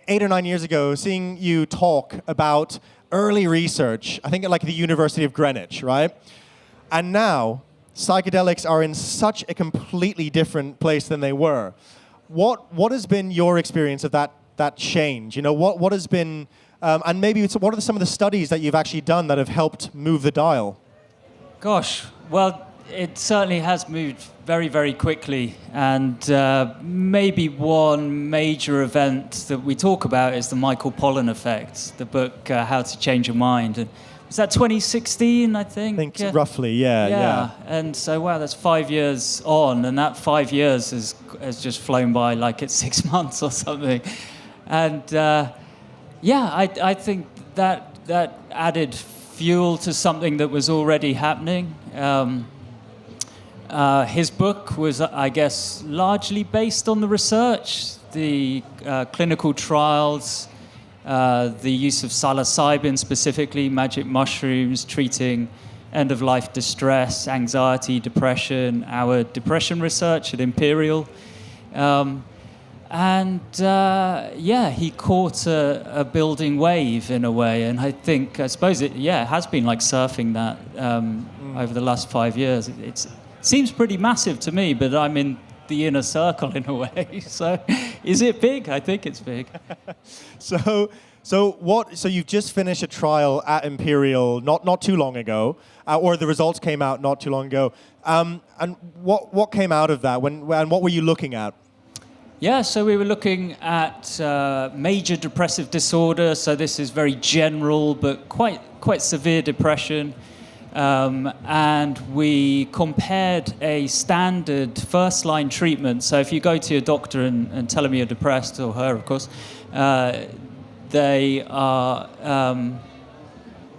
8 or 9 years ago, seeing you talk about early research, I think at like the University of Greenwich, right? And now, psychedelics are in such a completely different place than they were. What has been your experience of that change? You know, what has been, and maybe what are some of the studies that you've actually done that have helped move the dial? Gosh, well, it certainly has moved very, very quickly. And maybe one major event that we talk about is the Michael Pollan effect, the book How to Change Your Mind. And was that 2016, I think? I think roughly, yeah. And so, wow, that's 5 years on, and that 5 years has just flown by like it's 6 months or something. And I think that added fuel to something that was already happening. His book was, I guess, largely based on the research, the clinical trials, the use of psilocybin specifically, magic mushrooms, treating end-of-life distress, anxiety, depression, our depression research at Imperial. He caught a building wave in a way, and I suppose it has been like surfing that over the last 5 years. It seems pretty massive to me, but I'm in the inner circle in a way. So, is it big? I think it's big. So you've just finished a trial at Imperial not too long ago, or the results came out not too long ago. And what came out of that? And what were you looking at? Yeah, so we were looking at major depressive disorder. So this is very general, but quite severe depression. And we compared a standard first-line treatment. So if you go to your doctor and tell them you're depressed, or her, of course, they are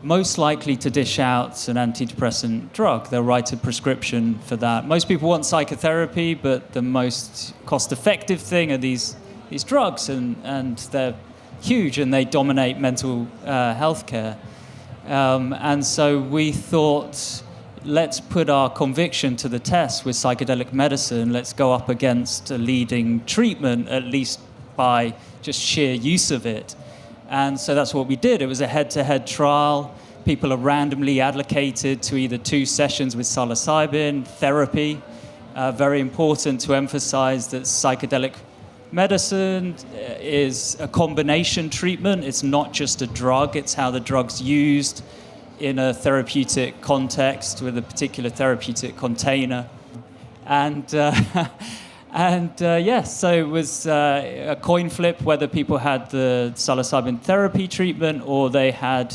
most likely to dish out an antidepressant drug. They'll write a prescription for that. Most people want psychotherapy, but the most cost-effective thing are these drugs, and they're huge, and they dominate mental health care. And so we thought, let's put our conviction to the test with psychedelic medicine. Let's go up against a leading treatment, at least by just sheer use of it. And so that's what we did. It was a head-to-head trial. People are randomly allocated to either 2 sessions with psilocybin therapy. Very important to emphasize that psychedelic medicine is a combination treatment. It's not just a drug. It's how the drug's used in a therapeutic context with a particular therapeutic container. So it was a coin flip whether people had the psilocybin therapy treatment or they had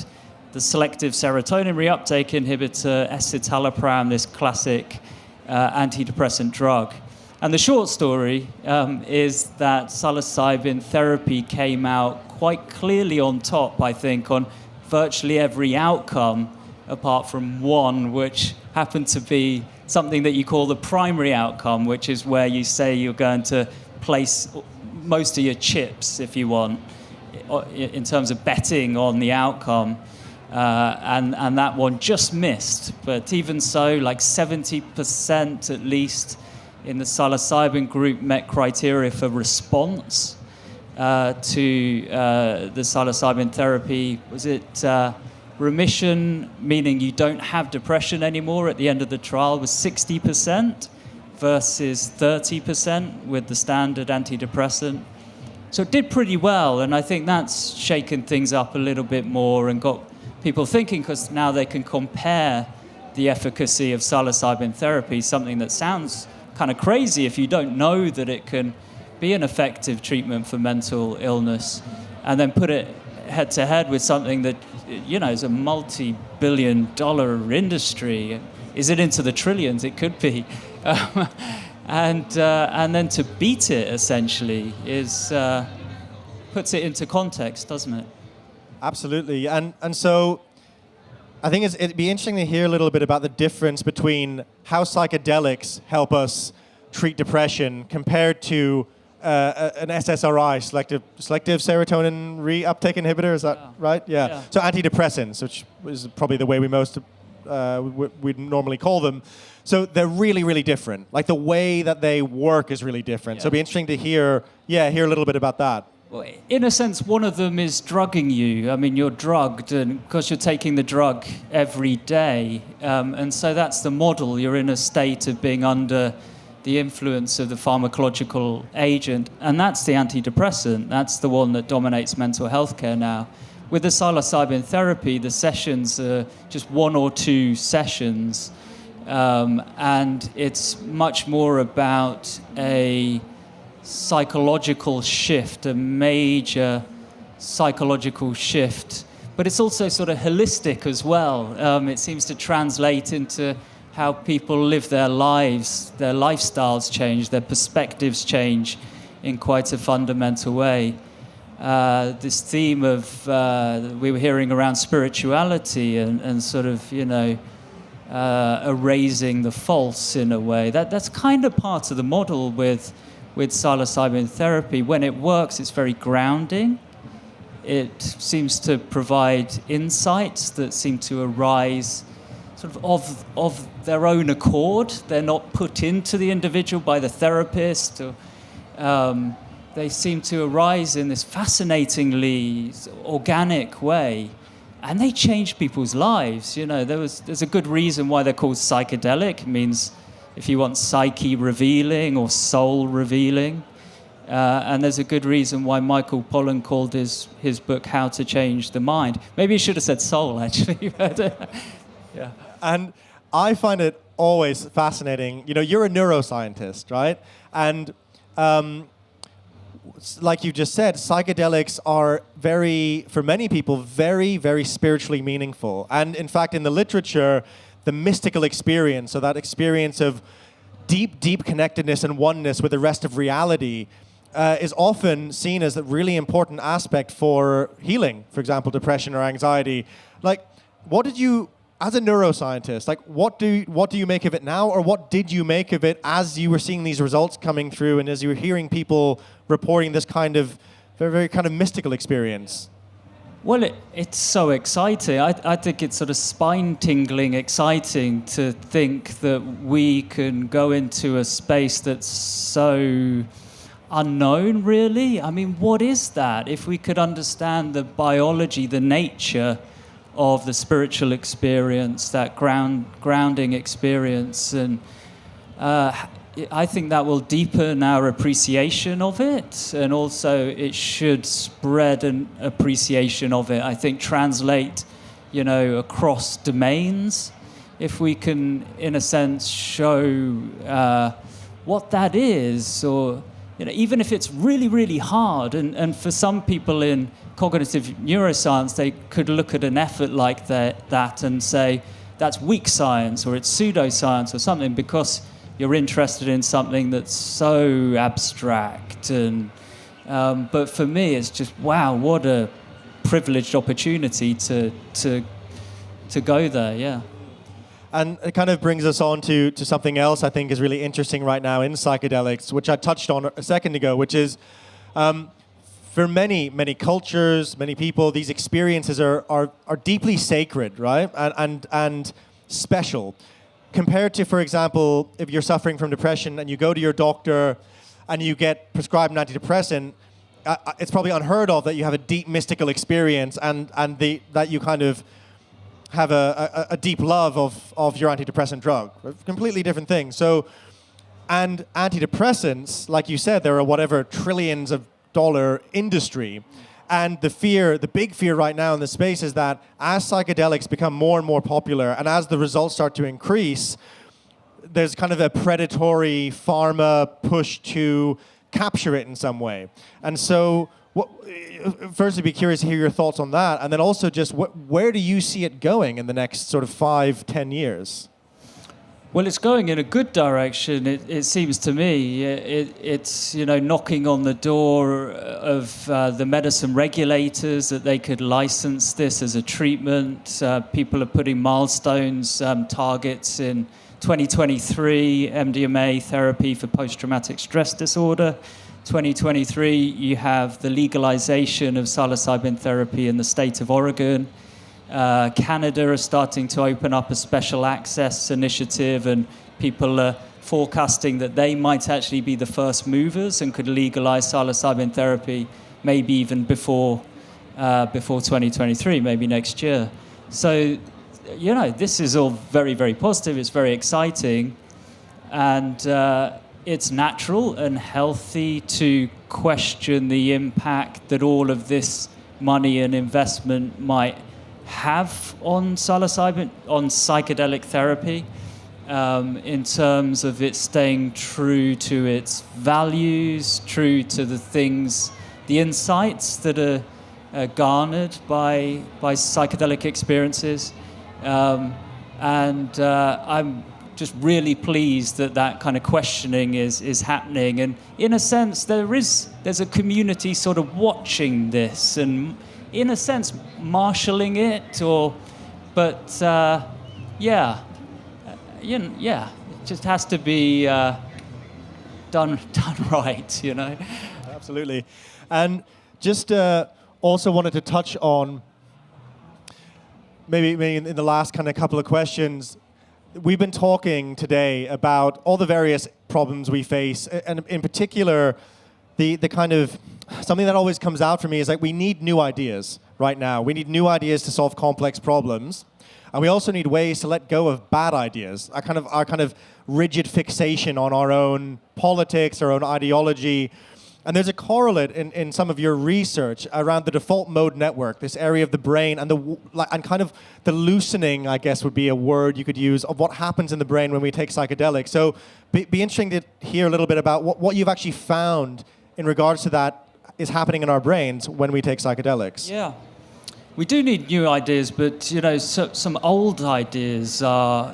the selective serotonin reuptake inhibitor, escitalopram, this classic antidepressant drug. And the short story is that psilocybin therapy came out quite clearly on top, I think, on virtually every outcome, apart from one, which happened to be something that you call the primary outcome, which is where you say you're going to place most of your chips, if you want, in terms of betting on the outcome. And that one just missed. But even so, like 70% at least in the psilocybin group met criteria for response to the psilocybin therapy. Was it remission, meaning you don't have depression anymore at the end of the trial, was 60% versus 30% with the standard antidepressant. So it did pretty well, and I think that's shaken things up a little bit more and got people thinking, because now they can compare the efficacy of psilocybin therapy, something that sounds kind of crazy if you don't know that it can be an effective treatment for mental illness, and then put it head to head with something that is a multi-billion-dollar industry. Is it into the trillions? It could be. And then to beat it, essentially, puts it into context, doesn't it? Absolutely. And so I think it'd be interesting to hear a little bit about the difference between how psychedelics help us treat depression compared to an SSRI, selective serotonin reuptake inhibitor. Is that right? Yeah. So antidepressants, which is probably the way we we'd normally call them. So they're really, really different. Like the way that they work is really different. So it'd be interesting to hear a little bit about that. Well, in a sense, one of them is drugging you. I mean, you're drugged because you're taking the drug every day. And so that's the model. You're in a state of being under the influence of the pharmacological agent. And that's the antidepressant. That's the one that dominates mental health care now. With the psilocybin therapy, the sessions are just 1 or 2 sessions. And it's much more about a psychological shift, a major psychological shift. But it's also sort of holistic as well. It seems to translate into how people live their lives, their lifestyles change, their perspectives change in quite a fundamental way. This theme of, we were hearing around spirituality and sort of, erasing the false in a way. That's kind of part of the model with psilocybin therapy. When it works, it's very grounding. It seems to provide insights that seem to arise sort of their own accord. They're not put into the individual by the therapist. Or, they seem to arise in this fascinatingly organic way. And they change people's lives. There's a good reason why they're called psychedelic. It means, if you want, psyche revealing or soul revealing. And there's a good reason why Michael Pollan called his book How to Change the Mind. Maybe he should have said soul, actually. Yeah. And I find it always fascinating. You're a neuroscientist, right? And like you just said, psychedelics are for many people, very, very spiritually meaningful. And in fact, in the literature, the mystical experience, so that experience of deep, deep connectedness and oneness with the rest of reality, is often seen as a really important aspect for healing, for example, depression or anxiety. Like, what did you, as a neuroscientist, what do you make of it now, or what did you make of it as you were seeing these results coming through and as you were hearing people reporting this kind of very, very kind of mystical experience? Well, it's so exciting. I think it's sort of spine-tingling exciting to think that we can go into a space that's so unknown, really. I mean, what is that? If we could understand the biology, the nature of the spiritual experience, that grounding experience, and I think that will deepen our appreciation of it, and also it should spread an appreciation of it. I think translate, across domains. If we can, in a sense, show what that is, or even if it's really, really hard, and for some people in cognitive neuroscience, they could look at an effort like that and say that's weak science or it's pseudoscience or something, because you're interested in something that's so abstract. And but for me, it's just, wow, what a privileged opportunity to go there. Yeah. And it kind of brings us on to something else I think is really interesting right now in psychedelics, which I touched on a second ago, which is for many, many cultures, many people, these experiences are deeply sacred, right? And special. Compared to, for example, if you're suffering from depression and you go to your doctor and you get prescribed an antidepressant, it's probably unheard of that you have a deep mystical experience and that you kind of have a deep love of your antidepressant drug. Completely different thing. So, and antidepressants, like you said, there are whatever trillions of dollar industry. And the big fear right now in the space is that as psychedelics become more and more popular and as the results start to increase, there's kind of a predatory pharma push to capture it in some way. And so Firstly, be curious to hear your thoughts on that, and then also just where do you see it going in the next sort of 5-10 years? Well, it's going in a good direction. It seems to me. It's knocking on the door of the medicine regulators that they could license this as a treatment. People are putting milestones, targets in 2023, MDMA therapy for post-traumatic stress disorder. 2023, you have the legalization of psilocybin therapy in the state of Oregon. Canada is starting to open up a special access initiative, and people are forecasting that they might actually be the first movers and could legalize psilocybin therapy maybe even before 2023, maybe next year. So, this is all very, very positive. It's very exciting, and it's natural and healthy to question the impact that all of this money and investment might have on psilocybin, on psychedelic therapy, in terms of it staying true to its values, true to the things, the insights that are garnered by psychedelic experiences. And I'm just really pleased that kind of questioning is happening. And in a sense, there's a community sort of watching this and, in a sense, marshalling it, it just has to be done right, Absolutely. And just also wanted to touch on, maybe in the last kind of couple of questions, we've been talking today about all the various problems we face, and in particular, the kind of something that always comes out for me is like we need new ideas right now. We need new ideas to solve complex problems, and we also need ways to let go of bad ideas. Our kind of rigid fixation on our own politics, our own ideology. And there's a correlate in some of your research around the default mode network, this area of the brain, and kind of the loosening, I guess, would be a word you could use, of what happens in the brain when we take psychedelics. So be interesting to hear a little bit about what you've actually found in regards to that is happening in our brains when we take psychedelics. Yeah. We do need new ideas, but, some old ideas are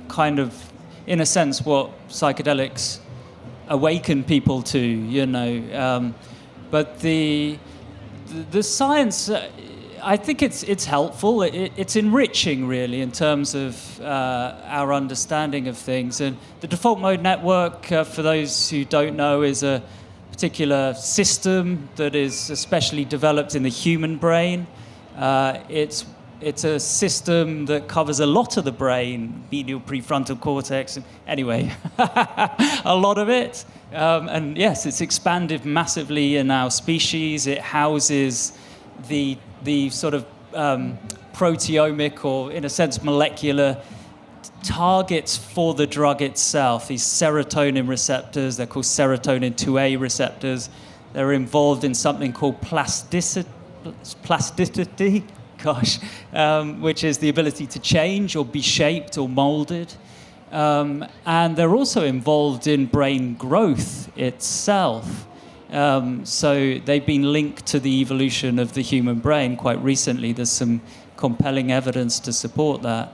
kind of, in a sense, what psychedelics awaken people to, but the science, I think it's helpful. It's enriching, really, in terms of our understanding of things. And the default mode network, for those who don't know, is a particular system that is especially developed in the human brain. It's a system that covers a lot of the brain, medial prefrontal cortex, and anyway, a lot of it. And yes, it's expanded massively in our species. It houses the sort of proteomic, or in a sense molecular, targets for the drug itself. These serotonin receptors, they're called serotonin 2A receptors. They're involved in something called plasticity, which is the ability to change or be shaped or molded. And they're also involved in brain growth itself. So they've been linked to the evolution of the human brain quite recently. There's some compelling evidence to support that.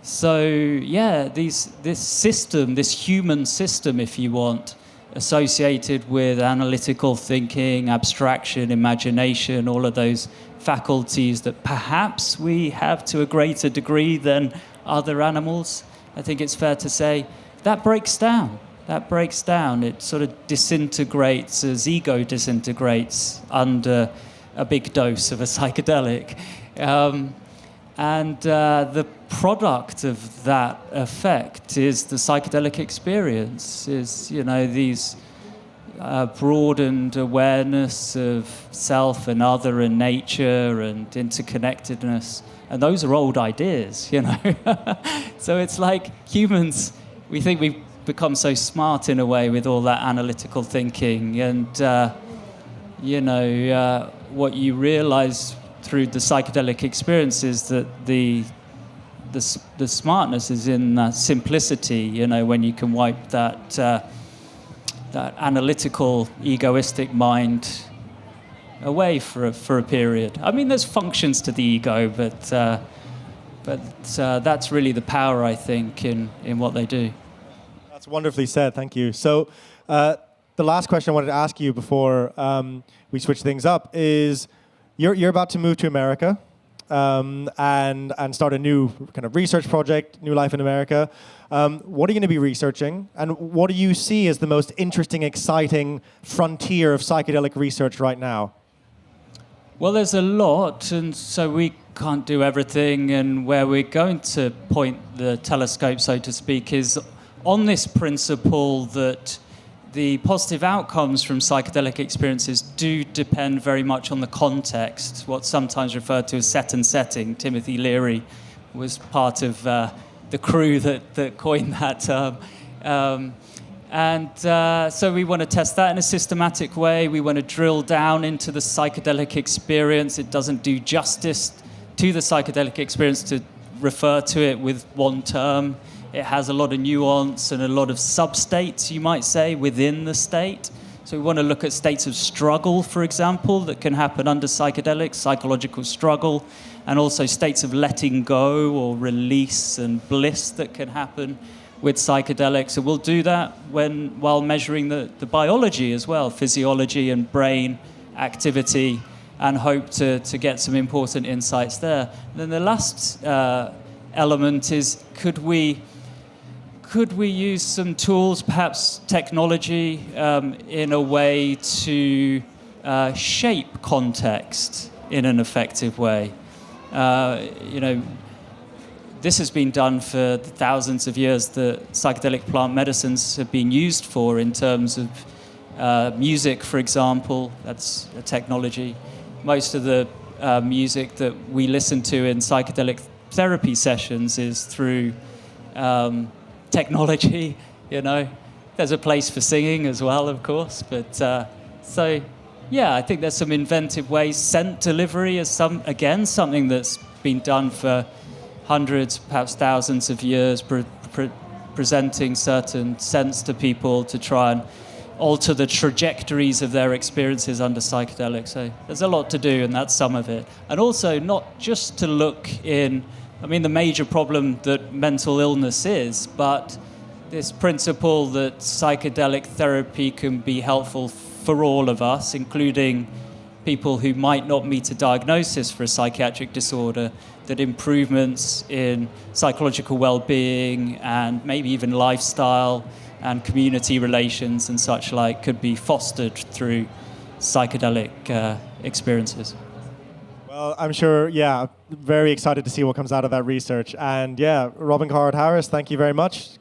This system, this human system, if you want, associated with analytical thinking, abstraction, imagination, all of those faculties that perhaps we have to a greater degree than other animals, I think it's fair to say, that breaks down. It sort of disintegrates as ego disintegrates under a big dose of a psychedelic. And the product of that effect is the psychedelic experience, is, these broadened awareness of self and other and nature and interconnectedness. And those are old ideas, So it's like humans, we think we've become so smart in a way with all that analytical thinking. And, what you realize through the psychedelic experience is that the smartness is in that simplicity, when you can wipe that that analytical, egoistic mind away for a period. I mean, there's functions to the ego, but that's really the power, I think, in what they do. That's wonderfully said. Thank you. So the last question I wanted to ask you before we switch things up is, you're about to move to America and start a new kind of research project, New Life in America. What are you going to be researching, and what do you see as the most interesting, exciting frontier of psychedelic research right now? Well, there's a lot, and so we can't do everything, and where we're going to point the telescope, so to speak, is on this principle that the positive outcomes from psychedelic experiences do depend very much on the context, what's sometimes referred to as set and setting. Timothy Leary was part of the crew that coined that term. So we want to test that in a systematic way. We want to drill down into the psychedelic experience. It doesn't do justice to the psychedelic experience to refer to it with one term. It has a lot of nuance and a lot of sub-states, you might say, within the state. So we want to look at states of struggle, for example, that can happen under psychedelics, psychological struggle, and also states of letting go or release and bliss that can happen with psychedelics. And we'll do that while measuring the biology as well, physiology and brain activity, and hope to get some important insights there. And then the last element is, could we use some tools, perhaps technology, in a way to shape context in an effective way? This has been done for thousands of years. The psychedelic plant medicines have been used for in terms of music, for example. That's a technology. Most of the music that we listen to in psychedelic therapy sessions is through technology. There's a place for singing as well, of course, but I think there's some inventive ways. Scent delivery is something that's been done for hundreds, perhaps thousands of years, presenting certain scents to people to try and alter the trajectories of their experiences under psychedelics. So there's a lot to do, and that's some of it. And also not just to look in, the major problem that mental illness is, but this principle that psychedelic therapy can be helpful for all of us, including people who might not meet a diagnosis for a psychiatric disorder, that improvements in psychological well-being and maybe even lifestyle and community relations and such like could be fostered through psychedelic experiences. Well, I'm sure, very excited to see what comes out of that research. And Robin Carhart-Harris, thank you very much.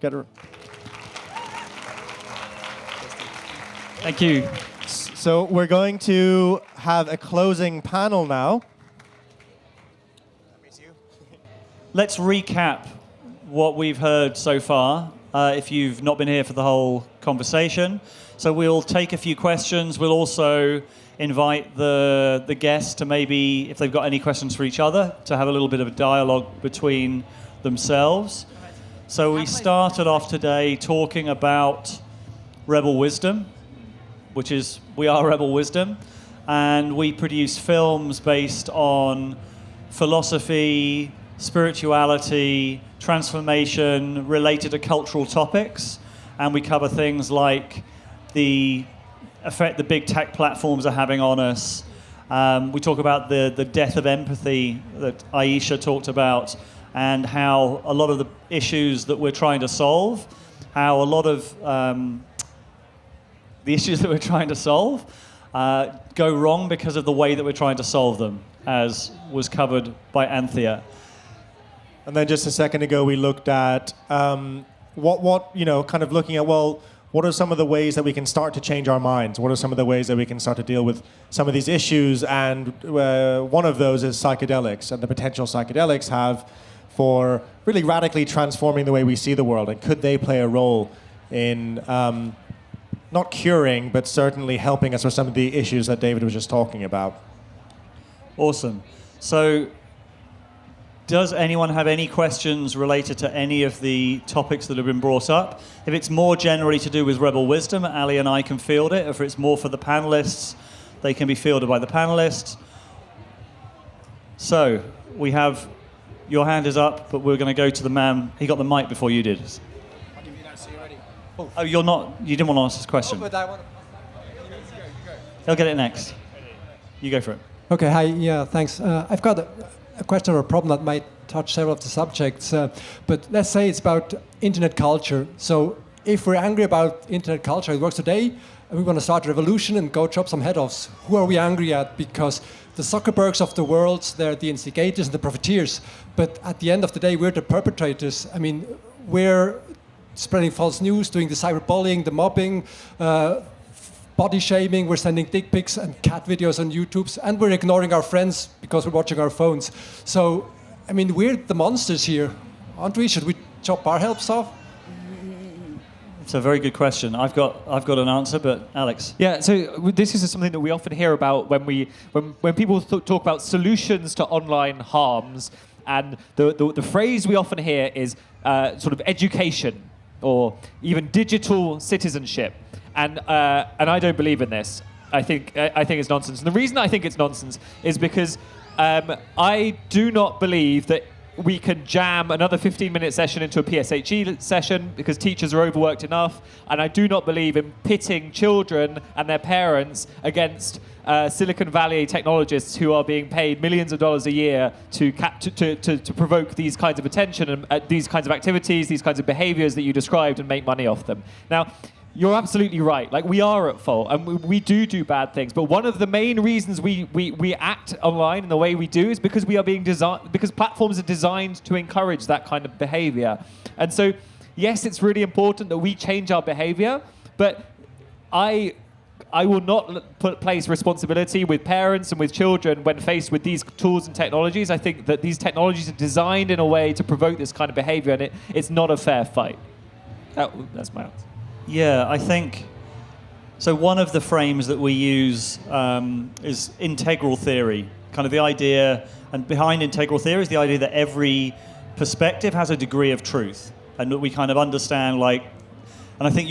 Thank you. So we're going to have a closing panel now. Let's recap what we've heard so far, if you've not been here for the whole conversation. So we'll take a few questions. We'll also invite the guests to maybe, if they've got any questions for each other, to have a little bit of a dialogue between themselves. So we started off today talking about Rebel Wisdom, which is, we are Rebel Wisdom, and we produce films based on philosophy, spirituality, transformation related to cultural topics, and we cover things like the effect the big tech platforms are having on us. We talk about the death of empathy that Ayisha talked about, and how a lot of the issues that we're trying to solve, how a lot of the issues that we're trying to solve go wrong because of the way that we're trying to solve them, as was covered by Anthea. And then just a second ago, we looked at kind of looking at, what are some of the ways that we can start to change our minds? What are some of the ways that we can start to deal with some of these issues? And one of those is psychedelics, and the potential psychedelics have for really radically transforming the way we see the world. And could they play a role in not curing, but certainly helping us with some of the issues that David was just talking about? Awesome. So Does anyone have any questions related to any of the topics that have been brought up? If it's more generally to do with Rebel Wisdom, Ali and I can field it. If it's more for the panelists, they can be fielded by the panelists. So, we have, your hand is up, but we're going to go to the man. He got the mic before you did. Oh, you didn't want to ask this question. But I want to... He'll get it next. You go for it. Okay, hi, yeah, thanks. I've got a question or a problem that might touch several of the subjects, but let's say it's about internet culture. So if we're angry about internet culture, it works today, and we want to start a revolution and go chop some head offs, who are we angry at? Because the Zuckerbergs of the world, they're the instigators and the profiteers, but at the end of the day, we're the perpetrators. I mean, we're spreading false news, doing the cyberbullying, the mobbing, body shaming, we're sending dick pics and cat videos on YouTube, and we're ignoring our friends because we're watching our phones. So, I mean, we're the monsters here, aren't we? Should we chop our helps off? It's a very good question. I've got an answer, but Alex. Yeah, so this is something that we often hear about when people talk about solutions to online harms, and the phrase we often hear is sort of education or even digital citizenship. And I don't believe in this. I think it's nonsense. And the reason I think it's nonsense is because I do not believe that we can jam another 15-minute session into a PSHE session because teachers are overworked enough. And I do not believe in pitting children and their parents against Silicon Valley technologists who are being paid millions of dollars a year to provoke these kinds of attention and these kinds of activities, these kinds of behaviors that you described, and make money off them. Now, you're absolutely right. Like, we are at fault, and we do bad things. But one of the main reasons we act online in the way we do is because we are being designed, because platforms are designed to encourage that kind of behavior. And so, yes, it's really important that we change our behavior, but I will not place responsibility with parents and with children when faced with these tools and technologies. I think that these technologies are designed in a way to provoke this kind of behavior, and it's not a fair fight. That's my answer. Yeah, I think, so one of the frames that we use is integral theory. Kind of the idea, and behind integral theory is the idea that every perspective has a degree of truth. And that we kind of understand, like, and I think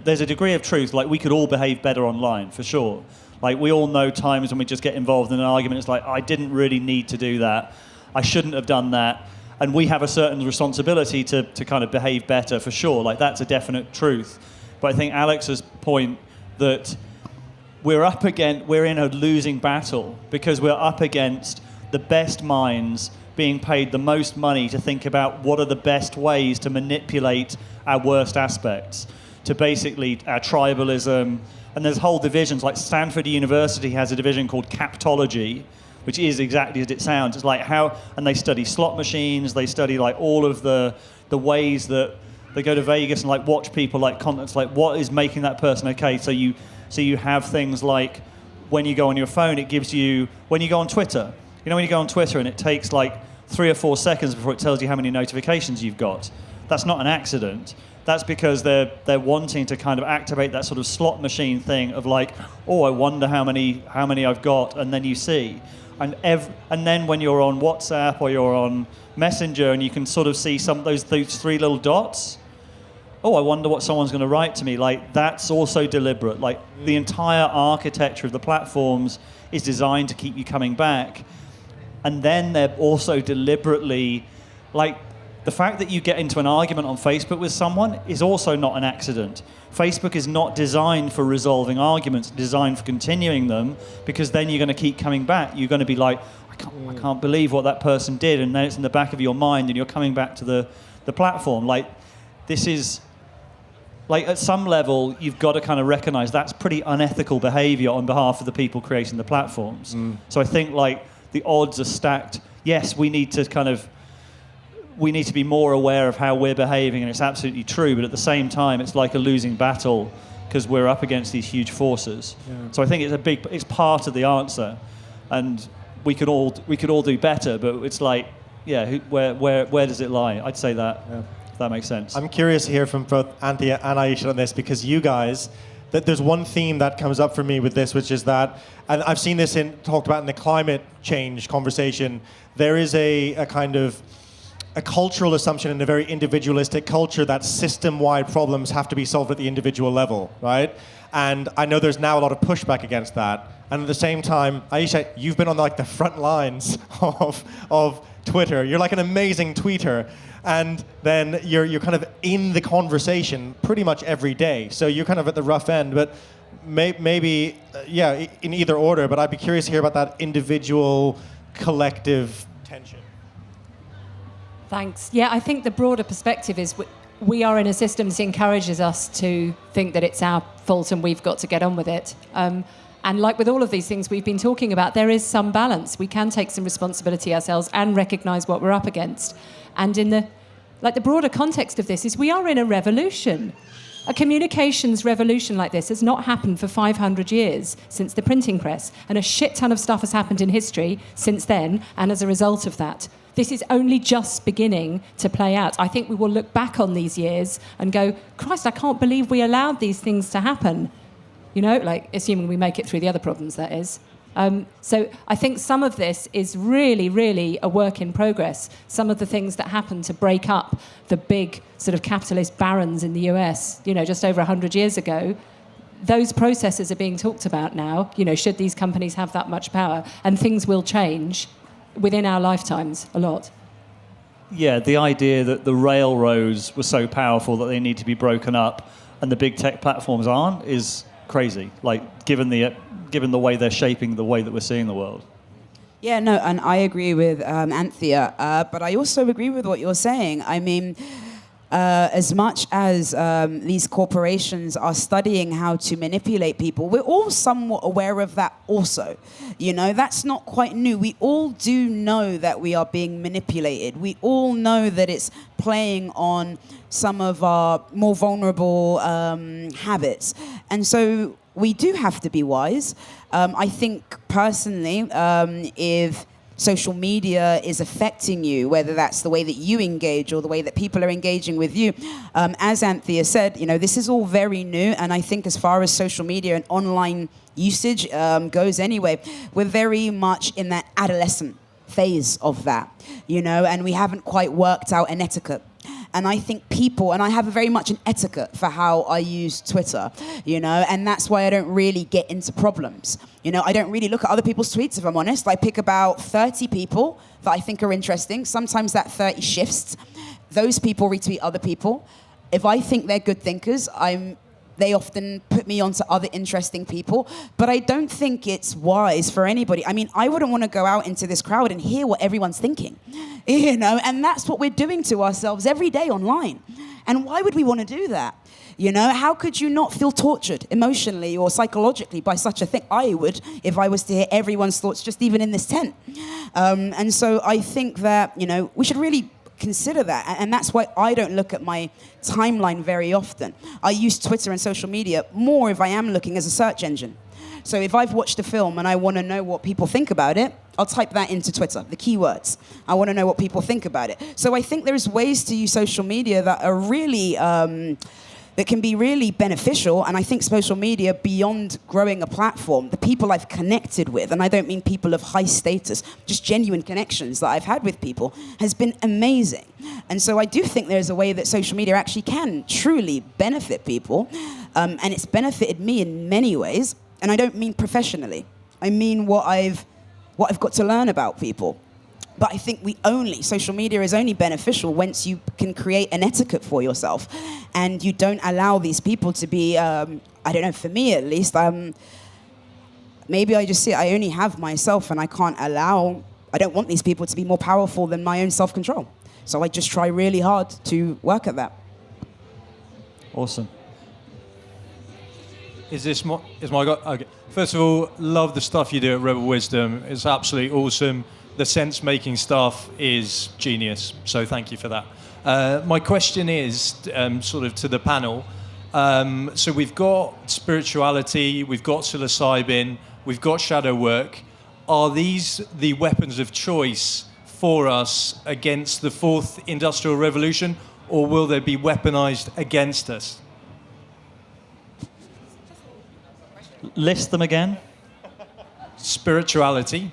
there's a degree of truth, like we could all behave better online, for sure. Like, we all know times when we just get involved in an argument, it's like, I didn't really need to do that. I shouldn't have done that. And we have a certain responsibility to kind of behave better, for sure. Like, that's a definite truth. But I think Alex's point that we're in a losing battle because we're up against the best minds being paid the most money to think about what are the best ways to manipulate our worst aspects, to basically our tribalism. And there's whole divisions, like Stanford University has a division called captology, which is exactly as it sounds. It's like and they study slot machines, they study like all of the ways that they go to Vegas and like watch people like contents, like what is making that person okay. So you have things like when you go on your phone, it gives you, when you go on Twitter, when you go on Twitter and it takes like 3 or 4 seconds before it tells you how many notifications you've got. That's not an accident. That's because they're wanting to kind of activate that sort of slot machine thing of like, oh, I wonder how many I've got, and then you see. And then when you're on WhatsApp or you're on Messenger and you can sort of see those 3 little dots, oh, I wonder what someone's going to write to me. Like, that's also deliberate. Like, the entire architecture of the platforms is designed to keep you coming back. And then they're also deliberately, like, the fact that you get into an argument on Facebook with someone is also not an accident. Facebook is not designed for resolving arguments, it's designed for continuing them, because then you're going to keep coming back. You're going to be like, I can't believe what that person did, and then it's in the back of your mind, and you're coming back to the platform. Like, this is, like, at some level, you've got to kind of recognize that's pretty unethical behavior on behalf of the people creating the platforms. So I think, like, the odds are stacked. Yes, we need to be more aware of how we're behaving, and it's absolutely true, but at the same time, it's like a losing battle because we're up against these huge forces. Yeah. So I think it's part of the answer, and we could all do better, but it's like, yeah, where does it lie? I'd say that, if that makes sense. I'm curious to hear from both Anthea and Ayishat on this, because you guys that there's one theme that comes up for me with this, which is that, and I've seen this talked about in the climate change conversation, there is a kind of a cultural assumption in a very individualistic culture that system-wide problems have to be solved at the individual level, right? And I know there's now a lot of pushback against that. And at the same time, Ayishat, you've been on like the front lines of Twitter. You're like an amazing tweeter. And then you're kind of in the conversation pretty much every day. So you're kind of at the rough end. But maybe, in either order. But I'd be curious to hear about that individual, collective tension. Thanks. Yeah, I think the broader perspective is we are in a system that encourages us to think that it's our fault and we've got to get on with it. And like with all of these things we've been talking about, there is some balance. We can take some responsibility ourselves and recognise what we're up against. And in the broader context of this is we are in a revolution. A communications revolution like this has not happened for 500 years since the printing press. And a shit ton of stuff has happened in history since then and as a result of that. This is only just beginning to play out. I think we will look back on these years and go, Christ, I can't believe we allowed these things to happen. You know, like, assuming we make it through the other problems, that is. So I think some of this is really, really a work in progress. Some of the things that happened to break up the big sort of capitalist barons in the US, you know, just over 100 years ago, those processes are being talked about now. You know, should these companies have that much power? And things will change within our lifetimes a lot. Yeah, the idea that the railroads were so powerful that they need to be broken up and the big tech platforms aren't is crazy, like given the way they're shaping the way that we're seeing the world. Yeah, no, and I agree with Anthea, but I also agree with what you're saying. I mean, as much as these corporations are studying how to manipulate people, we're all somewhat aware of that also. You know, that's not quite new. We all do know that we are being manipulated. We all know that it's playing on some of our more vulnerable habits. And so we do have to be wise. I think personally, if social media is affecting you, whether that's the way that you engage or the way that people are engaging with you. As Anthea said, you know, this is all very new, and I think as far as social media and online usage goes anyway, we're very much in that adolescent phase of that, you know, and we haven't quite worked out an etiquette. And I think people, and I have very much an etiquette for how I use Twitter, you know, and that's why I don't really get into problems. You know, I don't really look at other people's tweets, if I'm honest. I pick about 30 people that I think are interesting. Sometimes that 30 shifts. Those people retweet other people. If I think they're good thinkers, they often put me onto other interesting people, but I don't think it's wise for anybody. I mean, I wouldn't want to go out into this crowd and hear what everyone's thinking, you know, and that's what we're doing to ourselves every day online. And why would we want to do that? You know, how could you not feel tortured emotionally or psychologically by such a thing? I would, if I was to hear everyone's thoughts, just even in this tent. And so I think that, you know, we should really consider that, and that's why I don't look at my timeline very often. I use Twitter and social media more if I am looking as a search engine. So if I've watched a film and I want to know what people think about it, I'll type that into Twitter, the keywords. I want to know what people think about it. So I think there's ways to use social media that are really that can be really beneficial. And I think social media, beyond growing a platform, the people I've connected with, and I don't mean people of high status, just genuine connections that I've had with people, has been amazing. And so I do think there's a way that social media actually can truly benefit people. And it's benefited me in many ways. And I don't mean professionally. I mean what I've got to learn about people. But I think social media is only beneficial once you can create an etiquette for yourself. And you don't allow these people to be, I don't know, for me at least, maybe I just see I only have myself and I don't want these people to be more powerful than my own self-control. So I just try really hard to work at that. Awesome. Okay. First of all, love the stuff you do at Rebel Wisdom. It's absolutely awesome. The sense-making stuff is genius, so thank you for that. My question is sort of to the panel. So we've got spirituality, we've got psilocybin, we've got shadow work. Are these the weapons of choice for us against the fourth industrial revolution, or will they be weaponized against us? List them again. Spirituality,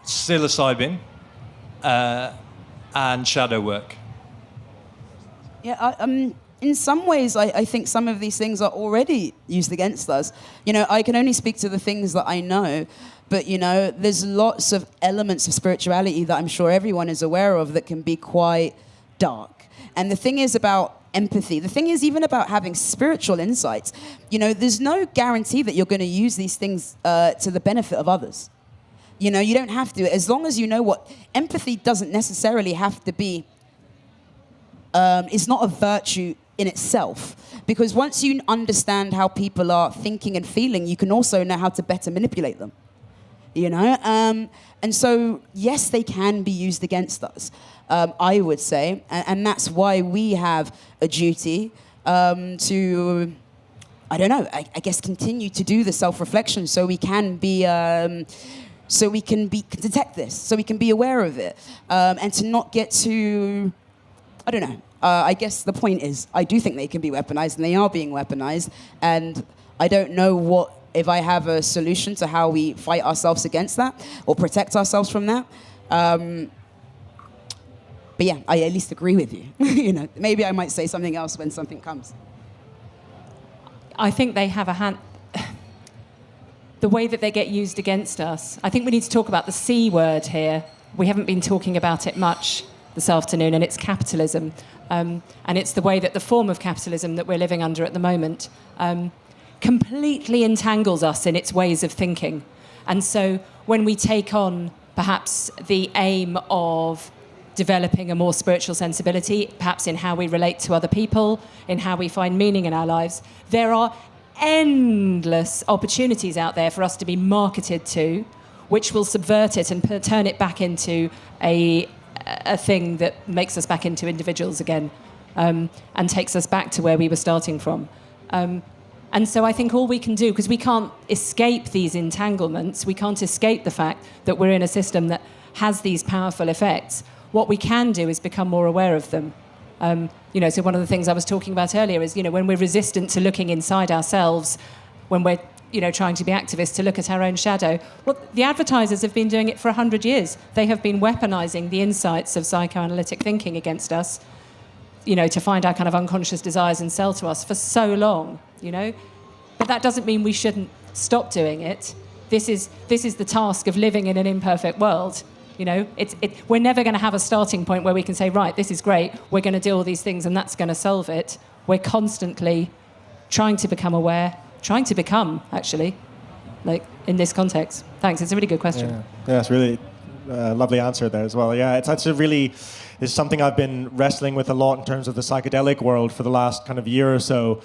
psilocybin, and shadow work. Yeah, in some ways, I think some of these things are already used against us. You know, I can only speak to the things that I know, but, you know, there's lots of elements of spirituality that I'm sure everyone is aware of that can be quite dark. And the thing is about empathy. The thing is even about having spiritual insights. You know, there's no guarantee that you're going to use these things to the benefit of others. You know, you don't have to. As long as you know what... Empathy doesn't necessarily have to be... it's not a virtue in itself. Because once you understand how people are thinking and feeling, you can also know how to better manipulate them. You know? And so, yes, they can be used against us, I would say. And that's why we have a duty to, I don't know, I guess continue to do the self-reflection so we can be... detect this, so we can be aware of it, and to not get too, I don't know. I guess the point is, I do think they can be weaponized, and they are being weaponized, and I don't know if I have a solution to how we fight ourselves against that, or protect ourselves from that. But yeah, I at least agree with you. You know, maybe I might say something else when something comes. I think they have a hand... The way that they get used against us. I think we need to talk about the C word here. We haven't been talking about it much this afternoon, and it's capitalism. And it's the way that the form of capitalism that we're living under at the moment completely entangles us in its ways of thinking. And so when we take on perhaps the aim of developing a more spiritual sensibility, perhaps in how we relate to other people, in how we find meaning in our lives, there are endless opportunities out there for us to be marketed to, which will subvert it and turn it back into a thing that makes us back into individuals again, and takes us back to where we were starting from. And so I think all we can do, because we can't escape these entanglements, we can't escape the fact that we're in a system that has these powerful effects. What we can do is become more aware of them. You know, so one of the things I was talking about earlier is, you know, when we're resistant to looking inside ourselves, when we're, you know, trying to be activists, to look at our own shadow. Well, the advertisers have been doing it for 100 years. They have been weaponizing the insights of psychoanalytic thinking against us, you know, to find our kind of unconscious desires and sell to us for so long, you know. But that doesn't mean we shouldn't stop doing it. This is the task of living in an imperfect world. You know, we're never going to have a starting point where we can say, right, this is great, we're going to do all these things and that's going to solve it. We're constantly trying to become aware, trying to become, actually, like, in this context. Thanks, it's a really good question. Yeah, it's really lovely answer there as well. Yeah, it's something I've been wrestling with a lot in terms of the psychedelic world for the last kind of year or so,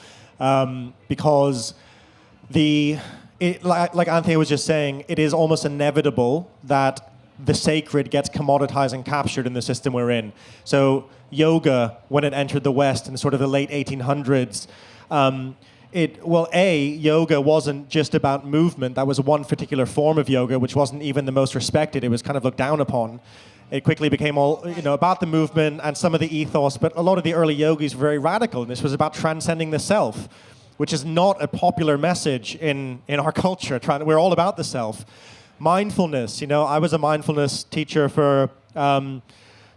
because like Anthea was just saying, it is almost inevitable that the sacred gets commoditized and captured in the system we're in. So yoga, when it entered the West in sort of the late 1800s, yoga wasn't just about movement. That was one particular form of yoga, which wasn't even the most respected. It was kind of looked down upon. It quickly became all, you know, about the movement and some of the ethos, but a lot of the early yogis were very radical, and this was about transcending the self, which is not a popular message in our culture. We're all about the self. Mindfulness, you know, I was a mindfulness teacher for 5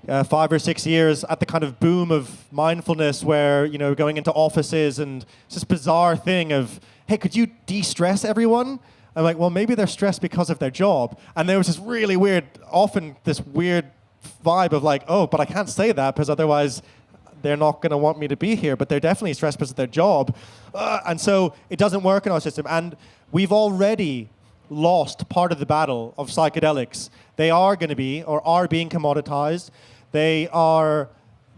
or 6 years at the kind of boom of mindfulness where, you know, going into offices and it's this bizarre thing of, hey, could you de-stress everyone? I'm like, well, maybe they're stressed because of their job. And there was this really weird, often this weird vibe of like, oh, but I can't say that because otherwise they're not going to want me to be here, but they're definitely stressed because of their job. And so it doesn't work in our system. And we've already lost part of the battle of psychedelics. They are going to be, or are being commoditized. They are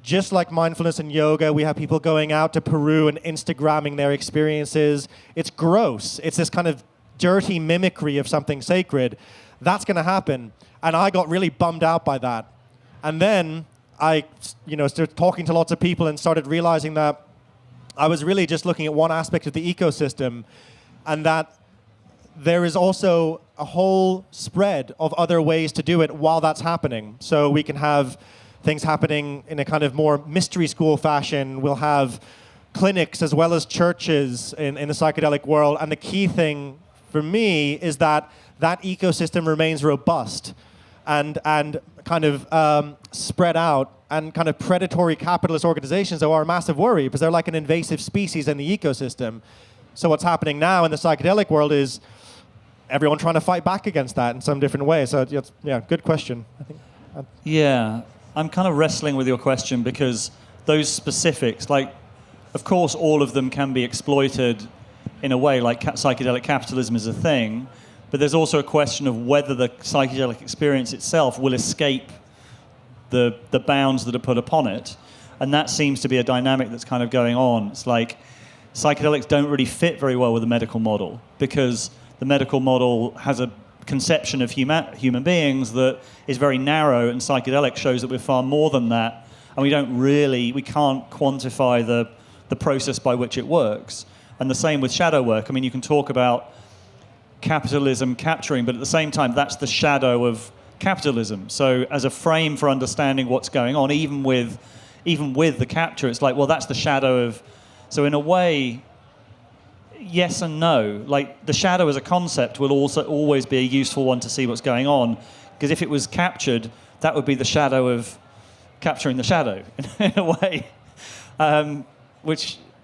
just like mindfulness and yoga. We have people going out to Peru and Instagramming their experiences. It's gross. It's this kind of dirty mimicry of something sacred. That's going to happen. And I got really bummed out by that. And then I, you know, started talking to lots of people and started realizing that I was really just looking at one aspect of the ecosystem, and that there is also a whole spread of other ways to do it while that's happening. So we can have things happening in a kind of more mystery school fashion. We'll have clinics as well as churches in the psychedelic world. And the key thing for me is that that ecosystem remains robust and kind of spread out, and kind of predatory capitalist organizations are a massive worry because they're like an invasive species in the ecosystem. So what's happening now in the psychedelic world is everyone trying to fight back against that in some different way. So yeah, good question, I think. Yeah, I'm kind of wrestling with your question because those specifics, like, of course, all of them can be exploited in a way, like psychedelic capitalism is a thing, but there's also a question of whether the psychedelic experience itself will escape the bounds that are put upon it. And that seems to be a dynamic that's kind of going on. It's like psychedelics don't really fit very well with the medical model because the medical model has a conception of human beings that is very narrow, and psychedelic shows that we're far more than that, and we can't quantify the process by which it works. And the same with shadow work. I mean, you can talk about capitalism capturing, but at the same time, that's the shadow of capitalism. So as a frame for understanding what's going on, even with the capture, it's like, well, that's the shadow of... So in a way, yes and no. Like, the shadow as a concept will also always be a useful one to see what's going on, because if it was captured, that would be the shadow of capturing the shadow, in a way.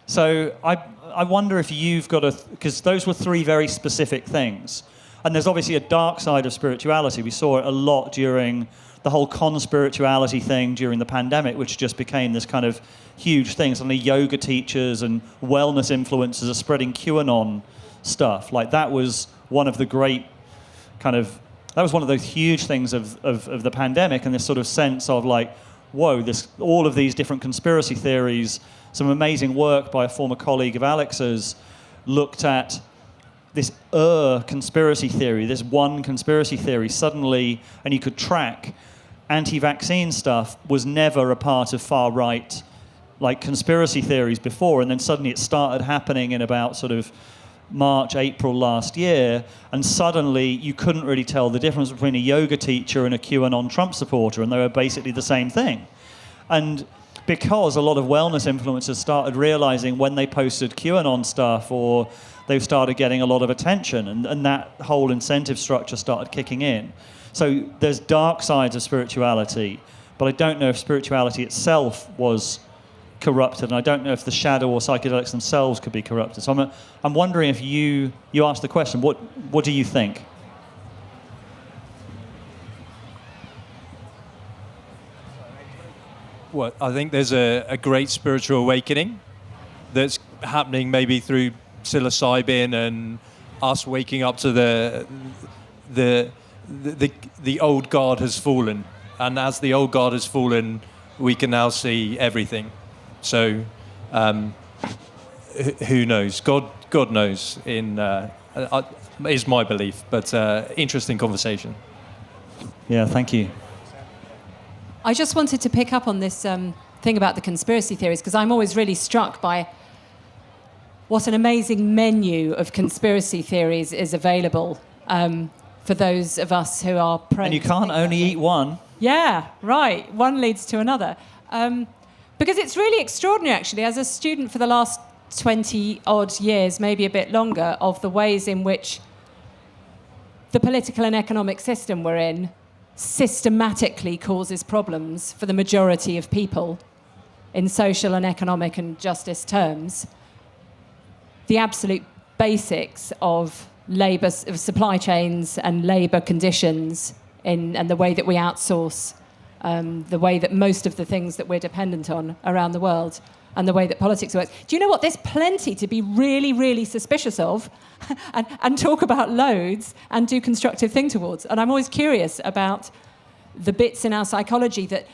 So I wonder if you've got because those were three very specific things. And there's obviously a dark side of spirituality. We saw it a lot during the whole con-spirituality thing during the pandemic, which just became this kind of huge thing. Suddenly yoga teachers and wellness influencers are spreading QAnon stuff. Like, that was one of the great that was one of those huge things of the pandemic, and this sort of sense of like, whoa, all of these different conspiracy theories. Some amazing work by a former colleague of Alex's looked at this conspiracy theory, this one conspiracy theory suddenly, and you could track anti-vaccine stuff was never a part of far-right like conspiracy theories before, and then suddenly it started happening in about sort of March, April last year, and suddenly you couldn't really tell the difference between a yoga teacher and a QAnon Trump supporter, and they were basically the same thing. And because a lot of wellness influencers started realizing when they posted QAnon stuff, or they started getting a lot of attention, and that whole incentive structure started kicking in. So there's dark sides of spirituality, but I don't know if spirituality itself was corrupted, and I don't know if the shadow or psychedelics themselves could be corrupted. So I'm wondering if you asked the question, what do you think? Well, I think there's a great spiritual awakening that's happening maybe through psilocybin and us waking up to the old guard has fallen, and as the old guard has fallen, we can now see everything. So, who knows? God knows. Is my belief, but interesting conversation. Yeah, thank you. I just wanted to pick up on this thing about the conspiracy theories, because I'm always really struck by what an amazing menu of conspiracy theories is available for those of us who are prone. And you can't only eat one. Yeah, right. One leads to another. Because it's really extraordinary, actually, as a student for the last 20-odd years, maybe a bit longer, of the ways in which the political and economic system we're in systematically causes problems for the majority of people in social and economic and justice terms. The absolute basics of labour, of supply chains and labour conditions, and the way that we outsource, the way that most of the things that we're dependent on around the world, and the way that politics works. Do you know what? There's plenty to be really, really suspicious of and talk about loads and do constructive thing towards. And I'm always curious about the bits in our psychology that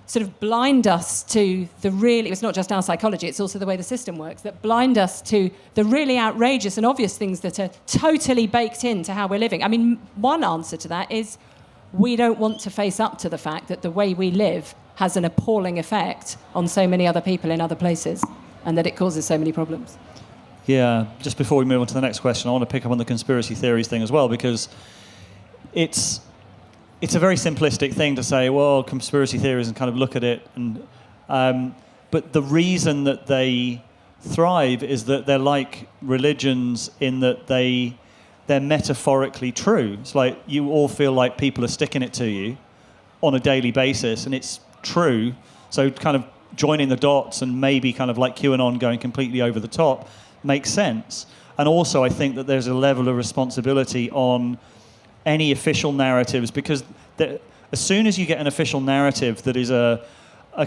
sort of blind us to the really... It's not just our psychology, it's also the way the system works, that blind us to the really outrageous and obvious things that are totally baked into how we're living. I mean, one answer to that is we don't want to face up to the fact that the way we live has an appalling effect on so many other people in other places, and that it causes so many problems. Yeah, just before we move on to the next question, I want to pick up on the conspiracy theories thing as well, because it's a very simplistic thing to say, well, conspiracy theories, and kind of look at it. And but the reason that they thrive is that they're like religions in that they're metaphorically true. It's like you all feel like people are sticking it to you on a daily basis, and it's true. So kind of joining the dots and maybe kind of like QAnon going completely over the top makes sense. And also I think that there's a level of responsibility on any official narratives, because as soon as you get an official narrative that is a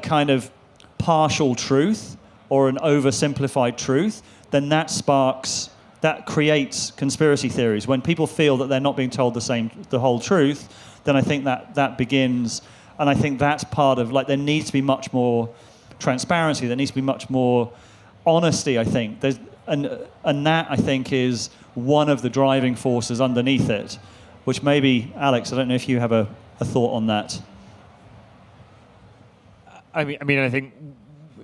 kind of partial truth or an oversimplified truth, then that creates conspiracy theories. When people feel that they're not being told the whole truth, then I think that begins, and I think that's part of, like, there needs to be much more transparency, there needs to be much more honesty, I think. And that, I think, is one of the driving forces underneath it, which maybe, Alex, I don't know if you have a thought on that. I mean, I think,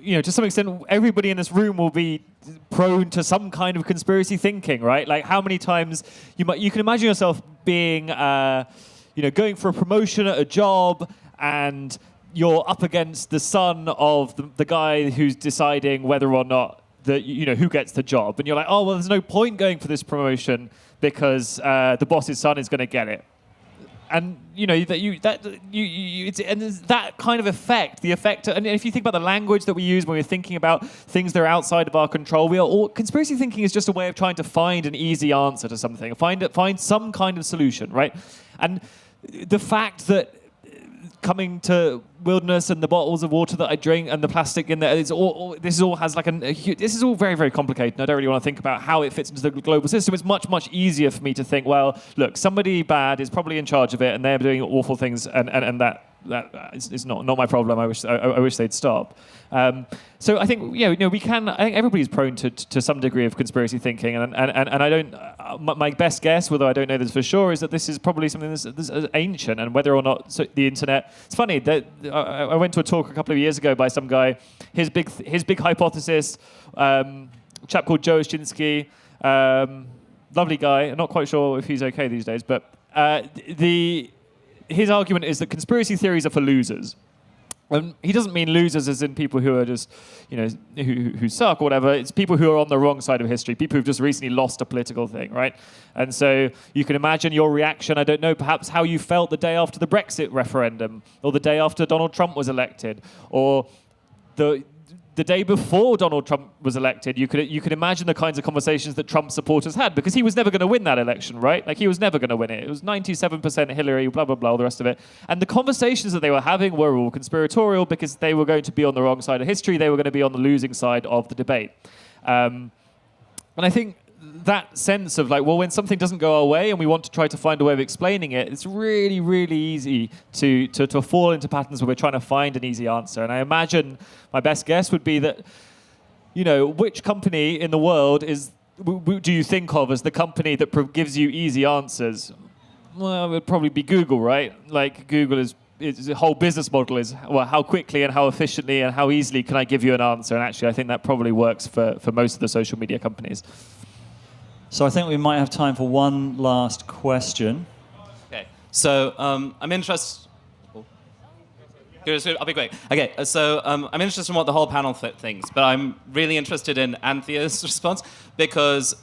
to some extent, everybody in this room will be prone to some kind of conspiracy thinking, right? Like, how many times you can imagine yourself being, going for a promotion at a job, and you're up against the son of the guy who's deciding whether or not who gets the job, and you're like, oh well, there's no point going for this promotion because the boss's son is going to get it. And it's that kind of effect, and if you think about the language that we use when we're thinking about things that are outside of our control, conspiracy thinking is just a way of trying to find an easy answer to something, find some kind of solution, right? And the fact that coming to wilderness and the bottles of water that I drink and the plastic in there, this is all very, very complicated. I don't really want to think about how it fits into the global system. It's much, much easier for me to think, well, look, somebody bad is probably in charge of it, and they're doing awful things, and that is not my problem. I wish they'd stop. So I think I think everybody's prone to some degree of conspiracy thinking, and I don't. My best guess, although I don't know this for sure, is that this is probably something that's ancient, and whether or not the internet. It's funny that I went to a talk a couple of years ago by some guy. His big hypothesis, chap called Joe Oshinsky, lovely guy. I'm not quite sure if he's okay these days, but his argument is that conspiracy theories are for losers. He doesn't mean losers as in people who are just, who suck or whatever. It's people who are on the wrong side of history, people who've just recently lost a political thing, right? And so you can imagine your reaction, I don't know, perhaps how you felt the day after the Brexit referendum, or the day after Donald Trump was elected, or the day before Donald Trump was elected. You could imagine the kinds of conversations that Trump supporters had, because he was never going to win that election, right? Like, he was never going to win it. It was 97% Hillary, blah, blah, blah, all the rest of it. And the conversations that they were having were all conspiratorial, because they were going to be on the wrong side of history. They were going to be on the losing side of the debate. And I think that sense of, like, well, when something doesn't go our way and we want to try to find a way of explaining it, it's really, really easy to fall into patterns where we're trying to find an easy answer. And I imagine my best guess would be that, which company in the world do you think of as the company that gives you easy answers? Well, it would probably be Google, right? Like, Google its whole business model is, well, how quickly and how efficiently and how easily can I give you an answer? And actually, I think that probably works for most of the social media companies. So I think we might have time for one last question. Okay, so I'm interested. I'll be quick. Okay, so I'm interested in what the whole panel thinks, but I'm really interested in Anthea's response, because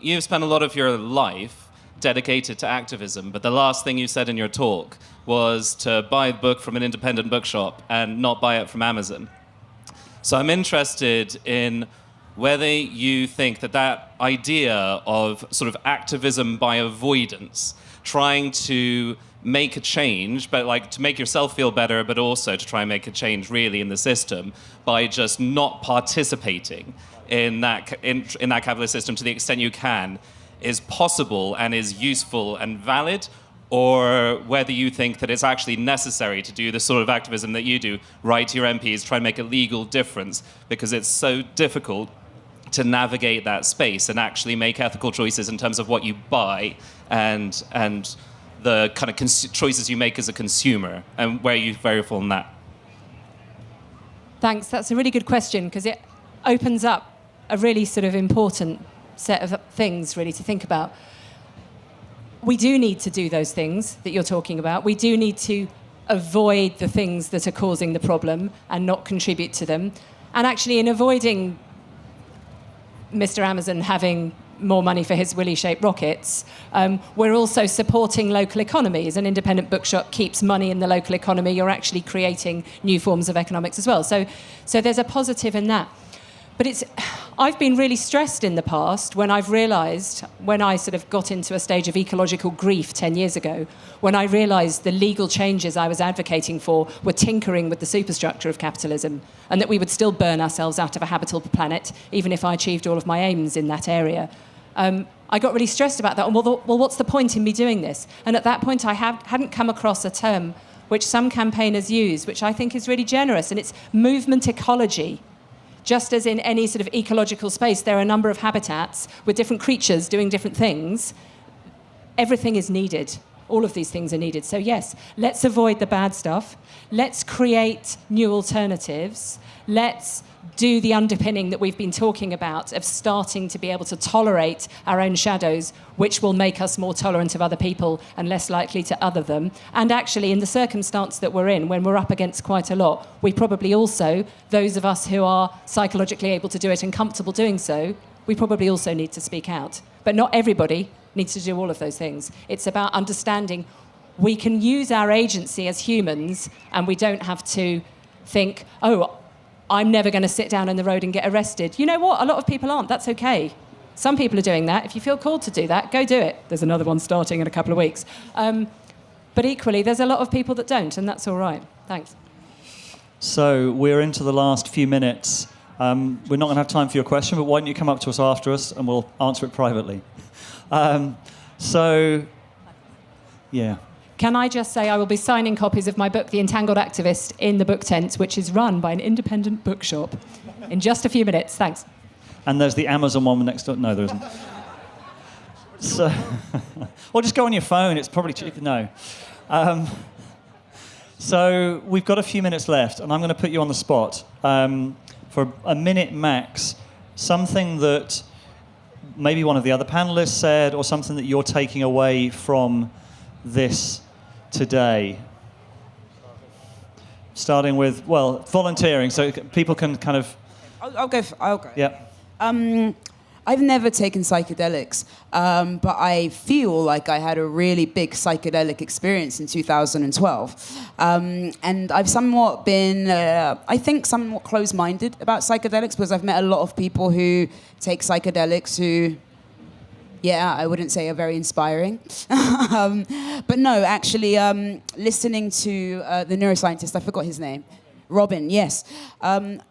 you've spent a lot of your life dedicated to activism, but the last thing you said in your talk was to buy a book from an independent bookshop and not buy it from Amazon. So I'm interested in whether you think that idea of sort of activism by avoidance, trying to make a change, but like to make yourself feel better, but also to try and make a change really in the system by just not participating in that capitalist system to the extent you can, is possible and is useful and valid, or whether you think that it's actually necessary to do the sort of activism that you do, write to your MPs, try and make a legal difference, because it's so difficult to navigate that space and actually make ethical choices in terms of what you buy and the kind of choices you make as a consumer, and where you vary from that. Thanks. That's a really good question, because it opens up a really sort of important set of things really to think about. We do need to do those things that you're talking about. We do need to avoid the things that are causing the problem and not contribute to them. And actually, in avoiding Mr. Amazon having more money for his willy-shaped rockets, we're also supporting local economies. An independent bookshop keeps money in the local economy. You're actually creating new forms of economics as well. So there's a positive in that. But I've been really stressed in the past when I've realised, when I sort of got into a stage of ecological grief 10 years ago, when I realised the legal changes I was advocating for were tinkering with the superstructure of capitalism, and that we would still burn ourselves out of a habitable planet, even if I achieved all of my aims in that area. I got really stressed about that. Well, what's the point in me doing this? And at that point, I hadn't come across a term which some campaigners use, which I think is really generous, and it's movement ecology. Just as in any sort of ecological space, there are a number of habitats with different creatures doing different things. Everything is needed. All of these things are needed. So yes, let's avoid the bad stuff. Let's create new alternatives. Let's do the underpinning that we've been talking about of starting to be able to tolerate our own shadows, which will make us more tolerant of other people and less likely to other them. And actually, in the circumstance that we're in, when we're up against quite a lot, we probably also, those of us who are psychologically able to do it and comfortable doing so, we probably also need to speak out. But not everybody needs to do all of those things. It's about understanding we can use our agency as humans, and we don't have to think, oh, I'm never going to sit down in the road and get arrested. You know what? A lot of people aren't. That's okay. Some people are doing that. If you feel called to do that, go do it. There's another one starting in a couple of weeks. But equally, there's a lot of people that don't, and that's all right. Thanks. So we're into the last few minutes. We're not going to have time for your question, but why don't you come up to us after us and we'll answer it privately. Yeah. Can I just say I will be signing copies of my book, The Entangled Activist, in the book tent, which is run by an independent bookshop, in just a few minutes. Thanks. And there's the Amazon one next door. No, there isn't. So, or just go on your phone. It's probably cheaper. No. So we've got a few minutes left, and I'm going to put you on the spot for a minute max. Something that maybe one of the other panelists said, or something that you're taking away from this today. Starting with, well, volunteering, so people can kind of... I'll go. Yeah. I've never taken psychedelics, but I feel like I had a really big psychedelic experience in 2012. And I've somewhat been, I think, somewhat closed-minded about psychedelics because I've met a lot of people who take psychedelics who, yeah, I wouldn't say are very inspiring. But no, actually, listening to the neuroscientist, I forgot his name, Robin, yes.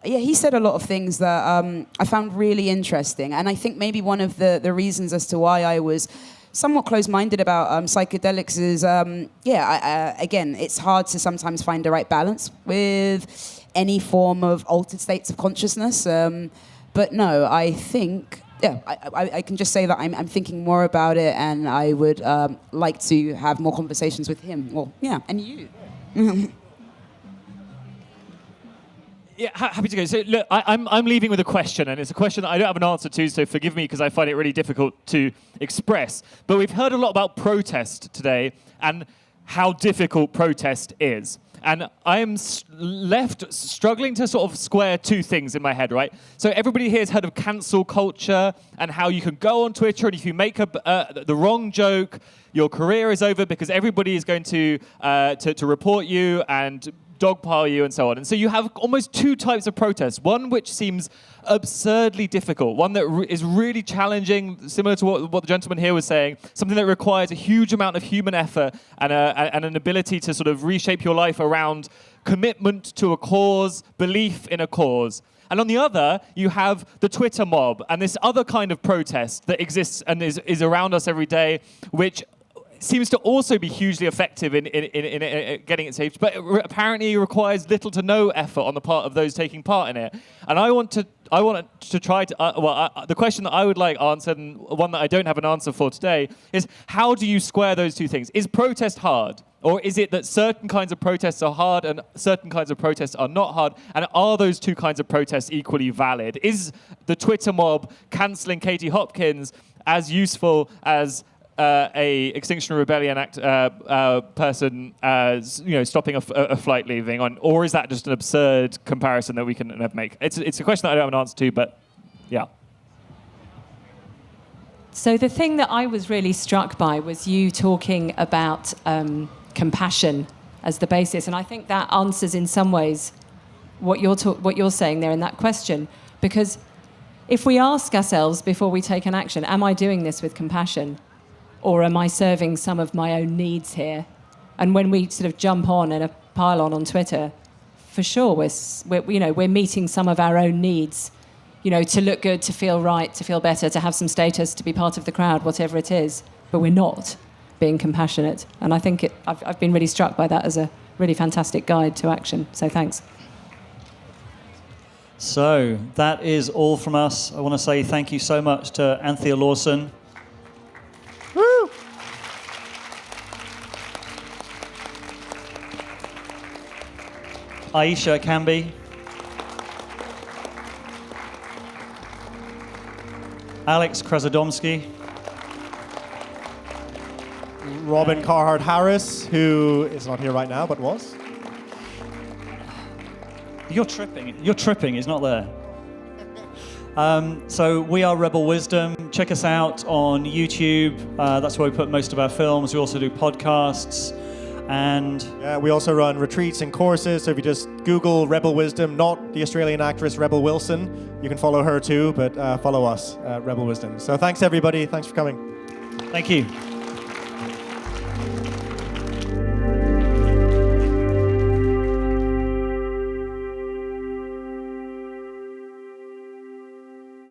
He said a lot of things that I found really interesting. And I think maybe one of the reasons as to why I was somewhat closed-minded about psychedelics is, again, it's hard to sometimes find the right balance with any form of altered states of consciousness. But no, I think, I can just say that I'm thinking more about it, and I would like to have more conversations with him. Well, yeah, and you. Yeah, happy to go. So look, I'm leaving with a question, and it's a question that I don't have an answer to, so forgive me because I find it really difficult to express. But we've heard a lot about protest today and how difficult protest is. And I am left struggling to sort of square two things in my head, right? So everybody here has heard of cancel culture and how you can go on Twitter, and if you make the wrong joke, your career is over because everybody is going to report you and dogpile you and so on. And so you have almost two types of protests. One which seems absurdly difficult, one that is really challenging, similar to what the gentleman here was saying, something that requires a huge amount of human effort and an ability to sort of reshape your life around commitment to a cause, belief in a cause. And on the other, you have the Twitter mob and this other kind of protest that exists and is around us every day, which seems to also be hugely effective in getting it saved, but it apparently requires little to no effort on the part of those taking part in it. And I want to try to, the question that I would like answered, and one that I don't have an answer for today, is how do you square those two things? Is protest hard? Or is it that certain kinds of protests are hard and certain kinds of protests are not hard? And are those two kinds of protests equally valid? Is the Twitter mob cancelling Katie Hopkins as useful as a Extinction Rebellion person, stopping a flight leaving on, or is that just an absurd comparison that we can never make? It's a question that I don't have an answer to, but yeah. So the thing that I was really struck by was you talking about compassion as the basis, and I think that answers in some ways what you're saying there in that question, because if we ask ourselves before we take an action, am I doing this with compassion, or am I serving some of my own needs here? And when we sort of jump on in a pile on Twitter, for sure we're meeting some of our own needs, to look good, to feel right, to feel better, to have some status, to be part of the crowd, whatever it is. But we're not being compassionate. And I think I've been really struck by that as a really fantastic guide to action. So thanks. So that is all from us. I want to say thank you so much to Anthea Lawson. Woo! Ayishat Akanbi. Alex Krasodomski. Robin Carhart-Harris, who is not here right now, but was. You're tripping. He's not there. So we are Rebel Wisdom. Check us out on YouTube. That's where we put most of our films. We also do podcasts. And yeah, we also run retreats and courses. So if you just Google Rebel Wisdom, not the Australian actress Rebel Wilson, you can follow her too, but follow us, Rebel Wisdom. So thanks, everybody. Thanks for coming. Thank you.